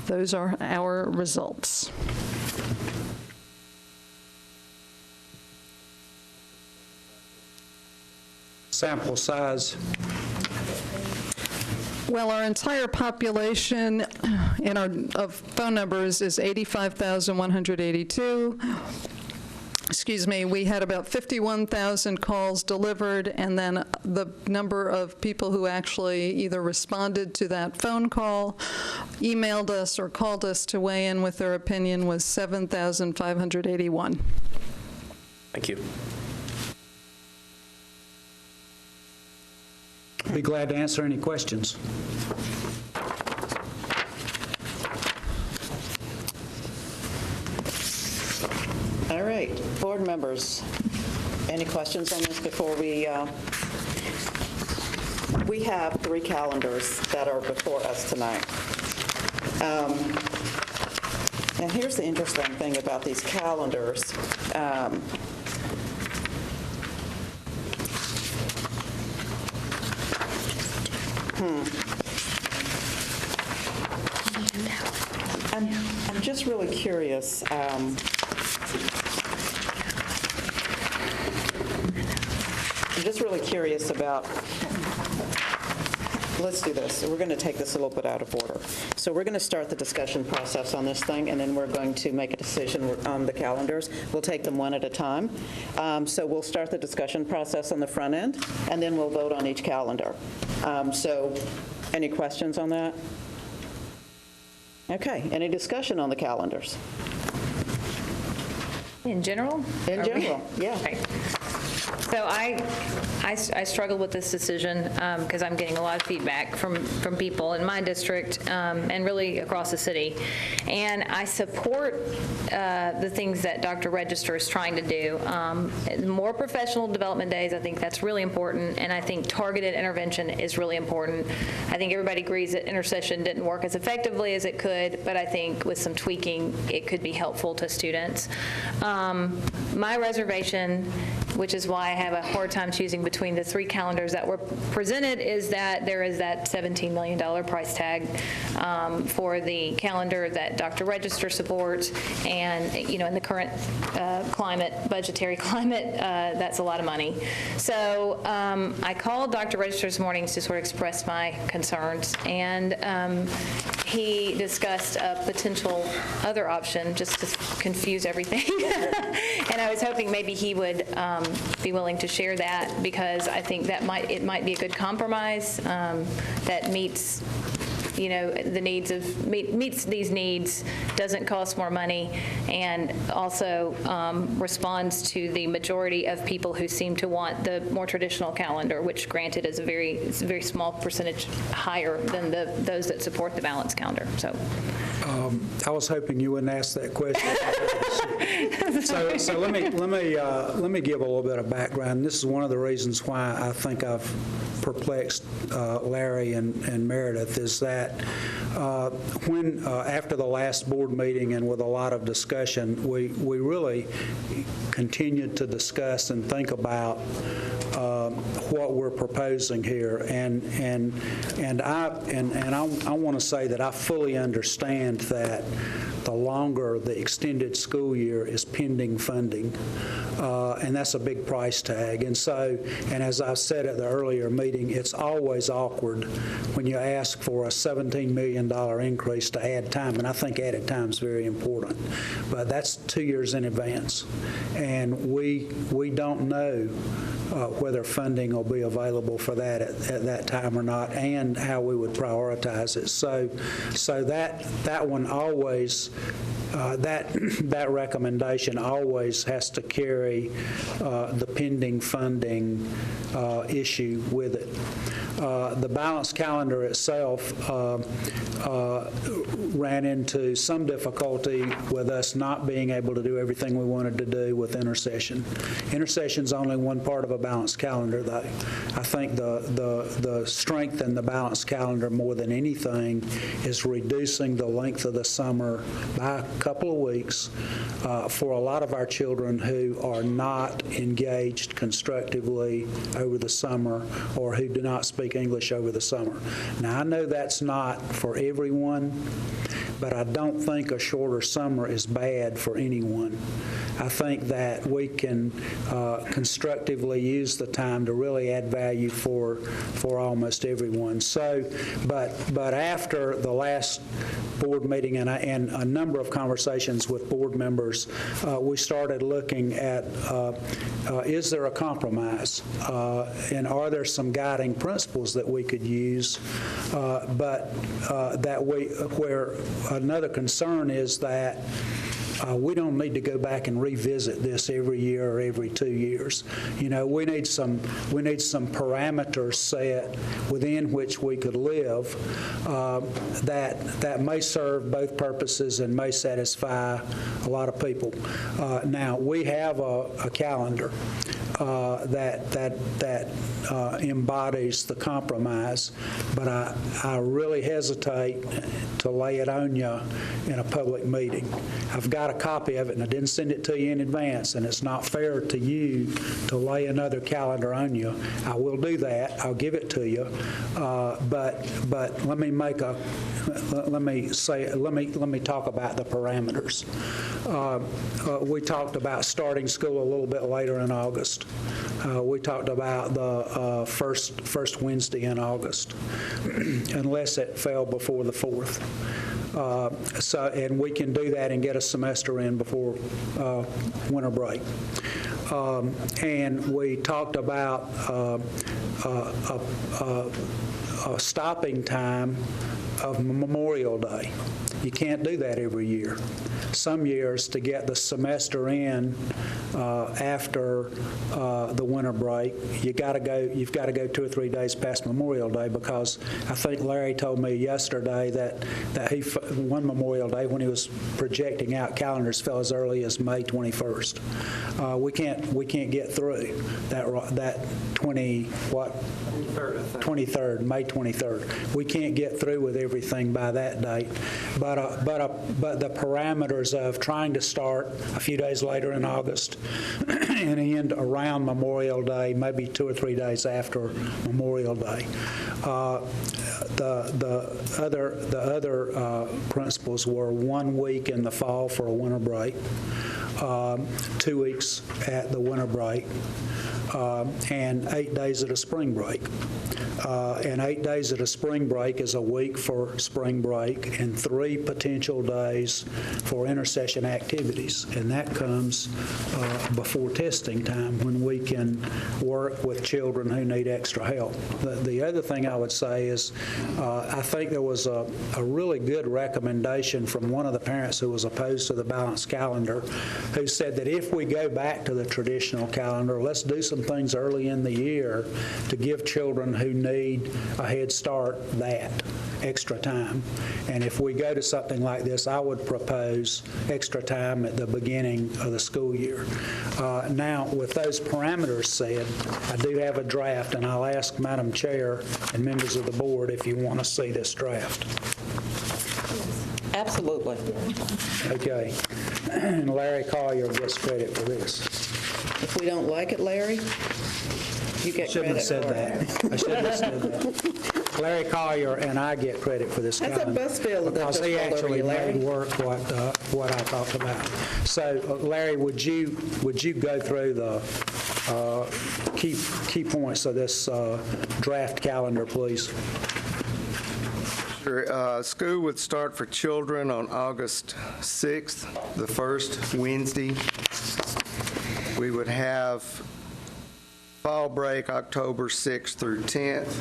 Speaker 19: those are our results.
Speaker 14: Sample size.
Speaker 19: Well, our entire population of phone numbers is 85,182. Excuse me, we had about 51,000 calls delivered, and then the number of people who actually either responded to that phone call, emailed us, or called us to weigh in with their opinion was 7,581.
Speaker 7: Thank you.
Speaker 14: Be glad to answer any questions.
Speaker 1: All right, board members, any questions on this before we have 3 calendars that are before us tonight. And here's the interesting thing about these calendars. I'm just really curious. I'm just really curious about, let's do this. We're going to take this a little bit out of order. So we're going to start the discussion process on this thing, and then we're going to make a decision on the calendars. We'll take them one at a time. So we'll start the discussion process on the front end, and then we'll vote on each calendar. So any questions on that? Okay, any discussion on the calendars?
Speaker 5: In general?
Speaker 1: In general, yeah.
Speaker 5: Okay. So I struggled with this decision because I'm getting a lot of feedback from people in my district and really across the city. And I support the things that Dr. Register is trying to do. More professional development days, I think that's really important. And I think targeted intervention is really important. I think everybody agrees that intercession didn't work as effectively as it could, but I think with some tweaking, it could be helpful to students. My reservation, which is why I have a hard time choosing between the three calendars that were presented is that there is that $17 million price tag for the calendar that Dr. Register supports, and in the current budgetary climate, that's a lot of money. So I called Dr. Register this morning to sort of express my concerns, and he discussed a potential other option just to confuse everything. And I was hoping maybe he would be willing to share that, because I think that it might be a good compromise that meets the needs meets these needs, doesn't cost more money, and also responds to the majority of people who seem to want the more traditional calendar, which granted is a very small percentage higher than those that support the balanced calendar. So
Speaker 14: I was hoping you wouldn't ask that question. So let me give a little bit of background. This is one of the reasons why I think I've perplexed Larry and Meredith, is that when after the last board meeting and with a lot of discussion, we really continued to discuss and think about what we're proposing here, and I want to say that I fully understand that the longer the extended school year is pending funding, and that's a big price tag. And as I said at the earlier meeting, it's always awkward when you ask for a $17 million increase to add time, and I think added time is very important. But that's 2 years in advance, and we don't know whether funding will be available for that at that time or not, and how we would prioritize it. So that one always, that recommendation always has to carry the pending funding issue with it. The balanced calendar itself ran into some difficulty with us not being able to do everything we wanted to do with intercession. Intercession's only one part of a balanced calendar, though. I think the strength in the balanced calendar more than anything is reducing the length of the summer by a couple of weeks for a lot of our children who are not engaged constructively over the summer or who do not speak English over the summer. Now, I know that's not for everyone, but I don't think a shorter summer is bad for anyone. I think that we can constructively use the time to really add value for almost everyone. So, but after the last board meeting and a number of conversations with board members, we started looking at is there a compromise, and are there some guiding principles that we could use, but where another concern is that we don't need to go back and revisit this every year or every 2 years. We need some parameters set within which we could live that may serve both purposes and may satisfy a lot of people. Now, we have a calendar that embodies the compromise, but I really hesitate to lay it on you in a public meeting. I've got a copy of it, and I didn't send it to you in advance, and it's not fair to you to lay another calendar on you. I will do that. I'll give it to you, but let me talk about the parameters. We talked about starting school a little bit later in August. We talked about the first Wednesday in August, unless it fell before the 4th. And we can do that and get a semester in before winter break. And we talked about a stopping time of Memorial Day. You can't do that every year. Some years, to get the semester in after the winter break, you've got to go 2 or 3 days past Memorial Day, because I think Larry told me yesterday that one Memorial Day, when he was projecting out calendars, fell as early as May 21st. We can't get through that 23rd, May 23rd. We can't get through with everything by that date. But but the parameters of trying to start a few days later in August and end around Memorial Day, maybe 2 or 3 days after Memorial Day. The other principles were 1 week in the fall for a winter break, 2 weeks at the winter break, and 8 days at a spring break. And 8 days at a spring break is a week for spring break and 3 potential days for intersession activities. And that comes before testing time when we can work with children who need extra help. The other thing I would say is I think there was a really good recommendation from one of the parents who was opposed to the balanced calendar, who said that if we go back to the traditional calendar, let's do some things early in the year to give children who need a head start that extra time. And if we go to something like this, I would propose extra time at the beginning of the school year. Now, with those parameters said, I do have a draft, and I'll ask Madam Chair and members of the board if you want to see this draft.
Speaker 1: Absolutely.
Speaker 14: Okay. And Larry Collier gets credit for this.
Speaker 1: If we don't like it, Larry, you get
Speaker 14: Shouldn't have
Speaker 1: credit
Speaker 14: said
Speaker 1: for
Speaker 14: that. I shouldn't have said that. Larry Collier and I get credit for this
Speaker 1: That's a
Speaker 14: calendar.
Speaker 1: Buzzfield that
Speaker 14: Because
Speaker 1: just
Speaker 14: he
Speaker 1: rolled over
Speaker 14: actually
Speaker 1: you, Larry.
Speaker 14: made work what I talked about. So, Larry, would you go through the key points of this draft calendar, please?
Speaker 20: Sure. School would start for children on August 6th, the first Wednesday. We would have fall break October 6th through 10th.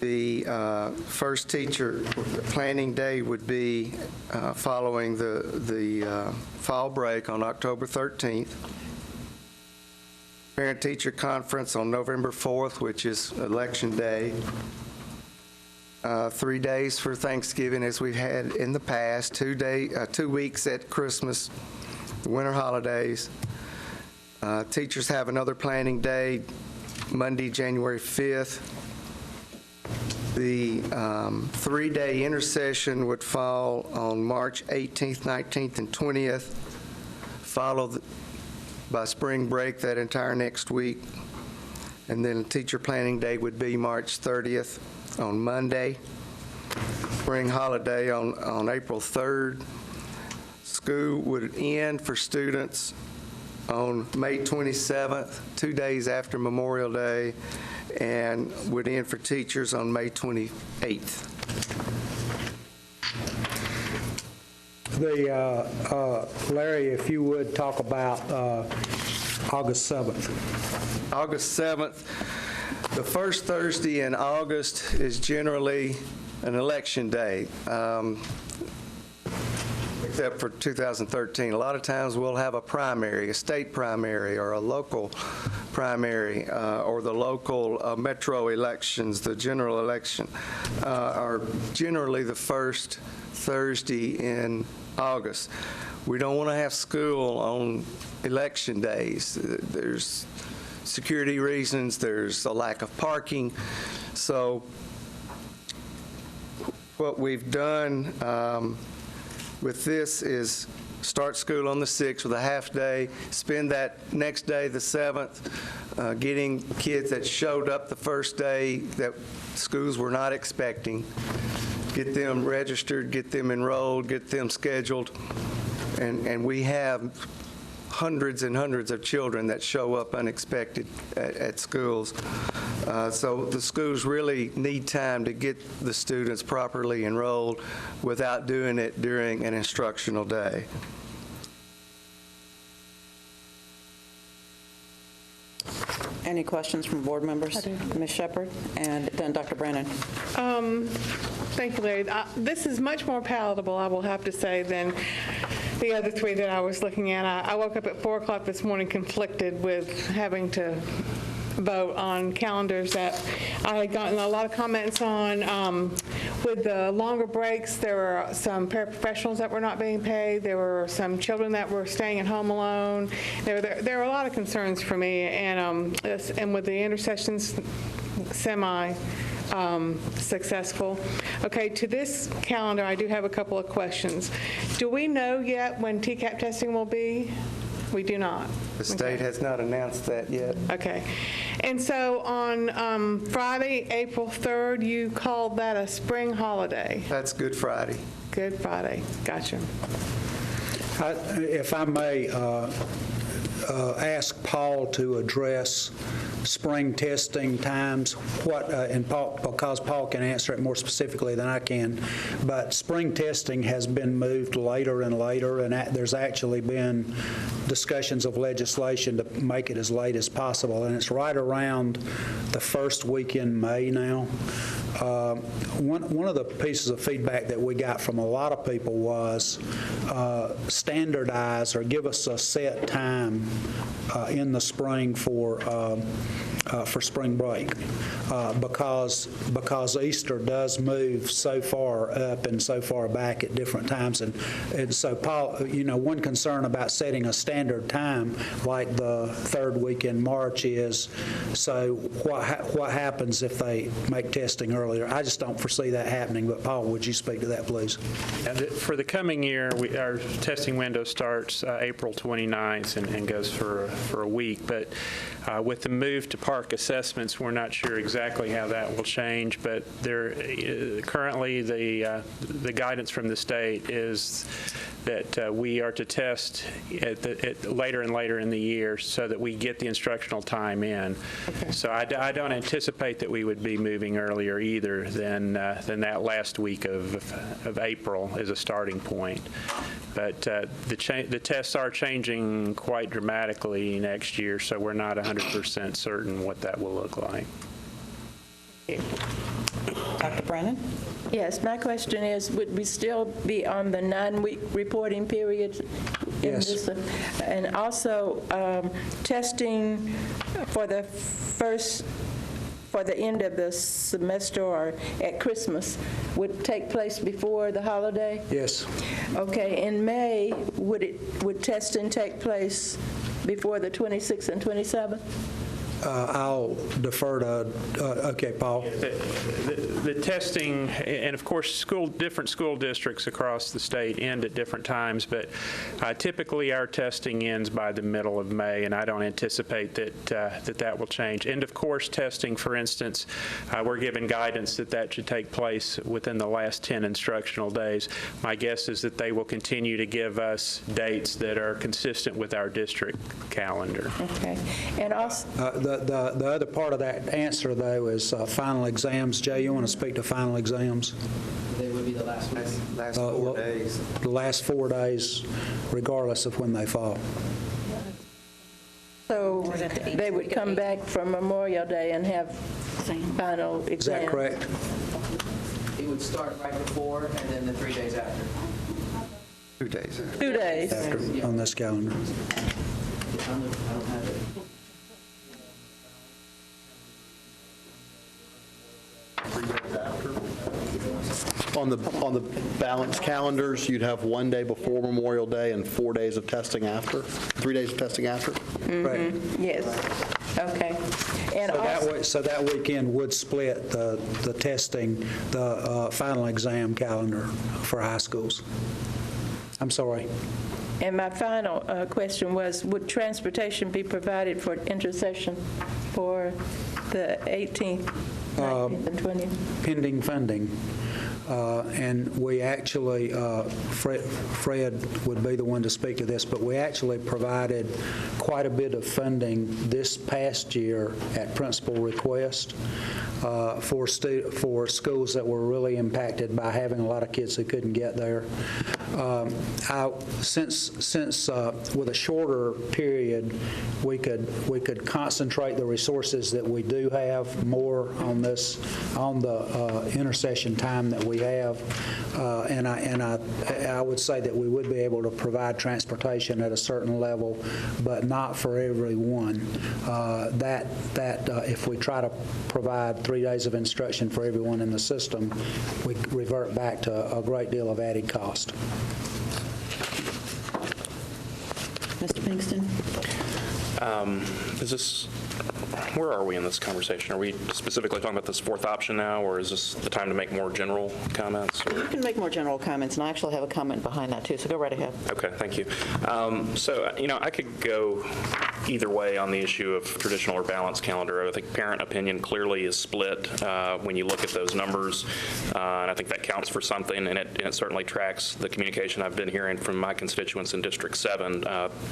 Speaker 20: The first teacher planning day would be following the fall break on October 13th. Parent-teacher conference on November 4th, which is Election Day. 3 days for Thanksgiving, as we've had in the past, 2 weeks at Christmas, the winter holidays. Teachers have another planning day, Monday, January 5th. The 3-day intersession would fall on March 18th, 19th, and 20th, followed by spring break that entire next week. And then a teacher planning day would be March 30th on Monday. Spring holiday on April 3rd. School would end for students on May 27th, 2 days after Memorial Day, and would end for teachers on May 28th.
Speaker 14: Larry, if you would talk about August 7th.
Speaker 20: August 7th, the first Thursday in August is generally an election day. Except for 2013. A lot of times we'll have a primary, a state primary, or a local primary, or the local metro elections, the general election, are generally the first Thursday in August. We don't want to have school on election days. There's security reasons, there's a lack of parking. So what we've done with this is start school on the 6th with a half day, spend that next day, the 7th, getting kids that showed up the first day that schools were not expecting, get them registered, get them enrolled, get them scheduled, and we have hundreds and hundreds of children that show up unexpected at schools. So the schools really need time to get the students properly enrolled without doing it during an instructional day.
Speaker 1: Any questions from board members? Ms. Shepherd, and then Dr. Brennan.
Speaker 8: Thank you, Larry. This is much more palatable, I will have to say, than the other 3 that I was looking at. I woke up at 4 o'clock this morning conflicted with having to vote on calendars that I had gotten a lot of comments on. With the longer breaks, there were some paraprofessionals that were not being paid. There were some children that were staying at home alone. There were a lot of concerns for me, and with the intersessions semi-successful. Okay, to this calendar, I do have a couple of questions. Do we know yet when TCAP testing will be? We do not.
Speaker 20: The state has not announced that yet.
Speaker 8: Okay. And so on Friday, April 3rd, you called that a spring holiday?
Speaker 20: That's Good Friday.
Speaker 8: Good Friday. Gotcha.
Speaker 14: If I may ask Paul to address spring testing times, and Paul, because Paul can answer it more specifically than I can, but spring testing has been moved later and later, and there's actually been discussions of legislation to make it as late as possible, and it's right around the first week in May now. One of the pieces of feedback that we got from a lot of people was standardize or give us a set time in the spring for spring break, because Easter does move so far up and so far back at different times, and so Paul, one concern about setting a standard time like the third week in March is, so what happens if they make testing earlier? I just don't foresee that happening, but Paul, would you speak to that, please?
Speaker 17: For the coming year, our testing window starts April 29th and goes for a week, but with the move to park assessments, we're not sure exactly how that will change, but currently the guidance from the state is that we are to test later and later in the year so that we get the instructional time in. Okay. So I don't anticipate that we would be moving earlier either than that last week of April as a starting point. But the tests are changing quite dramatically next year, so we're not 100% certain what that will look like.
Speaker 1: Dr. Brennan?
Speaker 10: Yes, my question is, would we still be on the 9-week reporting period?
Speaker 14: Yes.
Speaker 10: And also, testing for the end of the semester or at Christmas would take place before the holiday?
Speaker 14: Yes.
Speaker 10: Okay, in May, would testing take place before the 26th and 27th?
Speaker 14: I'll defer to, okay, Paul.
Speaker 17: The testing, and of course, different school districts across the state end at different times, but typically our testing ends by the middle of May, and I don't anticipate that will change. And of course, testing, for instance, we're given guidance that should take place within the last 10 instructional days. My guess is that they will continue to give us dates that are consistent with our district calendar.
Speaker 10: Okay. And also,
Speaker 14: the other part of that answer, though, is final exams. Jay, you want to speak to final exams?
Speaker 21: They would be the last
Speaker 20: 4 days.
Speaker 14: The last 4 days, regardless of when they fall.
Speaker 10: so they would come back from Memorial Day and have final exams?
Speaker 14: Is that correct?
Speaker 21: It would start right before and then the 3 days after.
Speaker 20: 2 days.
Speaker 10: 2 days.
Speaker 14: After, on this calendar.
Speaker 21: I don't have it.
Speaker 6: On the balanced calendars, you'd have 1 day before Memorial Day and 4 days of testing after, 3 days of testing after?
Speaker 14: Right.
Speaker 10: Yes. Okay. And
Speaker 14: So that weekend would split the testing, the final exam calendar for high schools. I'm sorry.
Speaker 10: And my final question was, would transportation be provided for intersession for the 18th, 19th, and 20th?
Speaker 14: Pending funding. And we actually, Fred would be the one to speak to this, but we actually provided quite a bit of funding this past year at principal request for schools that were really impacted by having a lot of kids who couldn't get there. Since with a shorter period, we could concentrate the resources that we do have more on the intersession time that we have, and I would say that we would be able to provide transportation at a certain level, but not for everyone. That if we try to provide 3 days of instruction for everyone in the system, we revert back to a great deal of added cost.
Speaker 1: Mr. Pinkston?
Speaker 7: Is this where are we in this conversation? Are we specifically talking about this fourth option now, or is this the time to make more general comments?
Speaker 1: You can make more general comments, and I actually have a comment behind that, too, so go right ahead.
Speaker 7: Okay, thank you. So, I could go either way on the issue of traditional or balanced calendar. I think parent opinion clearly is split when you look at those numbers, and I think that counts for something, and it certainly tracks the communication I've been hearing from my constituents in District 7.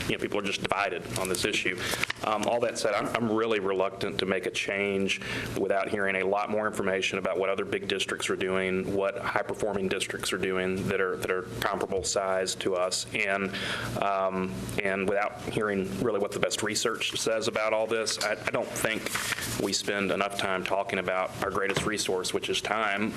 Speaker 7: People are just divided on this issue. All that said, I'm really reluctant to make a change without hearing a lot more information about what other big districts are doing, what high-performing districts are doing that are comparable size to us, and without hearing really what the best research says about all this. I don't think we spend enough time talking about our greatest resource, which is time,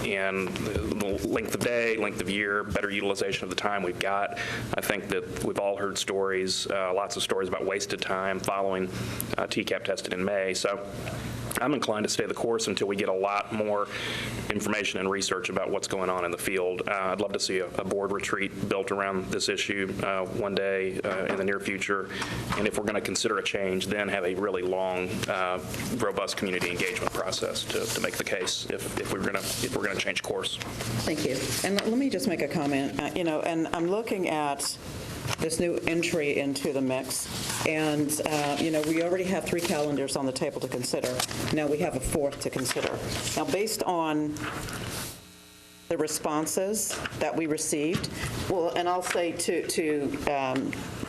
Speaker 7: and the length of day, length of year, better utilization of the time we've got. I think that we've all heard stories, lots of stories about wasted time following TCAP testing in May. So I'm inclined to stay the course until we get a lot more information and research about what's going on in the field. I'd love to see a board retreat built around this issue one day in the near future. And if we're going to consider a change, then have a really long, robust community engagement process to make the case if we're going to change course.
Speaker 1: Thank you. And let me just make a comment. And I'm looking at this new entry into the mix. And, we already have 3 calendars on the table to consider. Now we have a 4th to consider. Now, based on the responses that we received, well, and I'll say to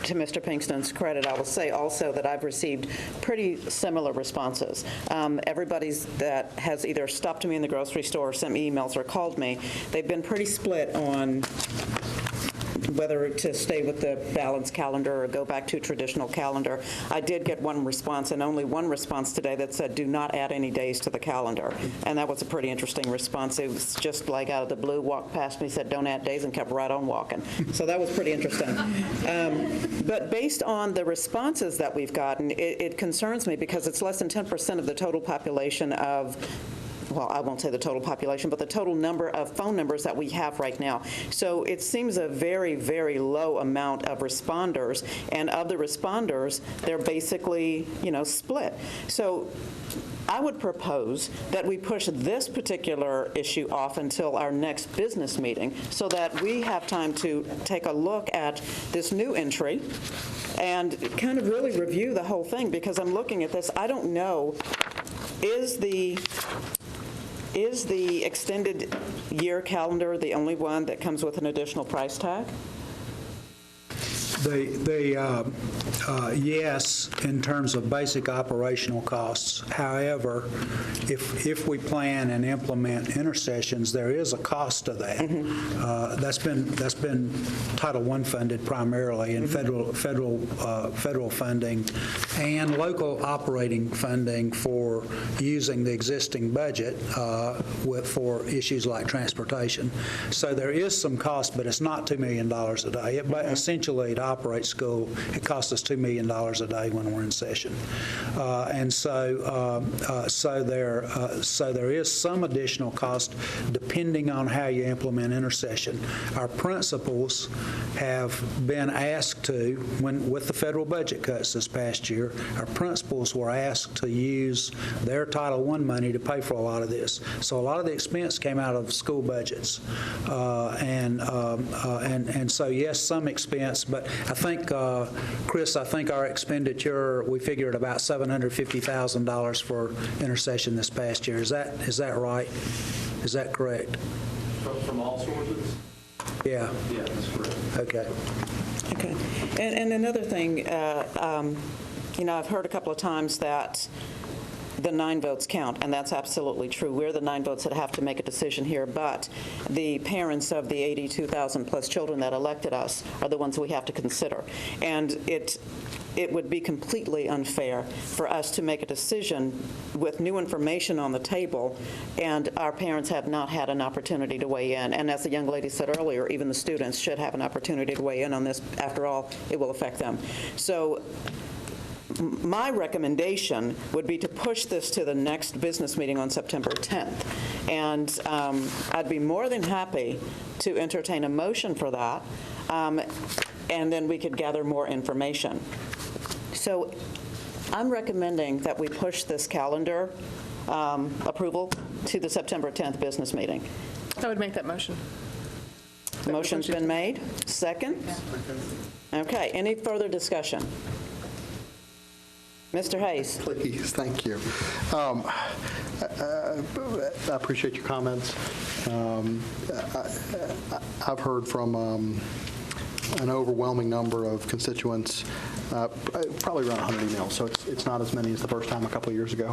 Speaker 1: Mr. Pinkston's credit, I will say also that I've received pretty similar responses. Everybody's that has either stopped me in the grocery store or sent me emails or called me, they've been pretty split on whether to stay with the balanced calendar or go back to traditional calendar. I did get one response, and only one response today, that said, do not add any days to the calendar. And that was a pretty interesting response. It was just like out of the blue, walked past me, said, don't add days, and kept right on walking. So that was pretty interesting. But based on the responses that we've gotten, it concerns me because it's less than 10% of the total population of, well, I won't say the total population, but the total number of phone numbers that we have right now. So it seems a very, very low amount of responders, and of the responders, they're basically, split. So I would propose that we push this particular issue off until our next business meeting so that we have time to take a look at this new entry and kind of really review the whole thing, because I'm looking at this, I don't know, is the extended year calendar the only one that comes with an additional price tag?
Speaker 14: Yes, in terms of basic operational costs. However, if we plan and implement intercessions, there is a cost to that. Mm-hmm. That's been Title I funded primarily, and federal funding and local operating funding for using the existing budget for issues like transportation. So there is some cost, but it's not $2 million a day. Essentially, to operate school, it costs us $2 million a day when we're in session. So there is some additional cost depending on how you implement intercession. Our principals have been asked to, with the federal budget cuts this past year, our principals were asked to use their Title I money to pay for a lot of this. So a lot of the expense came out of school budgets. And so, yes, some expense, but I think, Chris, our expenditure, we figured about $750,000 for intercession this past year. Is that right? Is that correct?
Speaker 7: From all sources?
Speaker 14: Yeah.
Speaker 7: Yeah, that's correct.
Speaker 14: Okay.
Speaker 1: Okay. And another thing, I've heard a couple of times that the 9 votes count, and that's absolutely true. We're the 9 votes that have to make a decision here, but the parents of the 82,000 plus children that elected us are the ones we have to consider. And it would be completely unfair for us to make a decision with new information on the table, and our parents have not had an opportunity to weigh in. And as the young lady said earlier, even the students should have an opportunity to weigh in on this. After all, it will affect them. So my recommendation would be to push this to the next business meeting on September 10th. And I'd be more than happy to entertain a motion for that, and then we could gather more information. So I'm recommending that we push this calendar approval to the September 10th business meeting.
Speaker 8: I would make that motion.
Speaker 1: Motion's been made. Second? Okay, any further discussion? Mr. Hayes.
Speaker 6: Please, thank you. I appreciate your comments. I've heard from an overwhelming number of constituents, probably around 100 emails, so it's not as many as the first time a couple of years ago,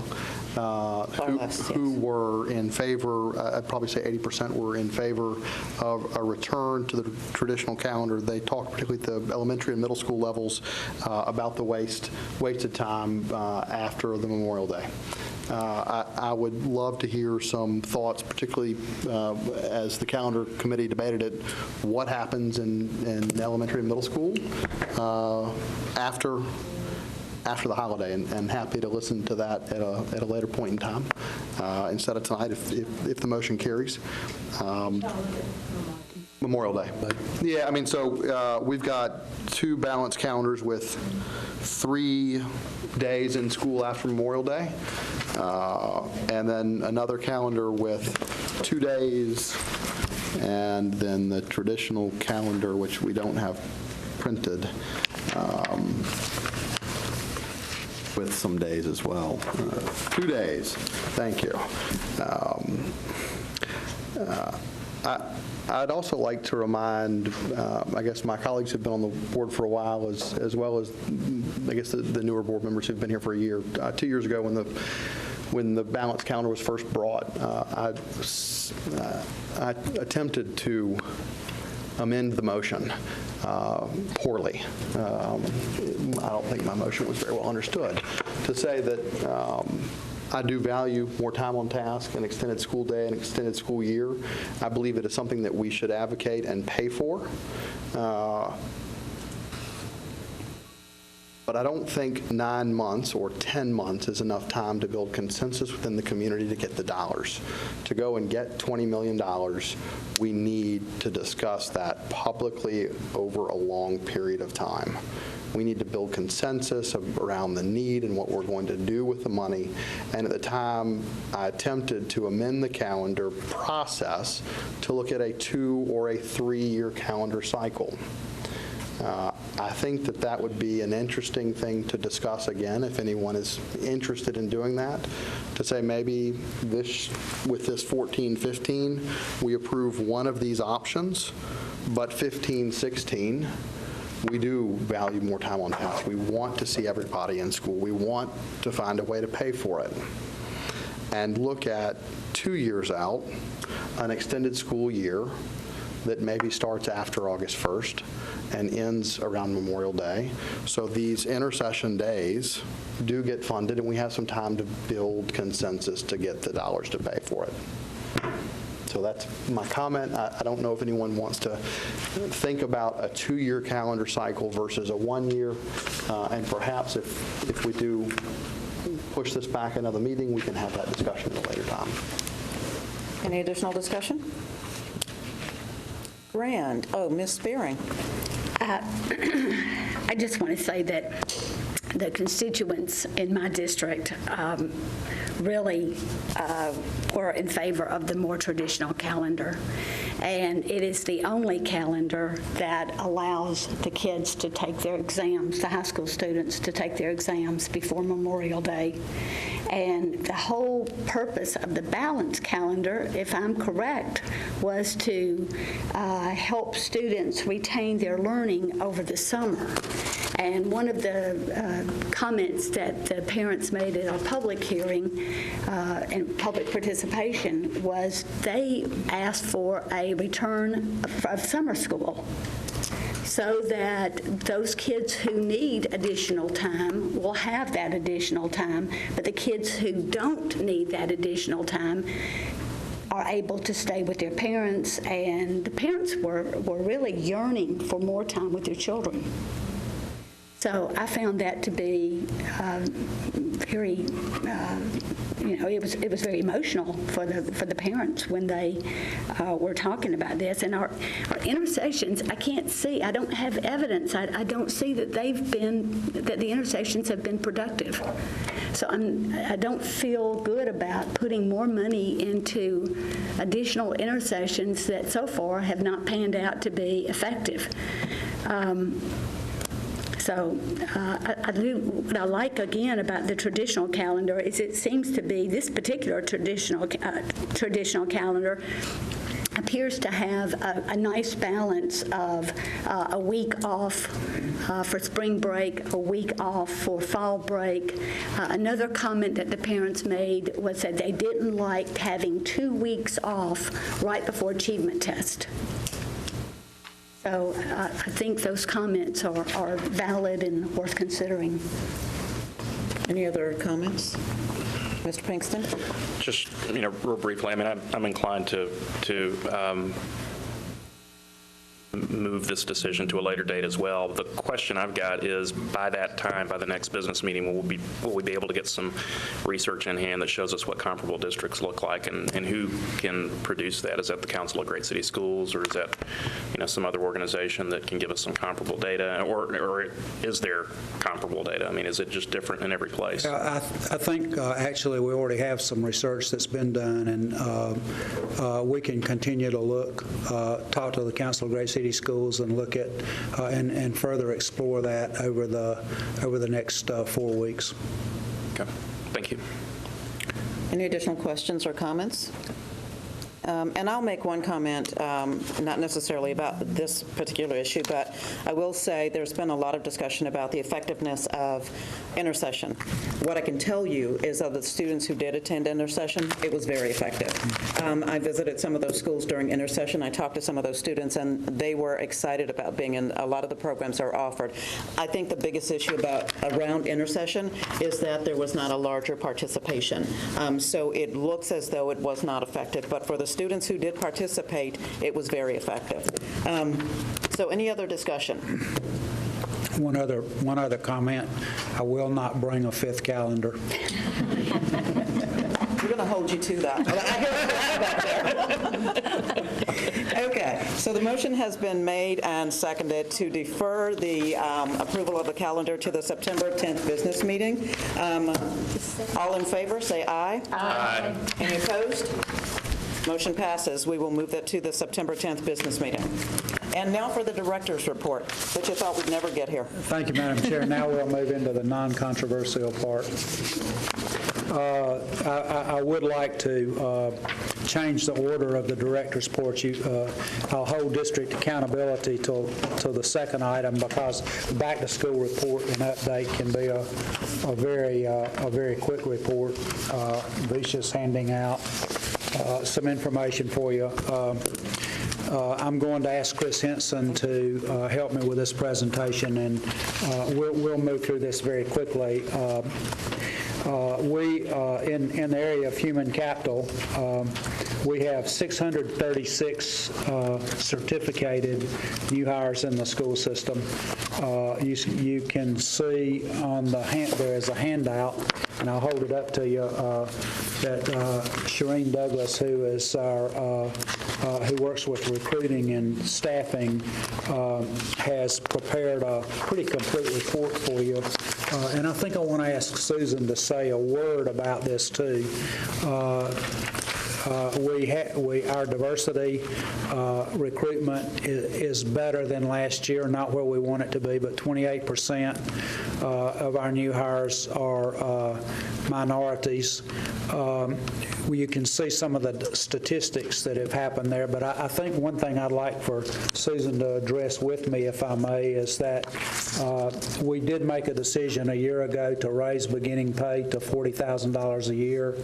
Speaker 6: who were in favor, I'd probably say 80% were in favor of a return to the traditional calendar. They talked particularly at the elementary and middle school levels about the wasted time after the Memorial Day. I would love to hear some thoughts, particularly as the calendar committee debated it, what happens in elementary and middle school after the holiday, and happy to listen to that at a later point in time instead of tonight if the motion carries. Memorial Day. Yeah, I mean, so we've got 2 balanced calendars with 3 days in school after Memorial Day, and then another calendar with 2 days, and then the traditional calendar, which we don't have printed, with some days as well. 2 days. Thank you. I'd also like to remind, I guess, my colleagues who've been on the board for a while, as well as, I guess, the newer board members who've been here for a year. 2 years ago, when the balanced calendar was first brought, I attempted to amend the motion poorly. I don't think my motion was very well understood. To say that I do value more time on task, an extended school day, an extended school year. I believe it is something that we should advocate and pay for. But I don't think 9 months or 10 months is enough time to build consensus within the community to get the dollars. To go and get $20 million, we need to discuss that publicly over a long period of time. We need to build consensus around the need and what we're going to do with the money. And at the time, I attempted to amend the calendar process to look at a 2 or a 3-year calendar cycle. I think that would be an interesting thing to discuss again if anyone is interested in doing that, to say maybe with this 14-15, we approve one of these options, but 15-16, we do value more time on task. We want to see everybody in school. We want to find a way to pay for it. And look at 2 years out, an extended school year that maybe starts after August 1st and ends around Memorial Day. So these intersession days do get funded, and we have some time to build consensus to get the dollars to pay for it. So that's my comment. I don't know if anyone wants to think about a 2-year calendar cycle versus a 1-year, and perhaps if we do push this back another meeting, we can have that discussion at a later time.
Speaker 1: Any additional discussion? Grand. Oh, Ms. Spearing.
Speaker 9: I just want to say that the constituents in my district really were in favor of the more traditional calendar. And it is the only calendar that allows the kids to take their exams, the high school students to take their exams before Memorial Day. And the whole purpose of the balanced calendar, if I'm correct, was to help students retain their learning over the summer. And one of the comments that the parents made at our public hearing and public participation was they asked for a return of summer school, so that those kids who need additional time will have that additional time, but the kids who don't need that additional time are able to stay with their parents, and the parents were really yearning for more time with their children. So I found that to be very, it was very emotional for the parents when they were talking about this. And our intersections, I can't see, I don't have evidence. I don't see that that the intersections have been productive. So I don't feel good about putting more money into additional intersections that so far have not panned out to be effective. What I like again about the traditional calendar is it seems to be this particular traditional calendar appears to have a nice balance of a week off for spring break, a week off for fall break. Another comment that the parents made was that they didn't like having 2 weeks off right before achievement test. So I think those comments are valid and worth considering.
Speaker 1: Any other comments? Mr. Pinkston?
Speaker 7: Just, real briefly, I mean, I'm inclined to move this decision to a later date as well. The question I've got is, by that time, by the next business meeting, will we be able to get some research in hand that shows us what comparable districts look like, and who can produce that? Is that the Council of Great City Schools, or is that some other organization that can give us some comparable data, or is there comparable data? I mean, is it just different in every place?
Speaker 14: I think actually we already have some research that's been done, and we can continue to look, talk to the Council of Great City Schools and look at and further explore that over the next 4 weeks.
Speaker 7: Okay, thank you.
Speaker 1: Any additional questions or comments? And I'll make one comment, not necessarily about this particular issue, but I will say there's been a lot of discussion about the effectiveness of intercession. What I can tell you is of the students who did attend intercession, it was very effective. I visited some of those schools during intercession. I talked to some of those students, and they were excited about being in a lot of the programs that are offered. I think the biggest issue around intercession is that there was not a larger participation. So it looks as though it was not effective, but for the students who did participate, it was very effective. So any other discussion?
Speaker 14: One other comment. I will not bring a 5th calendar.
Speaker 1: We're going to hold you to that. Okay, so the motion has been made and seconded to defer the approval of the calendar to the September 10th business meeting. All in favor, say aye.
Speaker 7: Aye.
Speaker 1: Any opposed? Motion passes. We will move that to the September 10th business meeting. And now for the director's report, which I thought we'd never get here.
Speaker 14: Thank you, Madam Chair. Now we'll move into the non-controversial part. I would like to change the order of the director's report. I'll hold district accountability till the second item, because the back-to-school report and update can be a very quick report. Visha's handing out some information for you. I'm going to ask Chris Henson to help me with this presentation, and we'll move through this very quickly. We, in the area of human capital, we have 636 certificated new hires in the school system. You can see on there is a handout, and I'll hold it up to you, that Shireen Douglas, who is who works with recruiting and staffing, has prepared a pretty complete report for you. And I think I want to ask Susan to say a word about this too. Our diversity recruitment is better than last year, not where we want it to be, but 28% of our new hires are minorities. You can see some of the statistics that have happened there, but I think one thing I'd like for Susan to address with me, if I may, is that we did make a decision a year ago to raise beginning pay to $40,000 a year,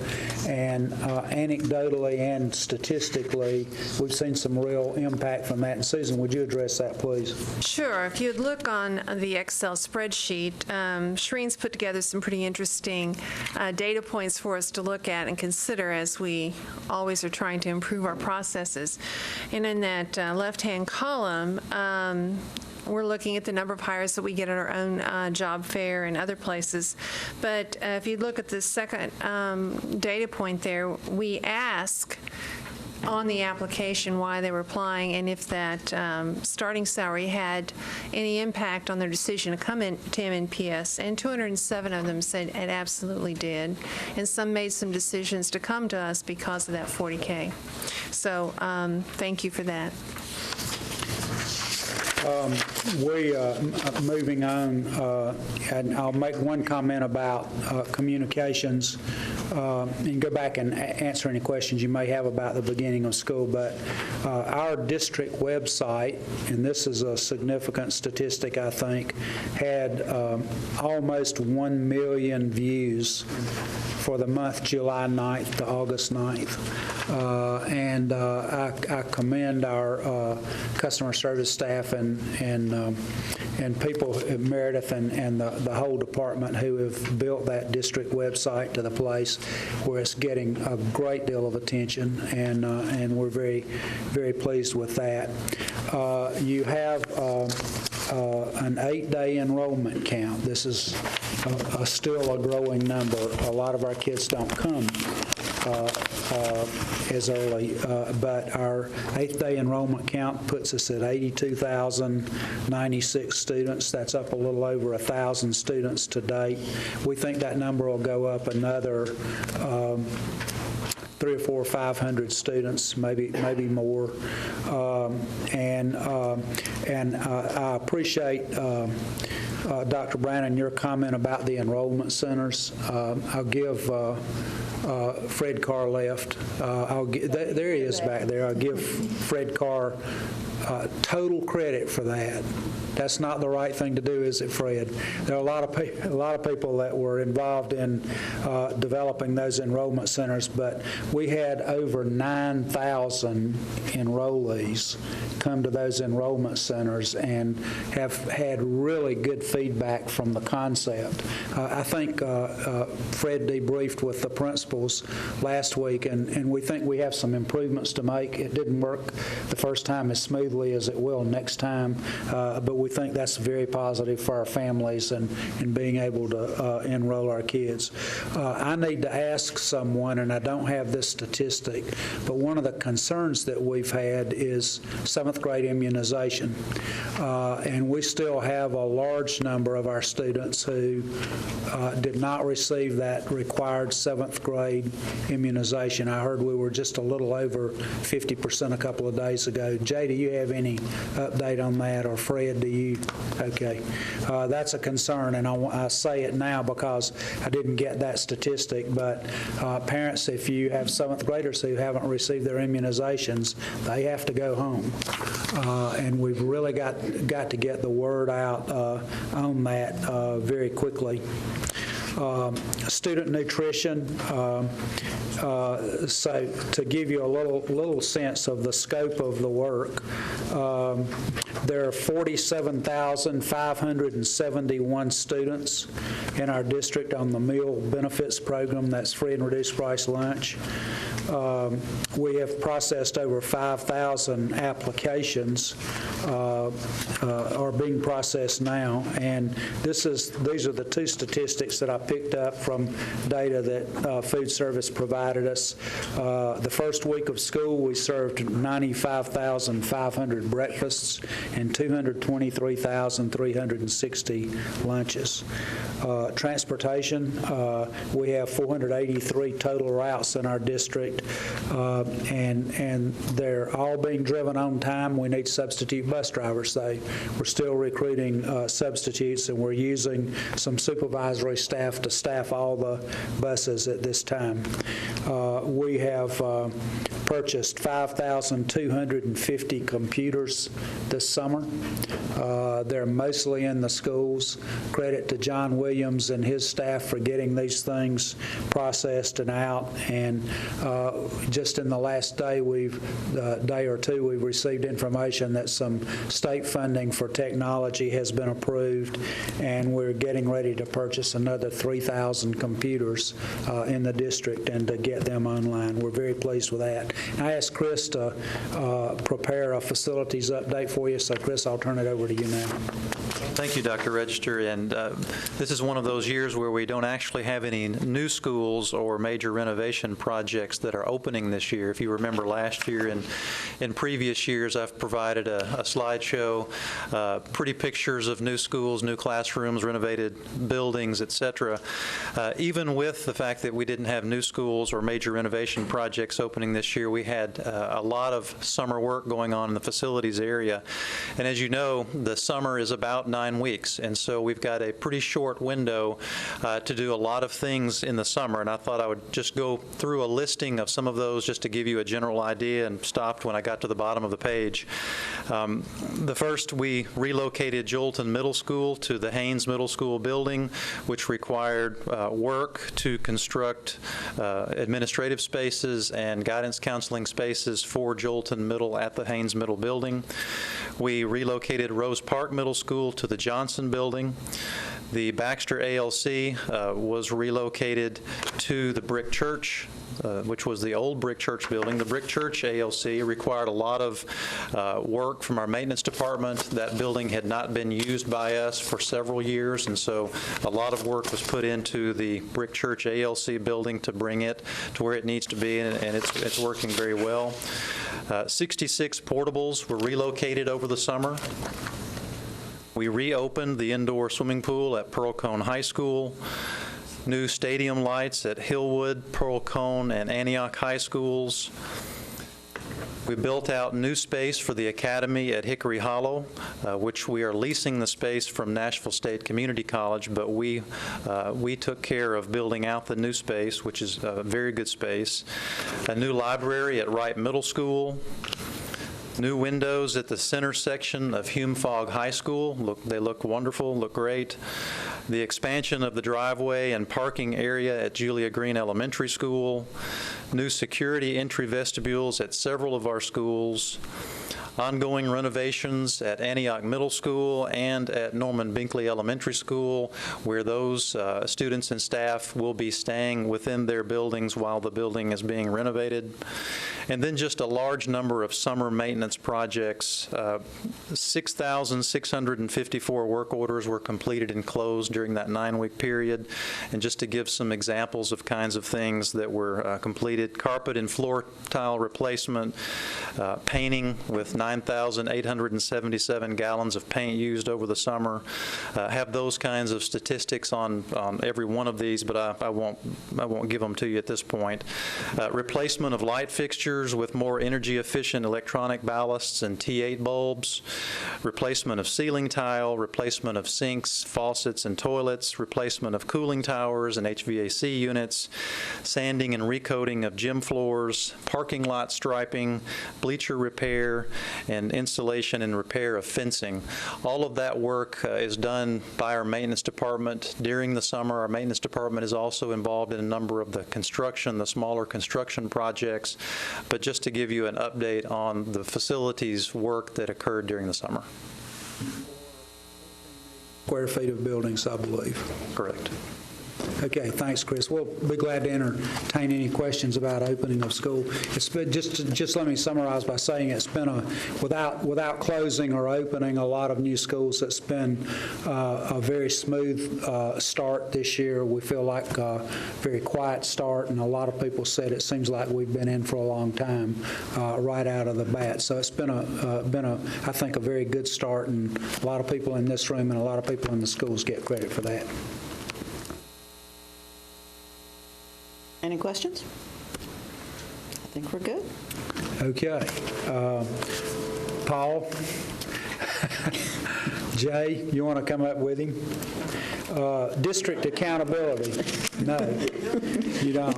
Speaker 14: and anecdotally and statistically, we've seen some real impact from that. And Susan, would you address that, please?
Speaker 3: Sure. If you'd look on the Excel spreadsheet, Shireen's put together some pretty interesting data points for us to look at and consider as we always are trying to improve our processes. And in that left-hand column, we're looking at the number of hires that we get at our own job fair and other places. But if you look at the second data point there, we ask on the application why they were applying and if that starting salary had any impact on their decision to come in to MNPS, and 207 of them said it absolutely did, and some made some decisions to come to us because of that 40K. So thank you for that.
Speaker 14: Moving on, and I'll make one comment about communications and go back and answer any questions you may have about the beginning of school. But our district website, and this is a significant statistic, I think, had almost 1 million views for the month July 9th to August 9th. And I commend our customer service staff and people, Meredith and the whole department, who have built that district website to the place where it's getting a great deal of attention, and we're very, very pleased with that. You have an 8-day enrollment count. This is still a growing number. A lot of our kids don't come as early, but our 8th-day enrollment count puts us at 82,096 students. That's up a little over 1,000 students to date. We think that number will go up another 300 or 400 or 500 students, maybe more. And I appreciate Dr. Brannon, your comment about the enrollment centers. I'll give Fred Carr left. There he is back there. I'll give Fred Carr total credit for that. That's not the right thing to do, is it, Fred? There are a lot of people that were involved in developing those enrollment centers, but we had over 9,000 enrollees come to those enrollment centers and have had really good feedback from the concept. I think Fred debriefed with the principals last week, and we think we have some improvements to make. It didn't work the first time as smoothly as it will next time, but we think that's very positive for our families and being able to enroll our kids. I need to ask someone, and I don't have this statistic, but one of the concerns that we've had is 7th grade immunization. And we still have a large number of our students who did not receive that required 7th grade immunization. I heard we were just a little over 50% a couple of days ago. Jay, do you have any update on that, or Fred, do you? Okay. That's a concern, and I say it now because I didn't get that statistic, but parents, if you have 7th graders who haven't received their immunizations, they have to go home. And we've really got to get the word out on that very quickly. Student nutrition, so to give you a little sense of the scope of the work, there are 47,571 students in our district on the meal benefits program. That's free and reduced price lunch. We have processed over 5,000 applications, are being processed now, and these are the two statistics that I picked up from data that food service provided us. The first week of school, we served 95,500 breakfasts and 223,360 lunches. Transportation, we have 483 total routes in our district, and they're all being driven on time. We need substitute bus drivers, though. We're still recruiting substitutes, and we're using some supervisory staff to staff all the buses at this time. We have purchased 5,250 computers this summer. They're mostly in the schools. Credit to John Williams and his staff for getting these things processed and out. And just in the last day or two, we've received information that some state funding for technology has been approved, and we're getting ready to purchase another 3,000 computers in the district and to get them online. We're very pleased with that. And I asked Chris to prepare a facilities update for you, so Chris, I'll turn it over to you now.
Speaker 4: Thank you, Dr. Register. And this is one of those years where we don't actually have any new schools or major renovation projects that are opening this year. If you remember last year and in previous years, I've provided a slideshow, pretty pictures of new schools, new classrooms, renovated buildings, et cetera. Even with the fact that we didn't have new schools or major renovation projects opening this year, we had a lot of summer work going on in the facilities area. And as you know, the summer is about 9 weeks, and so we've got a pretty short window to do a lot of things in the summer, and I thought I would just go through a listing of some of those just to give you a general idea, and stopped when I got to the bottom of the page. The first, we relocated Jolton Middle School to the Haynes Middle School building, which required work to construct administrative spaces and guidance counseling spaces for Jolton Middle at the Haynes Middle building. We relocated Rose Park Middle School to the Johnson building. The Baxter ALC was relocated to the Brick Church, which was the old Brick Church building. The Brick Church ALC required a lot of work from our maintenance department. That building had not been used by us for several years, and so a lot of work was put into the Brick Church ALC building to bring it to where it needs to be, and it's working very well. 66 portables were relocated over the summer. We reopened the indoor swimming pool at Pearl Cone High School. New stadium lights at Hillwood, Pearl Cone, and Antioch High Schools. We built out new space for the Academy at Hickory Hollow, which we are leasing the space from Nashville State Community College, but we took care of building out the new space, which is a very good space. A new library at Wright Middle School. New windows at the center section of Hume Fogg High School. They look wonderful, look great. The expansion of the driveway and parking area at Julia Green Elementary School. New security entry vestibules at several of our schools. Ongoing renovations at Antioch Middle School and at Norman Binkley Elementary School, where those students and staff will be staying within their buildings while the building is being renovated. And then just a large number of summer maintenance projects. 6,654 work orders were completed and closed during that 9-week period. And just to give some examples of kinds of things that were completed: carpet and floor tile replacement, painting with 9,877 gallons of paint used over the summer. Have those kinds of statistics on every one of these, but I won't give them to you at this point. Replacement of light fixtures with more energy efficient electronic ballasts and T8 bulbs. Replacement of ceiling tile, replacement of sinks, faucets, and toilets, replacement of cooling towers and HVAC units, sanding and recoating of gym floors, parking lot striping, bleacher repair, and installation and repair of fencing. All of that work is done by our maintenance department during the summer. Our maintenance department is also involved in a number of the smaller construction projects. But just to give you an update on the facilities work that occurred during the summer.
Speaker 14: Square feet of buildings, I believe.
Speaker 4: Correct.
Speaker 14: Okay, thanks, Chris. We'll be glad to entertain any questions about opening of school. It's been, just let me summarize by saying it's been without closing or opening a lot of new schools, it's been a very smooth start this year. We feel like a very quiet start, and a lot of people said it seems like we've been in for a long time right out of the bat. So it's been I think, a very good start, and a lot of people in this room and a lot of people in the schools get credit for that.
Speaker 1: Any questions? I think we're good.
Speaker 14: Okay. Paul? Jay, you want to come up with him? District accountability. No, you don't.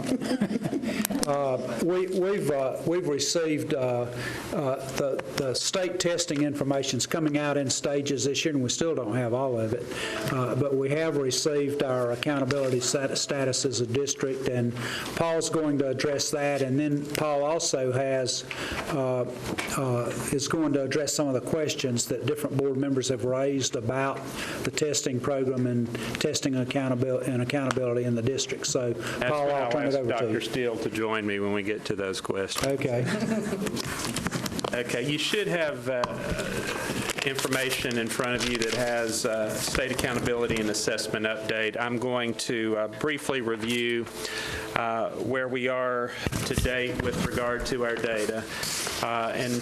Speaker 14: We've received the state testing information's coming out in stages this year, and we still don't have all of it. But we have received our accountability status as a district, and Paul's going to address that. And then Paul also is going to address some of the questions that different board members have raised about the testing program and testing accountability in the district. So, Paul, I'll turn it over to you.
Speaker 17: Dr. Steele to join me when we get to those questions.
Speaker 14: Okay.
Speaker 17: Okay, you should have information in front of you that has state accountability and assessment update. I'm going to briefly review where we are to date with regard to our data. And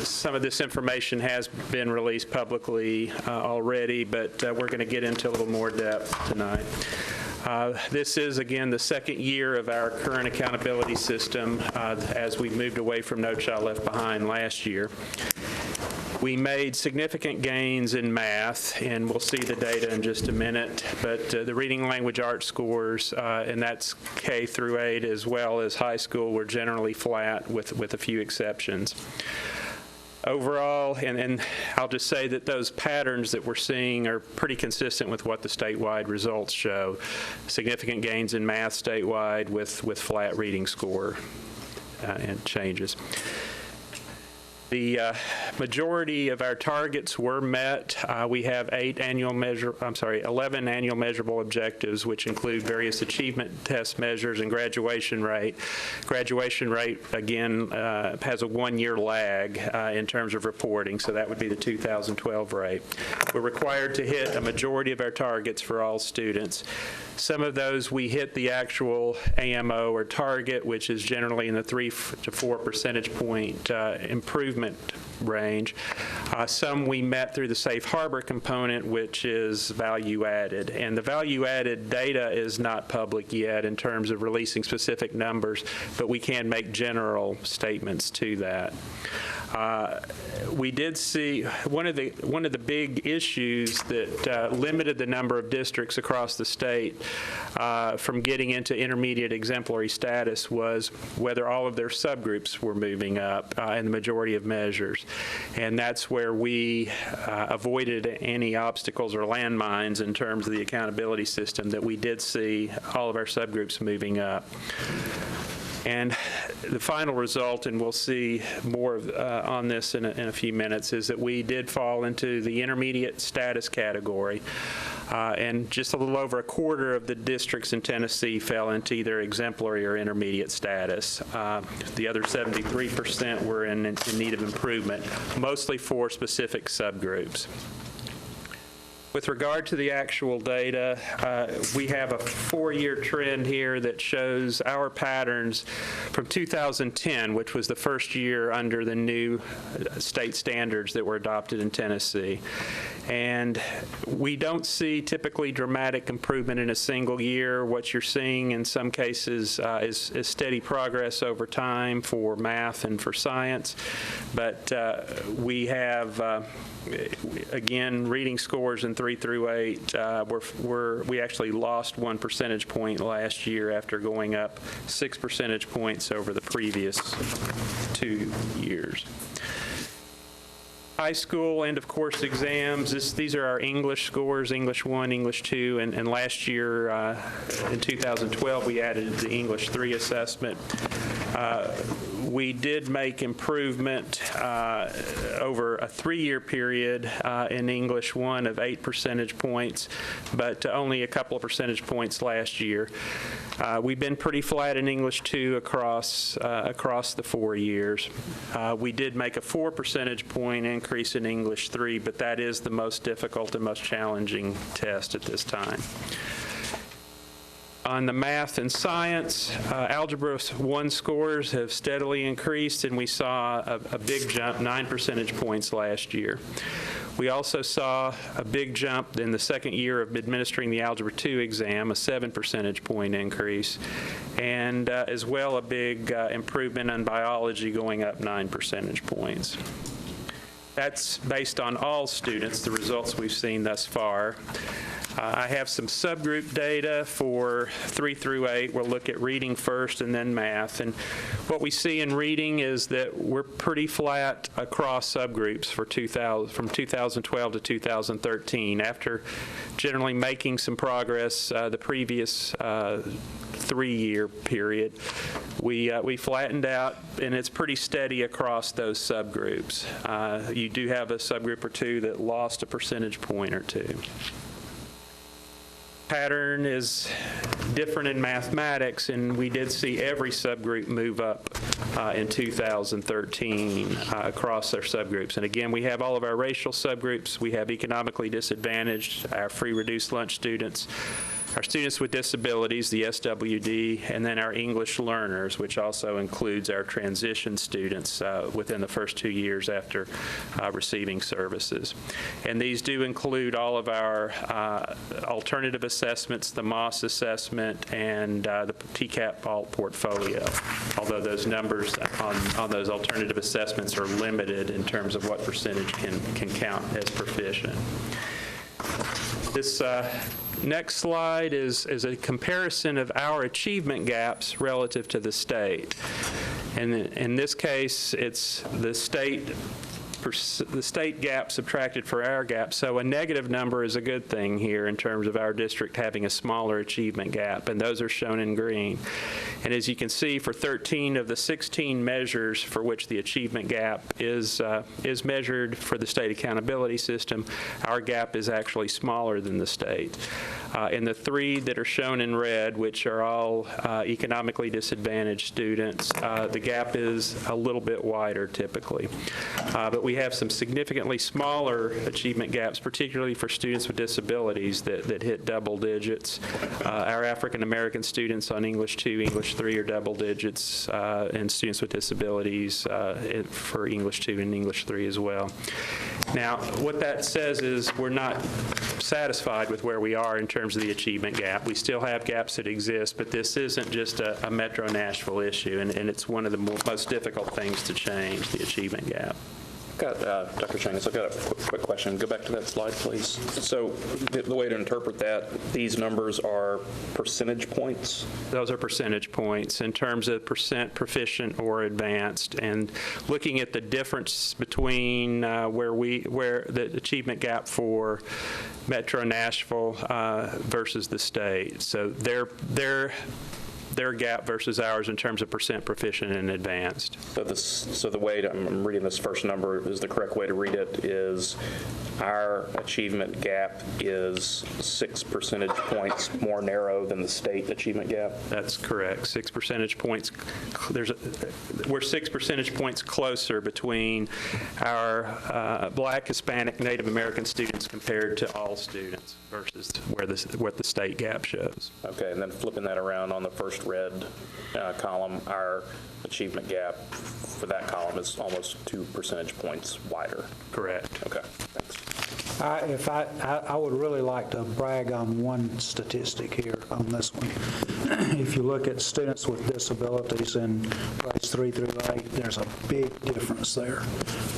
Speaker 17: some of this information has been released publicly already, but we're going to get into a little more depth tonight. This is, again, the second year of our current accountability system as we moved away from No Child Left Behind last year. We made significant gains in math, and we'll see the data in just a minute, but the reading language arts scores, and that's K through 8 as well as high school, were generally flat with a few exceptions. Overall, and I'll just say that those patterns that we're seeing are pretty consistent with what the statewide results show. Significant gains in math statewide with flat reading score and changes. The majority of our targets were met. We have 11 annual measurable objectives, which include various achievement test measures and graduation rate. Graduation rate, again, has a one-year lag in terms of reporting, so that would be the 2012 rate. We're required to hit a majority of our targets for all students. Some of those we hit the actual AMO or target, which is generally in the 3 to 4 percentage point improvement range. Some we met through the safe harbor component, which is value added. And the value added data is not public yet in terms of releasing specific numbers, but we can make general statements to that. We did see one of the big issues that limited the number of districts across the state from getting into intermediate exemplary status was whether all of their subgroups were moving up in the majority of measures. And that's where we avoided any obstacles or landmines in terms of the accountability system, that we did see all of our subgroups moving up. And the final result, and we'll see more on this in a few minutes, is that we did fall into the intermediate status category. And just a little over a quarter of the districts in Tennessee fell into either exemplary or intermediate status. The other 73% were in need of improvement, mostly for specific subgroups. With regard to the actual data, we have a 4-year trend here that shows our patterns from 2010, which was the first year under the new state standards that were adopted in Tennessee. And we don't see typically dramatic improvement in a single year. What you're seeing in some cases is steady progress over time for math and for science. But we have again, reading scores in 3 through 8, we actually lost 1 percentage point last year after going up 6 percentage points over the previous 2 years. High school end of course exams, these are our English scores, English 1, English 2, and last year in 2012 we added the English 3 assessment. We did make improvement over a 3-year period in English 1 of 8 percentage points, but only a couple of percentage points last year. We've been pretty flat in English 2 across the 4 years. We did make a 4 percentage point increase in English 3, but that is the most difficult and most challenging test at this time. On the math and science, Algebra 1 scores have steadily increased, and we saw a big jump, 9 percentage points last year. We also saw a big jump in the second year of administering the Algebra 2 exam, a 7 percentage point increase, and as well a big improvement in biology going up 9 percentage points. That's based on all students, the results we've seen thus far. I have some subgroup data for 3 through 8. We'll look at reading first and then math. And what we see in reading is that we're pretty flat across subgroups for from 2012 to 2013. After generally making some progress the previous 3-year period, we flattened out, and it's pretty steady across those subgroups. You do have a subgroup or two that lost a percentage point or two. Pattern is different in mathematics, and we did see every subgroup move up in 2013 across their subgroups. And again, we have all of our racial subgroups. We have economically disadvantaged, our free reduced lunch students, our students with disabilities, the SWD, and then our English learners, which also includes our transition students within the first 2 years after receiving services. And these do include all of our alternative assessments, the MOS assessment, and the TCAP alt portfolio, although those numbers on those alternative assessments are limited in terms of what percentage can count as proficient. This next slide is a comparison of our achievement gaps relative to the state. And in this case, it's the state gap subtracted for our gap. So a negative number is a good thing here in terms of our district having a smaller achievement gap, and those are shown in green. And as you can see, for 13 of the 16 measures for which the achievement gap is measured for the state accountability system, our gap is actually smaller than the state. In the 3 that are shown in red, which are all economically disadvantaged students, the gap is a little bit wider typically. But we have some significantly smaller achievement gaps, particularly for students with disabilities that hit double digits. Our African American students on English 2, English 3 are double digits, and students with disabilities for English 2 and English 3 as well. Now, what that says is we're not satisfied with where we are in terms of the achievement gap. We still have gaps that exist, but this isn't just a Metro Nashville issue, and it's one of the most difficult things to change, the achievement gap.
Speaker 7: Dr. Chanis, I've got a quick question. Go back to that slide, please. So the way to interpret that, these numbers are percentage points?
Speaker 17: Those are percentage points in terms of percent proficient or advanced, and looking at the difference between where the achievement gap for Metro Nashville versus the state. So their gap versus ours in terms of percent proficient and advanced.
Speaker 7: So the way I'm reading this first number is the correct way to read it is our achievement gap is 6 percentage points more narrow than the state achievement gap?
Speaker 17: That's correct. 6 percentage points. We're 6 percentage points closer between our Black, Hispanic, Native American students compared to all students versus what the state gap shows.
Speaker 7: Okay, and then flipping that around on the first red column, our achievement gap for that column is almost 2 percentage points wider.
Speaker 17: Correct.
Speaker 7: Okay, thanks.
Speaker 14: I would really like to brag on one statistic here on this one. If you look at students with disabilities in grades 3 through 8, there's a big difference there.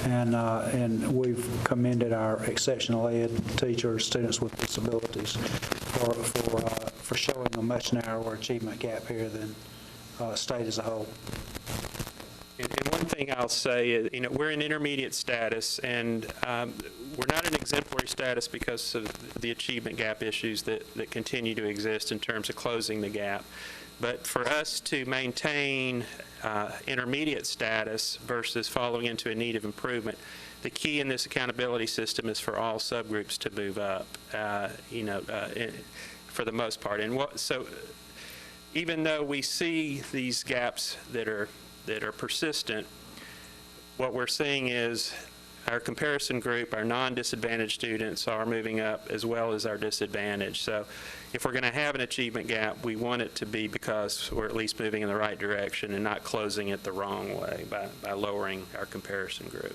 Speaker 14: And we've commended our exceptional ed teachers, students with disabilities, for showing a much narrower achievement gap here than state as a whole.
Speaker 17: And one thing I'll say is, we're in intermediate status, and we're not in exemplary status because of the achievement gap issues that continue to exist in terms of closing the gap. But for us to maintain intermediate status versus falling into a need of improvement, the key in this accountability system is for all subgroups to move up, for the most part. And so even though we see these gaps that are persistent, what we're seeing is our comparison group, our non-disadvantaged students are moving up as well as our disadvantaged. So if we're going to have an achievement gap, we want it to be because we're at least moving in the right direction and not closing it the wrong way by lowering our comparison group.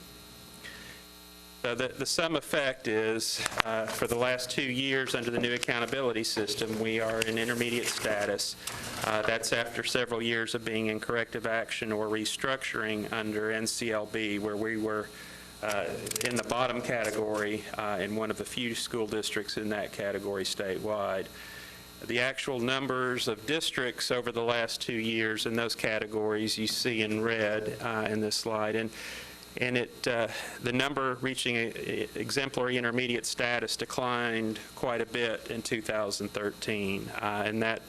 Speaker 17: So the sum effect is, for the last 2 years under the new accountability system, we are in intermediate status. That's after several years of being in corrective action or restructuring under NCLB, where we were in the bottom category in one of the few school districts in that category statewide. The actual numbers of districts over the last 2 years in those categories you see in red in this slide. And the number reaching exemplary intermediate status declined quite a bit in 2013, and that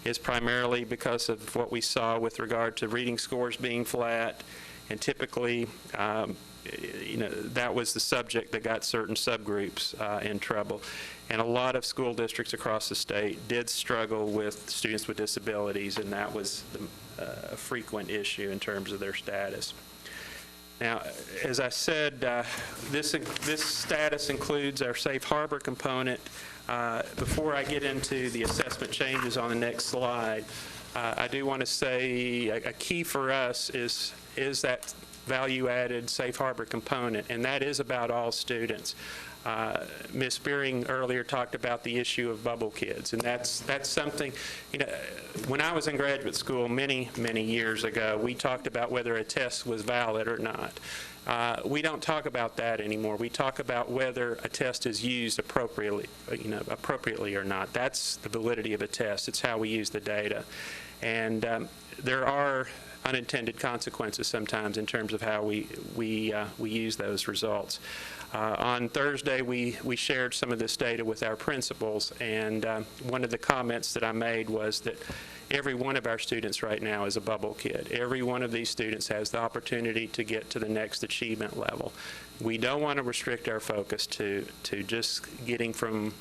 Speaker 17: is primarily because of what we saw with regard to reading scores being flat And typically, that was the subject that got certain subgroups in trouble. And a lot of school districts across the state did struggle with students with disabilities, and that was a frequent issue in terms of their status. Now, as I said, this status includes our safe harbor component. Before I get into the assessment changes on the next slide, I do want to say a key for us is that value-added safe harbor component, and that is about all students. Ms. Spearing earlier talked about the issue of bubble kids, and that's something, when I was in graduate school many years ago, we talked about whether a test was valid or not. We don't talk about that anymore. We talk about whether a test is used appropriately or not. That's the validity of a test. It's how we use the data. And there are unintended consequences sometimes in terms of how we use those results. On Thursday, we shared some of this data with our principals, and one of the comments that I made was that every one of our students right now is a bubble kid. Every one of these students has the opportunity to get to the next achievement level. We don't want to restrict our focus to just getting from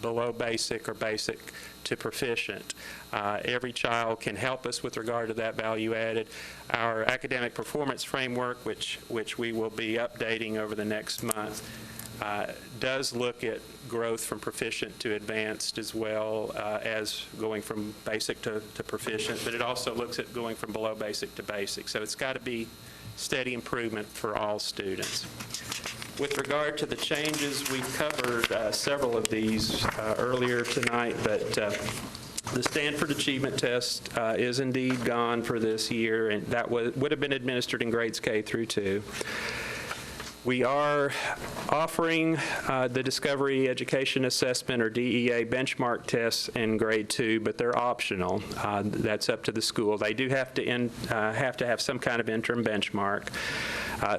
Speaker 17: below basic or basic to proficient. Every child can help us with regard to that value added. Our academic performance framework, which we will be updating over the next month, does look at growth from proficient to advanced as well as going from basic to proficient, but it also looks at going from below basic to basic. So it's got to be steady improvement for all students. With regard to the changes, we covered several of these earlier tonight, but the Stanford Achievement Test is indeed gone for this year, and that would have been administered in grades K through 2. We are offering the Discovery Education Assessment, or DEA, benchmark tests in grade 2, but they're optional. That's up to the school. They do have to have some kind of interim benchmark.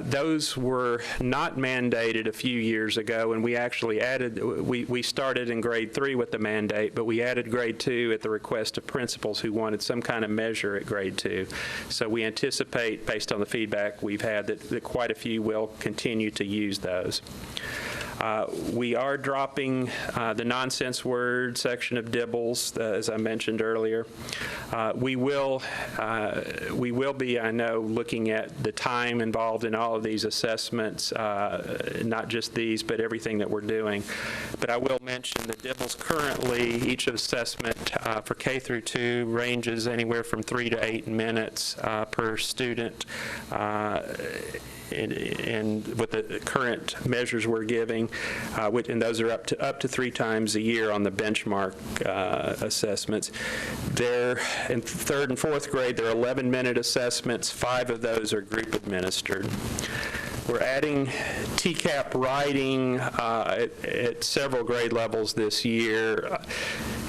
Speaker 17: Those were not mandated a few years ago, and we actually added, we started in grade 3 with the mandate, but we added grade 2 at the request of principals who wanted some kind of measure at grade 2. So we anticipate, based on the feedback we've had, that quite a few will continue to use those. We are dropping the nonsense word section of DIBELS, as I mentioned earlier. We will be, I know, looking at the time involved in all of these assessments, not just these, but everything that we're doing. But I will mention that DIBELS currently, each assessment for K through 2 ranges anywhere from 3 to 8 minutes per student. And with the current measures we're giving, and those are up to 3 times a year on the benchmark assessments. They're in 3rd and 4th grade, they're 11-minute assessments. 5 of those are group administered. We're adding TCAP writing at several grade levels this year.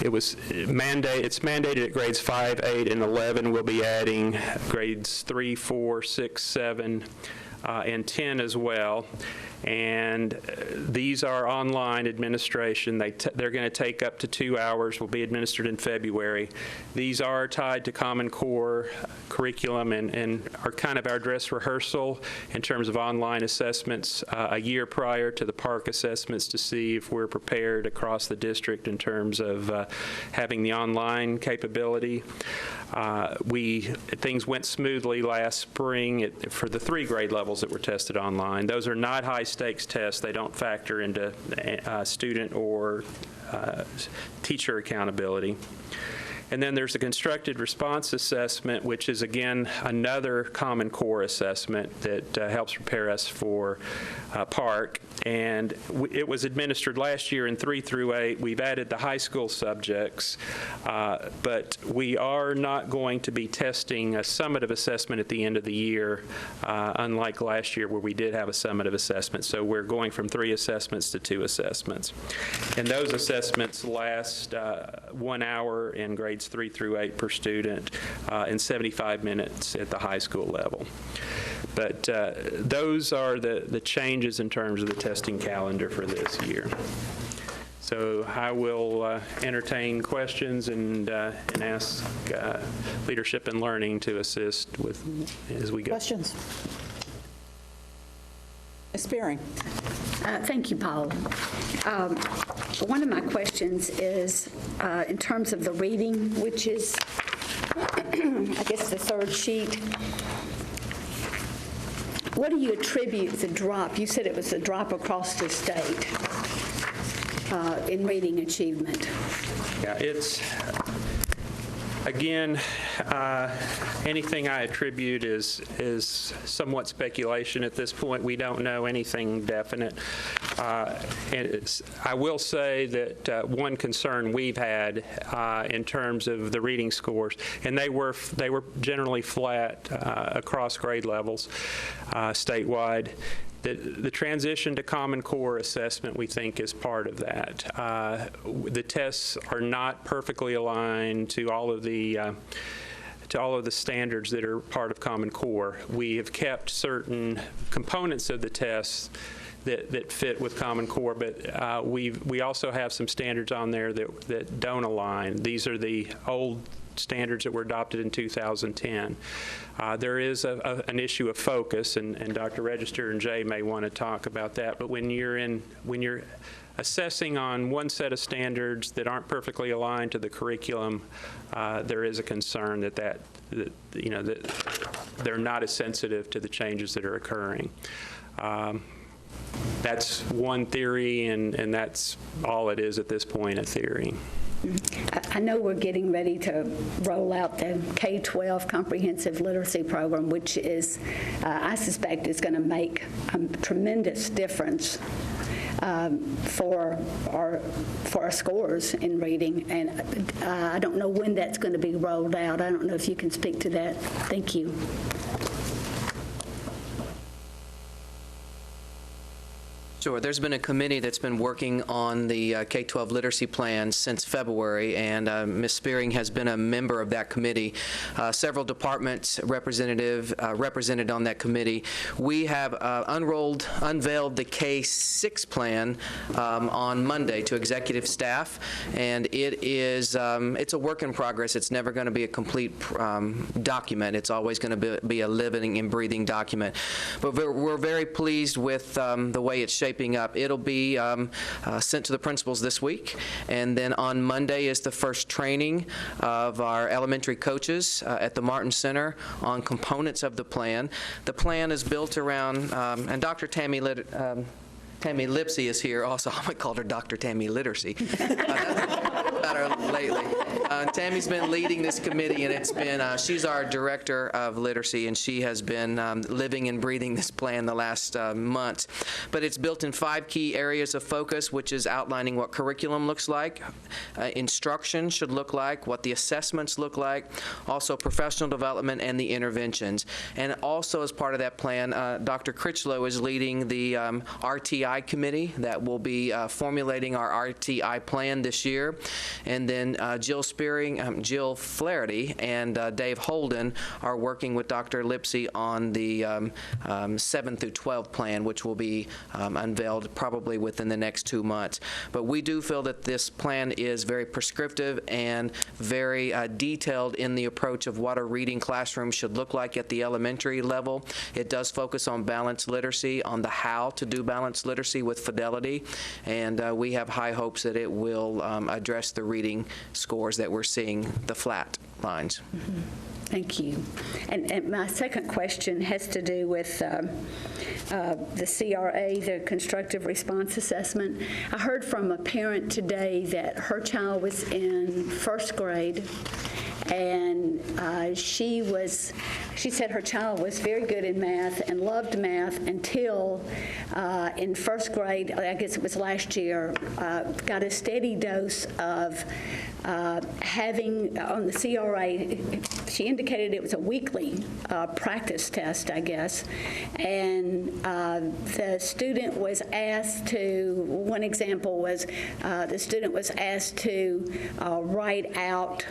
Speaker 17: It's mandated at grades 5, 8, and 11. We'll be adding grades 3, 4, 6, 7, and 10 as well. And these are online administration. They're going to take up to 2 hours, will be administered in February. These are tied to Common Core curriculum and are kind of our dress rehearsal in terms of online assessments a year prior to the PARC assessments to see if we're prepared across the district in terms of having the online capability. Things went smoothly last spring for the 3 grade levels that were tested online. Those are not high-stakes tests. They don't factor into student or teacher accountability. And then there's a constructed response assessment, which is, again, another Common Core assessment that helps prepare us for PARC. And it was administered last year in 3 through 8. We've added the high school subjects, but we are not going to be testing a summative assessment at the end of the year, unlike last year where we did have a summative assessment. So we're going from 3 assessments to 2 assessments. And those assessments last 1 hour in grades 3 through 8 per student and 75 minutes at the high school level. But those are the changes in terms of the testing calendar for this year. So I will entertain questions and ask Leadership and Learning to assist with as we go.
Speaker 1: Questions? Ms. Spearing.
Speaker 9: Thank you, Paul. One of my questions is in terms of the reading, which is, I guess, the third sheet. What do you attribute the drop? You said it was a drop across the state in reading achievement.
Speaker 17: Yeah, it's, again, anything I attribute is somewhat speculation at this point. We don't know anything definite. And I will say that one concern we've had in terms of the reading scores, and they were generally flat across grade levels statewide. The transition to Common Core assessment, we think, is part of that. The tests are not perfectly aligned to all of the standards that are part of Common Core. We have kept certain components of the tests that fit with Common Core, but we also have some standards on there that don't align. These are the old standards that were adopted in 2010. There is an issue of focus, and Dr. Register and Jay may want to talk about that, but when you're assessing on one set of standards that aren't perfectly aligned to the curriculum, there is a concern that they're not as sensitive to the changes that are occurring. That's one theory, and that's all it is at this point, a theory.
Speaker 9: I know we're getting ready to roll out the K-12 Comprehensive Literacy Program, which is, I suspect, is going to make a tremendous difference for our scores in reading. And I don't know when that's going to be rolled out. I don't know if you can speak to that. Thank you.
Speaker 21: Sure. There's been a committee that's been working on the K-12 literacy plan since February, and Ms. Spearing has been a member of that committee. Several departments represented on that committee. We have unveiled the K-6 plan on Monday to executive staff, and it's a work in progress. It's never going to be a complete document. It's always going to be a living and breathing document. But we're very pleased with the way it's shaping up. It'll be sent to the principals this week, and then on Monday is the first training of our elementary coaches at the Martin Center on components of the plan. The plan is built around, and Dr. Tammy Lipsey is here also. I might call her Dr. Tammy Literacy. About her lately. Tammy's been leading this committee, and it's been, she's our director of literacy, and she has been living and breathing this plan the last months. But it's built in 5 key areas of focus, which is outlining what curriculum looks like, instruction should look like, what the assessments look like, also professional development and the interventions. And also as part of that plan, Dr. Critchlow is leading the RTI committee that will be formulating our RTI plan this year. And then Jill Flaherty and Dave Holden are working with Dr. Lipsey on the 7 through 12 plan, which will be unveiled probably within the next 2 months. But we do feel that this plan is very prescriptive and very detailed in the approach of what a reading classroom should look like at the elementary level. It does focus on balanced literacy, on the how to do balanced literacy with fidelity, and we have high hopes that it will address the reading scores that we're seeing, the flat lines.
Speaker 9: Mm-hmm. Thank you. And my second question has to do with the CRA, the Constructive Response Assessment. I heard from a parent today that her child was in first grade, and she said her child was very good in math and loved math until in first grade, I guess it was last year, got a steady dose of having on the CRA, she indicated it was a weekly practice test, I guess, and the student was asked to, one example was the student was asked to write out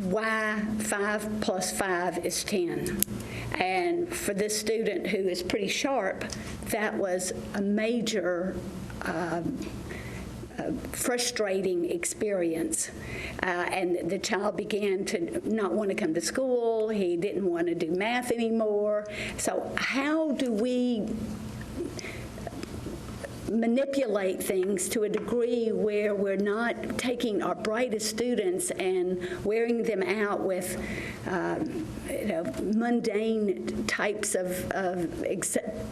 Speaker 9: why 5 plus 5 is 10. And for this student who is pretty sharp, that was a major frustrating experience. And the child began to not want to come to school. He didn't want to do math anymore. So how do we manipulate things to a degree where we're not taking our brightest students and wearing them out with mundane types of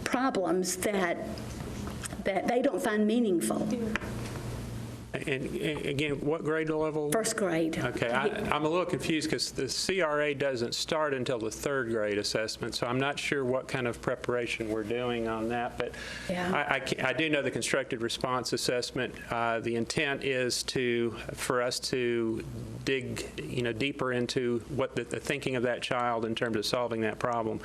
Speaker 9: problems that they don't find meaningful?
Speaker 17: And again, what grade level?
Speaker 9: First grade.
Speaker 17: Okay, I'm a little confused because the CRA doesn't start until the third grade assessment, so I'm not sure what kind of preparation we're doing on that. But
Speaker 9: yeah.
Speaker 17: I do know the constructed response assessment. The intent is for us to dig deeper into what the thinking of that child in terms of solving that problem.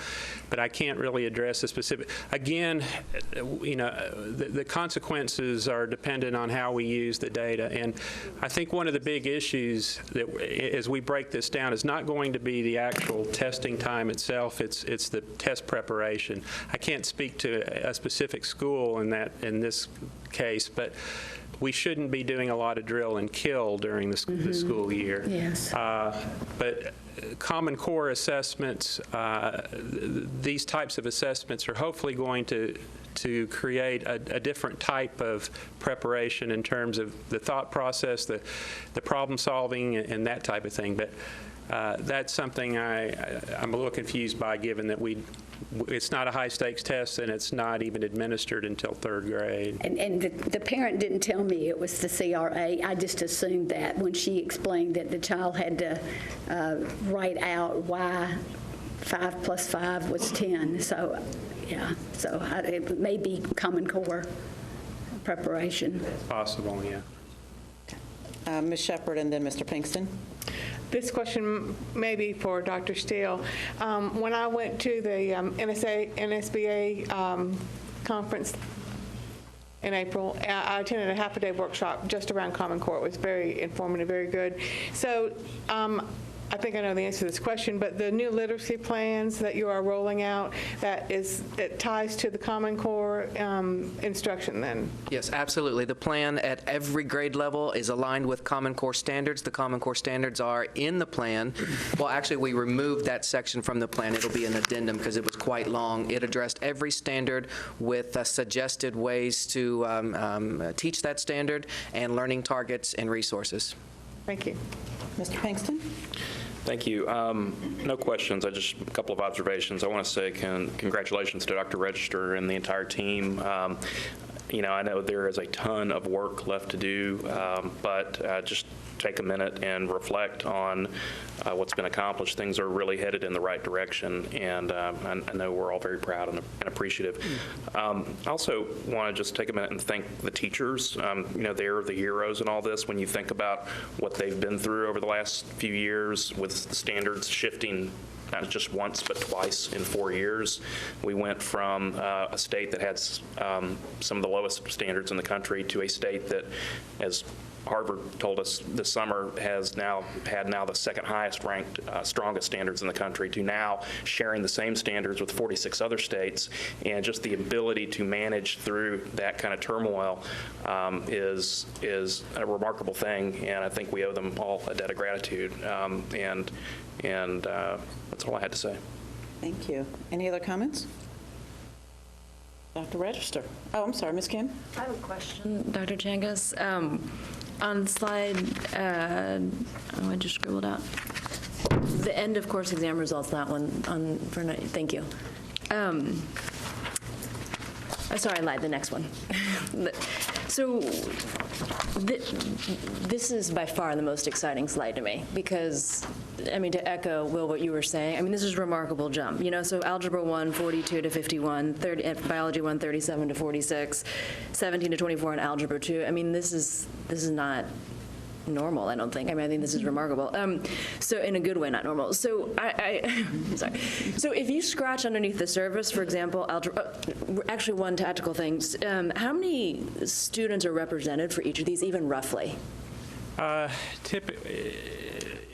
Speaker 17: But I can't really address the specific. Again, the consequences are dependent on how we use the data. And I think one of the big issues that, as we break this down, is not going to be the actual testing time itself. It's the test preparation. I can't speak to a specific school in this case, but we shouldn't be doing a lot of drill and kill during the school year.
Speaker 9: Yes.
Speaker 17: But Common Core assessments, these types of assessments are hopefully going to create a different type of preparation in terms of the thought process, the problem solving, and that type of thing. But that's something I'm a little confused by, given that it's not a high-stakes test and it's not even administered until third grade.
Speaker 9: And the parent didn't tell me it was the CRA. I just assumed that when she explained that the child had to write out why 5 plus 5 was 10. So, yeah. So it may be Common Core preparation.
Speaker 17: It's possible, yeah.
Speaker 1: Ms. Shepherd and then Mr. Pinkston.
Speaker 8: This question may be for Dr. Steele. When I went to the NSBA conference in April, I attended a half-a-day workshop just around Common Core. It was very informative, very good. So I think I know the answer to this question, but the new literacy plans that you are rolling out, it ties to the Common Core instruction then?
Speaker 21: Yes, absolutely. The plan at every grade level is aligned with Common Core standards. The Common Core standards are in the plan. Well, actually, we removed that section from the plan. It'll be an addendum because it was quite long. It addressed every standard with suggested ways to teach that standard and learning targets and resources.
Speaker 8: Thank you.
Speaker 1: Mr. Pinkston?
Speaker 7: Thank you. No questions. Just a couple of observations. I want to say congratulations to Dr. Register and the entire team. I know there is a ton of work left to do, but just take a minute and reflect on what's been accomplished. Things are really headed in the right direction, and I know we're all very proud and appreciative. I also want to just take a minute and thank the teachers. They're the heroes in all this. When you think about what they've been through over the last few years with the standards shifting not just once, but twice in 4 years. We went from a state that had some of the lowest standards in the country to a state that, as Harvard told us this summer, had the second highest ranked, strongest standards in the country, to now sharing the same standards with 46 other states. And just the ability to manage through that kind of turmoil is a remarkable thing, and I think we owe them all a debt of gratitude. And that's all I had to say.
Speaker 1: Thank you. Any other comments? Dr. Register. Oh, I'm sorry, Ms. Kim?
Speaker 11: I have a question, Dr. Changas. On slide, I just scribbled out. The end of course exam results, that one, thank you. Sorry, I lied, the next one. So this is by far the most exciting slide to me because, to echo, Will, what you were saying, this is a remarkable jump. So Algebra 1, 42 to 51, Biology 1, 37 to 46, 17 to 24 in Algebra 2. This is not normal, I don't think. I think this is remarkable. So in a good way, not normal. So sorry. So if you scratch underneath the surface, for example, actually one tactical thing, how many students are represented for each of these, even roughly?
Speaker 17: Typically,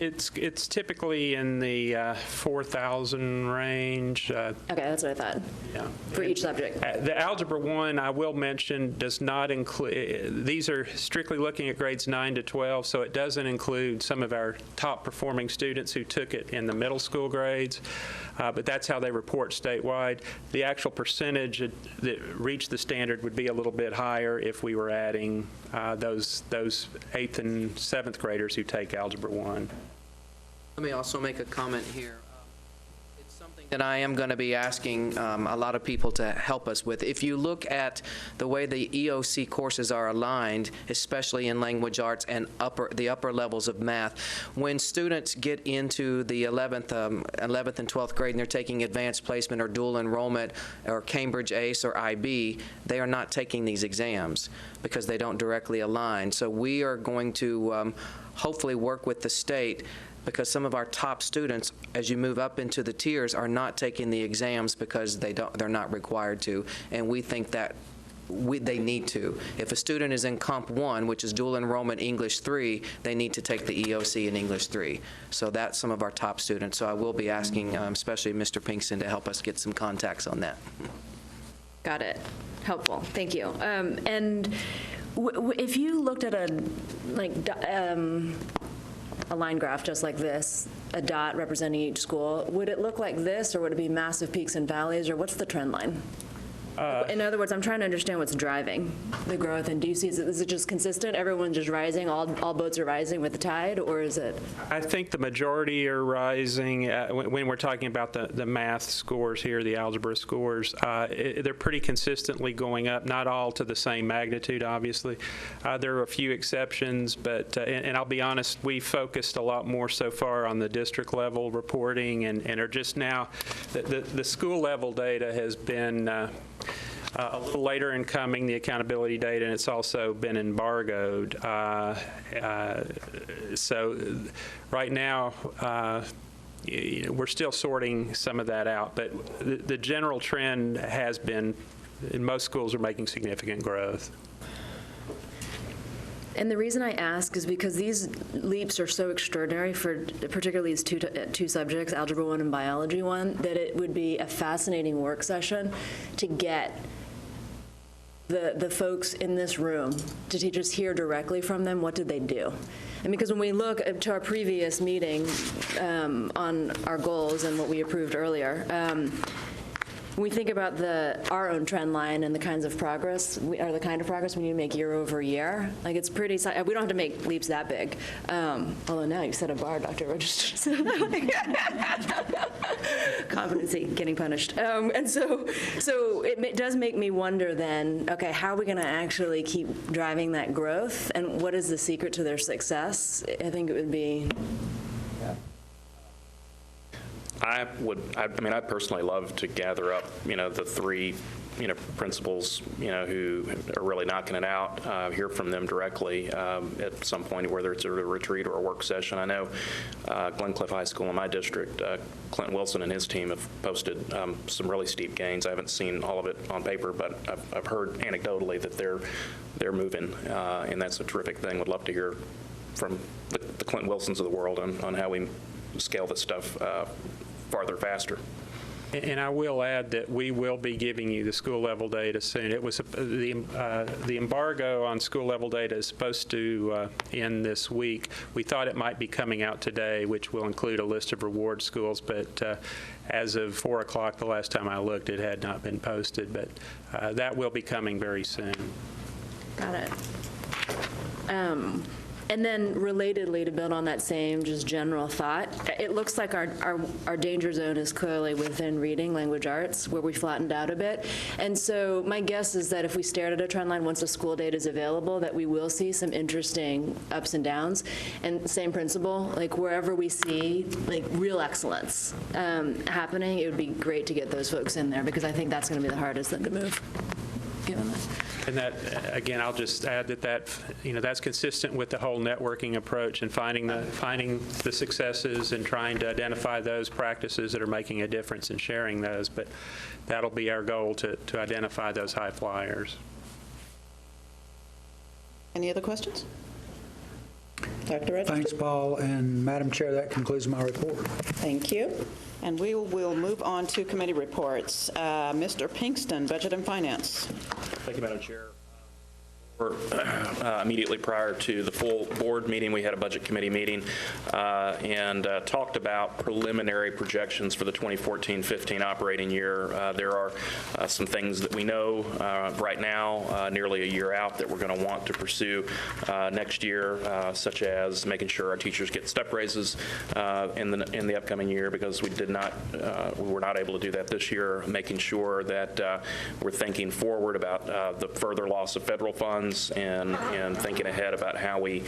Speaker 17: It's typically in the 4,000 range.
Speaker 11: Okay, that's what I thought.
Speaker 17: Yeah.
Speaker 11: For each subject.
Speaker 17: The Algebra 1, I will mention, does not include, these are strictly looking at grades 9 to 12, so it doesn't include some of our top performing students who took it in the middle school grades, but that's how they report statewide. The actual percentage that reached the standard would be a little bit higher if we were adding those 8th and 7th graders who take Algebra 1.
Speaker 21: Let me also make a comment here. It's something that I am going to be asking a lot of people to help us with. If you look at the way the EOC courses are aligned, especially in language arts and the upper levels of math, when students get into the 11th and 12th grade and they're taking advanced placement or dual enrollment or Cambridge ACE or IB, they are not taking these exams because they don't directly align. So we are going to hopefully work with the state, because some of our top students, as you move up into the tiers, are not taking the exams because they're not required to, and we think that they need to. If a student is in Comp 1, which is dual enrollment English 3, they need to take the EOC in English 3. So that's some of our top students. So I will be asking, especially Mr. Pinkston, to help us get some contacts on that.
Speaker 11: Got it. Helpful. Thank you. And if you looked at a line graph just like this, a dot representing each school, would it look like this, or would it be massive peaks and valleys, or what's the trend line? In other words, I'm trying to understand what's driving the growth, and do you see, is it just consistent? Everyone's just rising, all boats are rising with the tide, or is it?
Speaker 17: I think the majority are rising. When we're talking about the math scores here, the algebra scores, they're pretty consistently going up, not all to the same magnitude, obviously. There are a few exceptions, but, and I'll be honest, we focused a lot more so far on the district level reporting, and are just now, the school level data has been a little later in coming, the accountability data, and it's also been embargoed. So right now, we're still sorting some of that out, but the general trend has been, most schools are making significant growth.
Speaker 11: And the reason I ask is because these leaps are so extraordinary for particularly these two subjects, Algebra 1 and Biology 1, that it would be a fascinating work session to get the folks in this room to just hear directly from them, what did they do? And because when we look to our previous meeting on our goals and what we approved earlier, when we think about our own trend line and the kinds of progress, or the kind of progress we need to make year over year, like it's pretty, we don't have to make leaps that big. Although now you set a bar, Dr. Register. Competency, getting punished. And so it does make me wonder then, okay, how are we going to actually keep driving that growth? And what is the secret to their success? I think it would be...
Speaker 7: I mean, I personally love to gather up, the three, principals, who are really knocking it out, hear from them directly at some point, whether it's a retreat or a work session. I know Glencliff High School in my district, Clint Wilson and his team have posted some really steep gains. I haven't seen all of it on paper, but I've heard anecdotally that they're moving, and that's a terrific thing. Would love to hear from the Clint Wilsons of the world on how we scale this stuff farther, faster.
Speaker 17: And I will add that we will be giving you the school level data soon. It was the embargo on school level data is supposed to end this week. We thought it might be coming out today, which will include a list of reward schools, but as of 4 o'clock the last time I looked, it had not been posted, but that will be coming very soon.
Speaker 11: Got it. And then relatedly, to build on that same just general thought, it looks like our danger zone is clearly within reading, language arts, where we flattened out a bit. And so my guess is that if we stared at a trend line once the school data is available, that we will see some interesting ups and downs. And same principle, like wherever we see like real excellence happening, it would be great to get those folks in there, because I think that's going to be the hardest thing to move, given that.
Speaker 17: And that, again, I'll just add that that's consistent with the whole networking approach and finding the successes and trying to identify those practices that are making a difference and sharing those. But that'll be our goal, to identify those high flyers.
Speaker 1: Any other questions? Dr. Register?
Speaker 14: Thanks, Paul. And Madam Chair, that concludes my report.
Speaker 1: Thank you. And we will move on to committee reports. Mr. Pinkston, Budget and Finance.
Speaker 7: Thank you, Madam Chair. Immediately prior to the full board meeting, we had a budget committee meeting and talked about preliminary projections for the 2014-15 operating year. There are some things that we know right now, nearly a year out, that we're going to want to pursue next year, such as making sure our teachers get step raises in the upcoming year, because we were not able to do that this year. Making sure that we're thinking forward about the further loss of federal funds, and thinking ahead about how we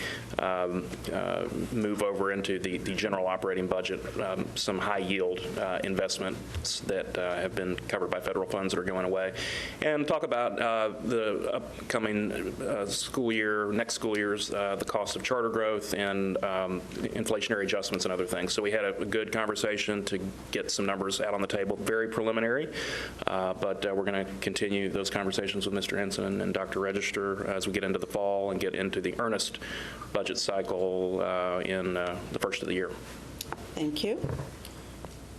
Speaker 7: move over into the general operating budget, some high-yield investments that have been covered by federal funds that are going away, and talk about the upcoming school year, next school year's, the cost of charter growth and inflationary adjustments and other things. So we had a good conversation to get some numbers out on the table, very preliminary, but we're going to continue those conversations with Mr. Henson and Dr. Register as we get into the fall and get into the earnest budget cycle in the first of the year.
Speaker 1: Thank you.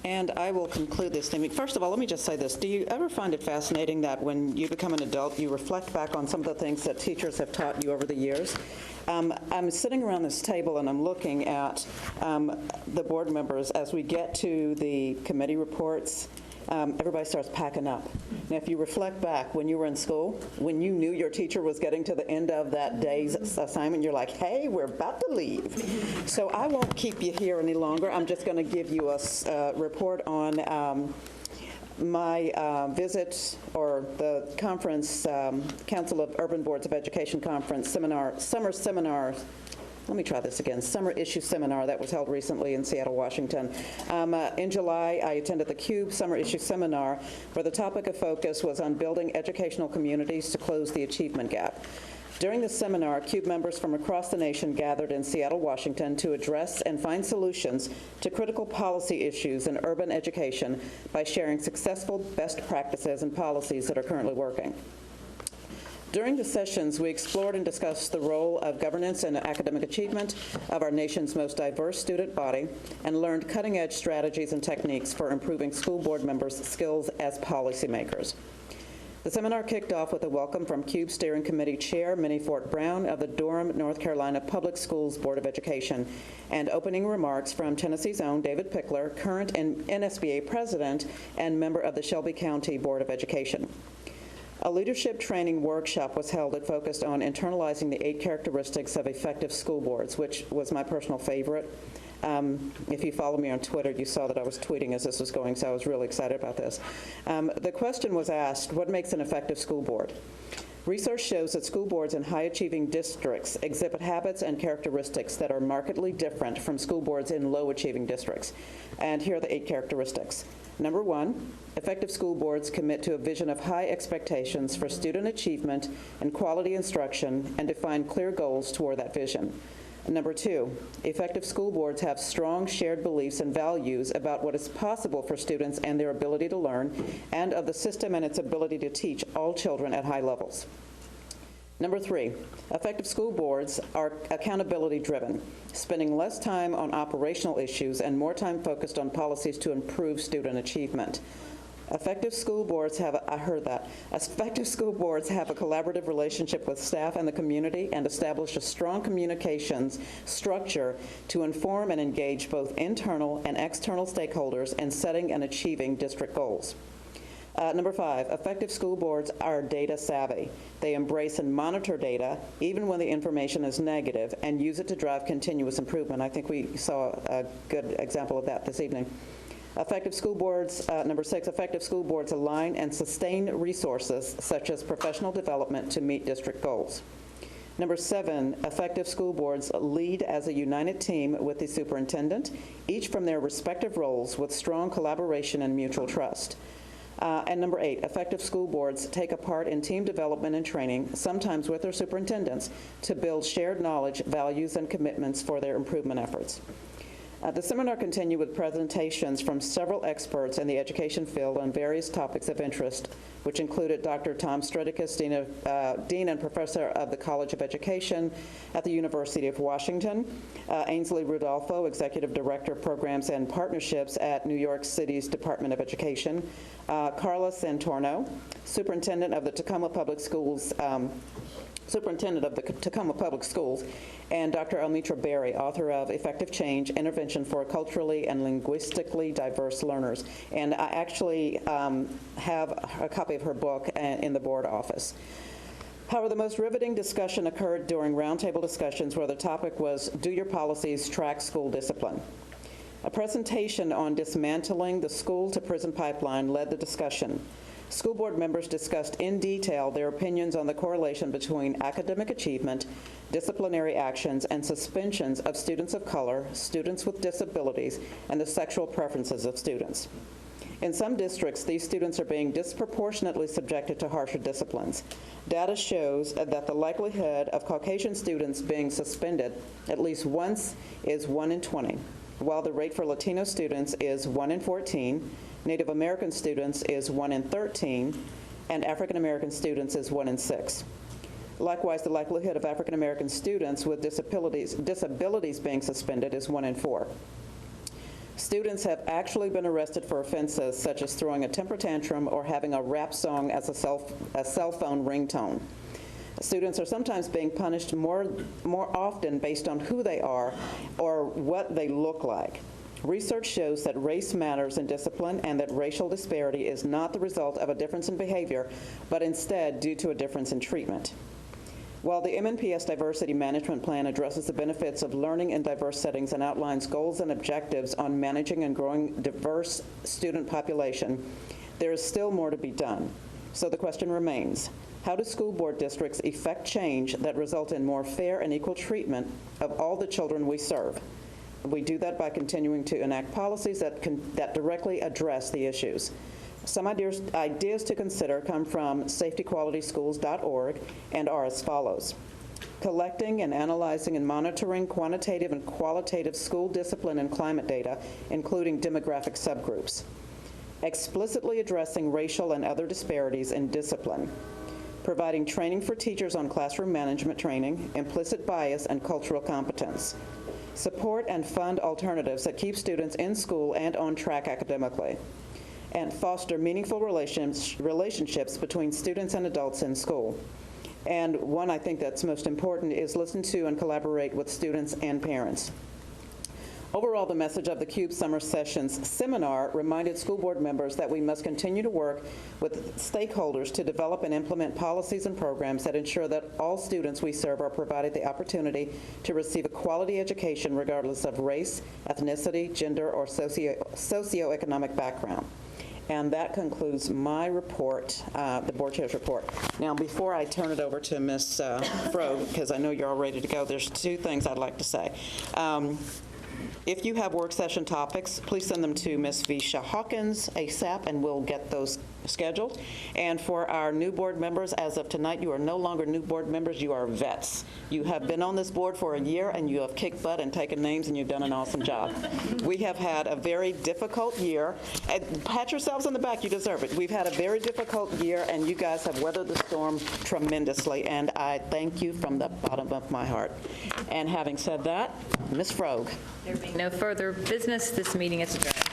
Speaker 1: And I will conclude this thing. First of all, let me just say this. Do you ever find it fascinating that when you become an adult, you reflect back on some of the things that teachers have taught you over the years? I'm sitting around this table and I'm looking at the board members as we get to the committee reports. Everybody starts packing up. Now, if you reflect back when you were in school, when you knew your teacher was getting to the end of that day's assignment, you're like, hey, we're about to leave. So I won't keep you here any longer. I'm just going to give you a report on my visit, or the conference, Council of Urban Boards of Education conference summer seminar. Let me try this again. Summer issue seminar that was held recently in Seattle, Washington. In July, I attended the CUBE Summer Issue Seminar, where the topic of focus was on building educational communities to close the achievement gap. During the seminar, CUBE members from across the nation gathered in Seattle, Washington to address and find solutions to critical policy issues in urban education by sharing successful best practices and policies that are currently working. During the sessions, we explored and discussed the role of governance and academic achievement of our nation's most diverse student body, and learned cutting-edge strategies and techniques for improving school board members' skills as policymakers. The seminar kicked off with a welcome from CUBE Steering Committee Chair Minnie Fort Brown of the Durham, North Carolina Public Schools Board of Education, and opening remarks from Tennessee's own David Pickler, current NSBA president and member of the Shelby County Board of Education. A leadership training workshop was held that focused on internalizing the 8 characteristics of effective school boards, which was my personal favorite. If you follow me on Twitter, you saw that I was tweeting as this was going, so I was really excited about this. The question was asked, what makes an effective school board? Research shows that school boards in high-achieving districts exhibit habits and characteristics that are markedly different from school boards in low-achieving districts. And here are the 8 characteristics. Number 1, effective school boards commit to a vision of high expectations for student achievement and quality instruction, and define clear goals toward that vision. Number 2, effective school boards have strong shared beliefs and values about what is possible for students and their ability to learn, and of the system and its ability to teach all children at high levels. Number 3, effective school boards are accountability driven, spending less time on operational issues and more time focused on policies to improve student achievement. Effective school boards have, effective school boards have a collaborative relationship with staff and the community, and establish a strong communications structure to inform and engage both internal and external stakeholders in setting and achieving district goals. Number 5, effective school boards are data savvy. They embrace and monitor data, even when the information is negative, and use it to drive continuous improvement. I think we saw a good example of that this evening. Effective school boards, number 6, effective school boards align and sustain resources such as professional development to meet district goals. Number 7, effective school boards lead as a united team with the superintendent, each from their respective roles with strong collaboration and mutual trust. And number 8, effective school boards take a part in team development and training, sometimes with their superintendents, to build shared knowledge, values, and commitments for their improvement efforts. The seminar continued with presentations from several experts in the education field on various topics of interest, which included Dr. Tom Stradicus, Dean and Professor of the College of Education at the University of Washington, Ainsley Rudolpho, Executive Director of Programs and Partnerships at New York City's Department of Education, Carla Santorno, Superintendent of the Tacoma Public Schools, and Dr. Almitra Berry, author of Effective Change, Intervention for Culturally and Linguistically Diverse Learners. And I actually have a copy of her book in the board office. However, the most riveting discussion occurred during roundtable discussions where the topic was, do your policies track school discipline? A presentation on dismantling the school-to-prison pipeline led the discussion. School board members discussed in detail their opinions on the correlation between academic achievement, disciplinary actions, and suspensions of students of color, students with disabilities, and the sexual preferences of students. In some districts, these students are being disproportionately subjected to harsher disciplines. Data shows that the likelihood of Caucasian students being suspended at least once is 1 in 20, while the rate for Latino students is 1 in 14, Native American students is 1 in 13, and African American students is 1 in 6. Likewise, the likelihood of African American students with disabilities being suspended is 1 in 4. Students have actually been arrested for offenses such as throwing a temper tantrum or having a rap song as a cell phone ringtone. Students are sometimes being punished more often based on who they are or what they look like. Research shows that race matters in discipline and that racial disparity is not the result of a difference in behavior, but instead due to a difference in treatment. While the MNPS Diversity Management Plan addresses the benefits of learning in diverse settings and outlines goals and objectives on managing and growing diverse student population, there is still more to be done. So the question remains, how do school board districts effect change that result in more fair and equal treatment of all the children we serve? We do that by continuing to enact policies that directly address the issues. Some ideas to consider come from safetyqualityschools.org and are as follows. Collecting and analyzing and monitoring quantitative and qualitative school discipline and climate data, including demographic subgroups. Explicitly addressing racial and other disparities in discipline. Providing training for teachers on classroom management training, implicit bias, and cultural competence. Support and fund alternatives that keep students in school and on track academically, and foster meaningful relationships between students and adults in school. And one I think that's most important is listen to and collaborate with students and parents. Overall, the message of the CUBE Summer Sessions seminar reminded school board members that we must continue to work with stakeholders to develop and implement policies and programs that ensure that all students we serve are provided the opportunity to receive a quality education regardless of race, ethnicity, gender, or socioeconomic background. And that concludes my report, the board chair's report. Now, before I turn it over to Ms. Froh, because I know you're all ready to go, there's two things I'd like to say. If you have work session topics, please send them to Ms. Visha Hawkins ASAP, and we'll get those scheduled. And for our new board members, as of tonight, you are no longer new board members, you are vets. You have been on this board for a year, and you have kicked butt and taken names, and you've done an awesome job. We have had a very difficult year. And pat yourselves on the back, you deserve it. We've had a very difficult year, and you guys have weathered the storm tremendously, and I thank you from the bottom of my heart. And having said that, Ms. Froh.
Speaker 5: There being no further business, this meeting is adjourned.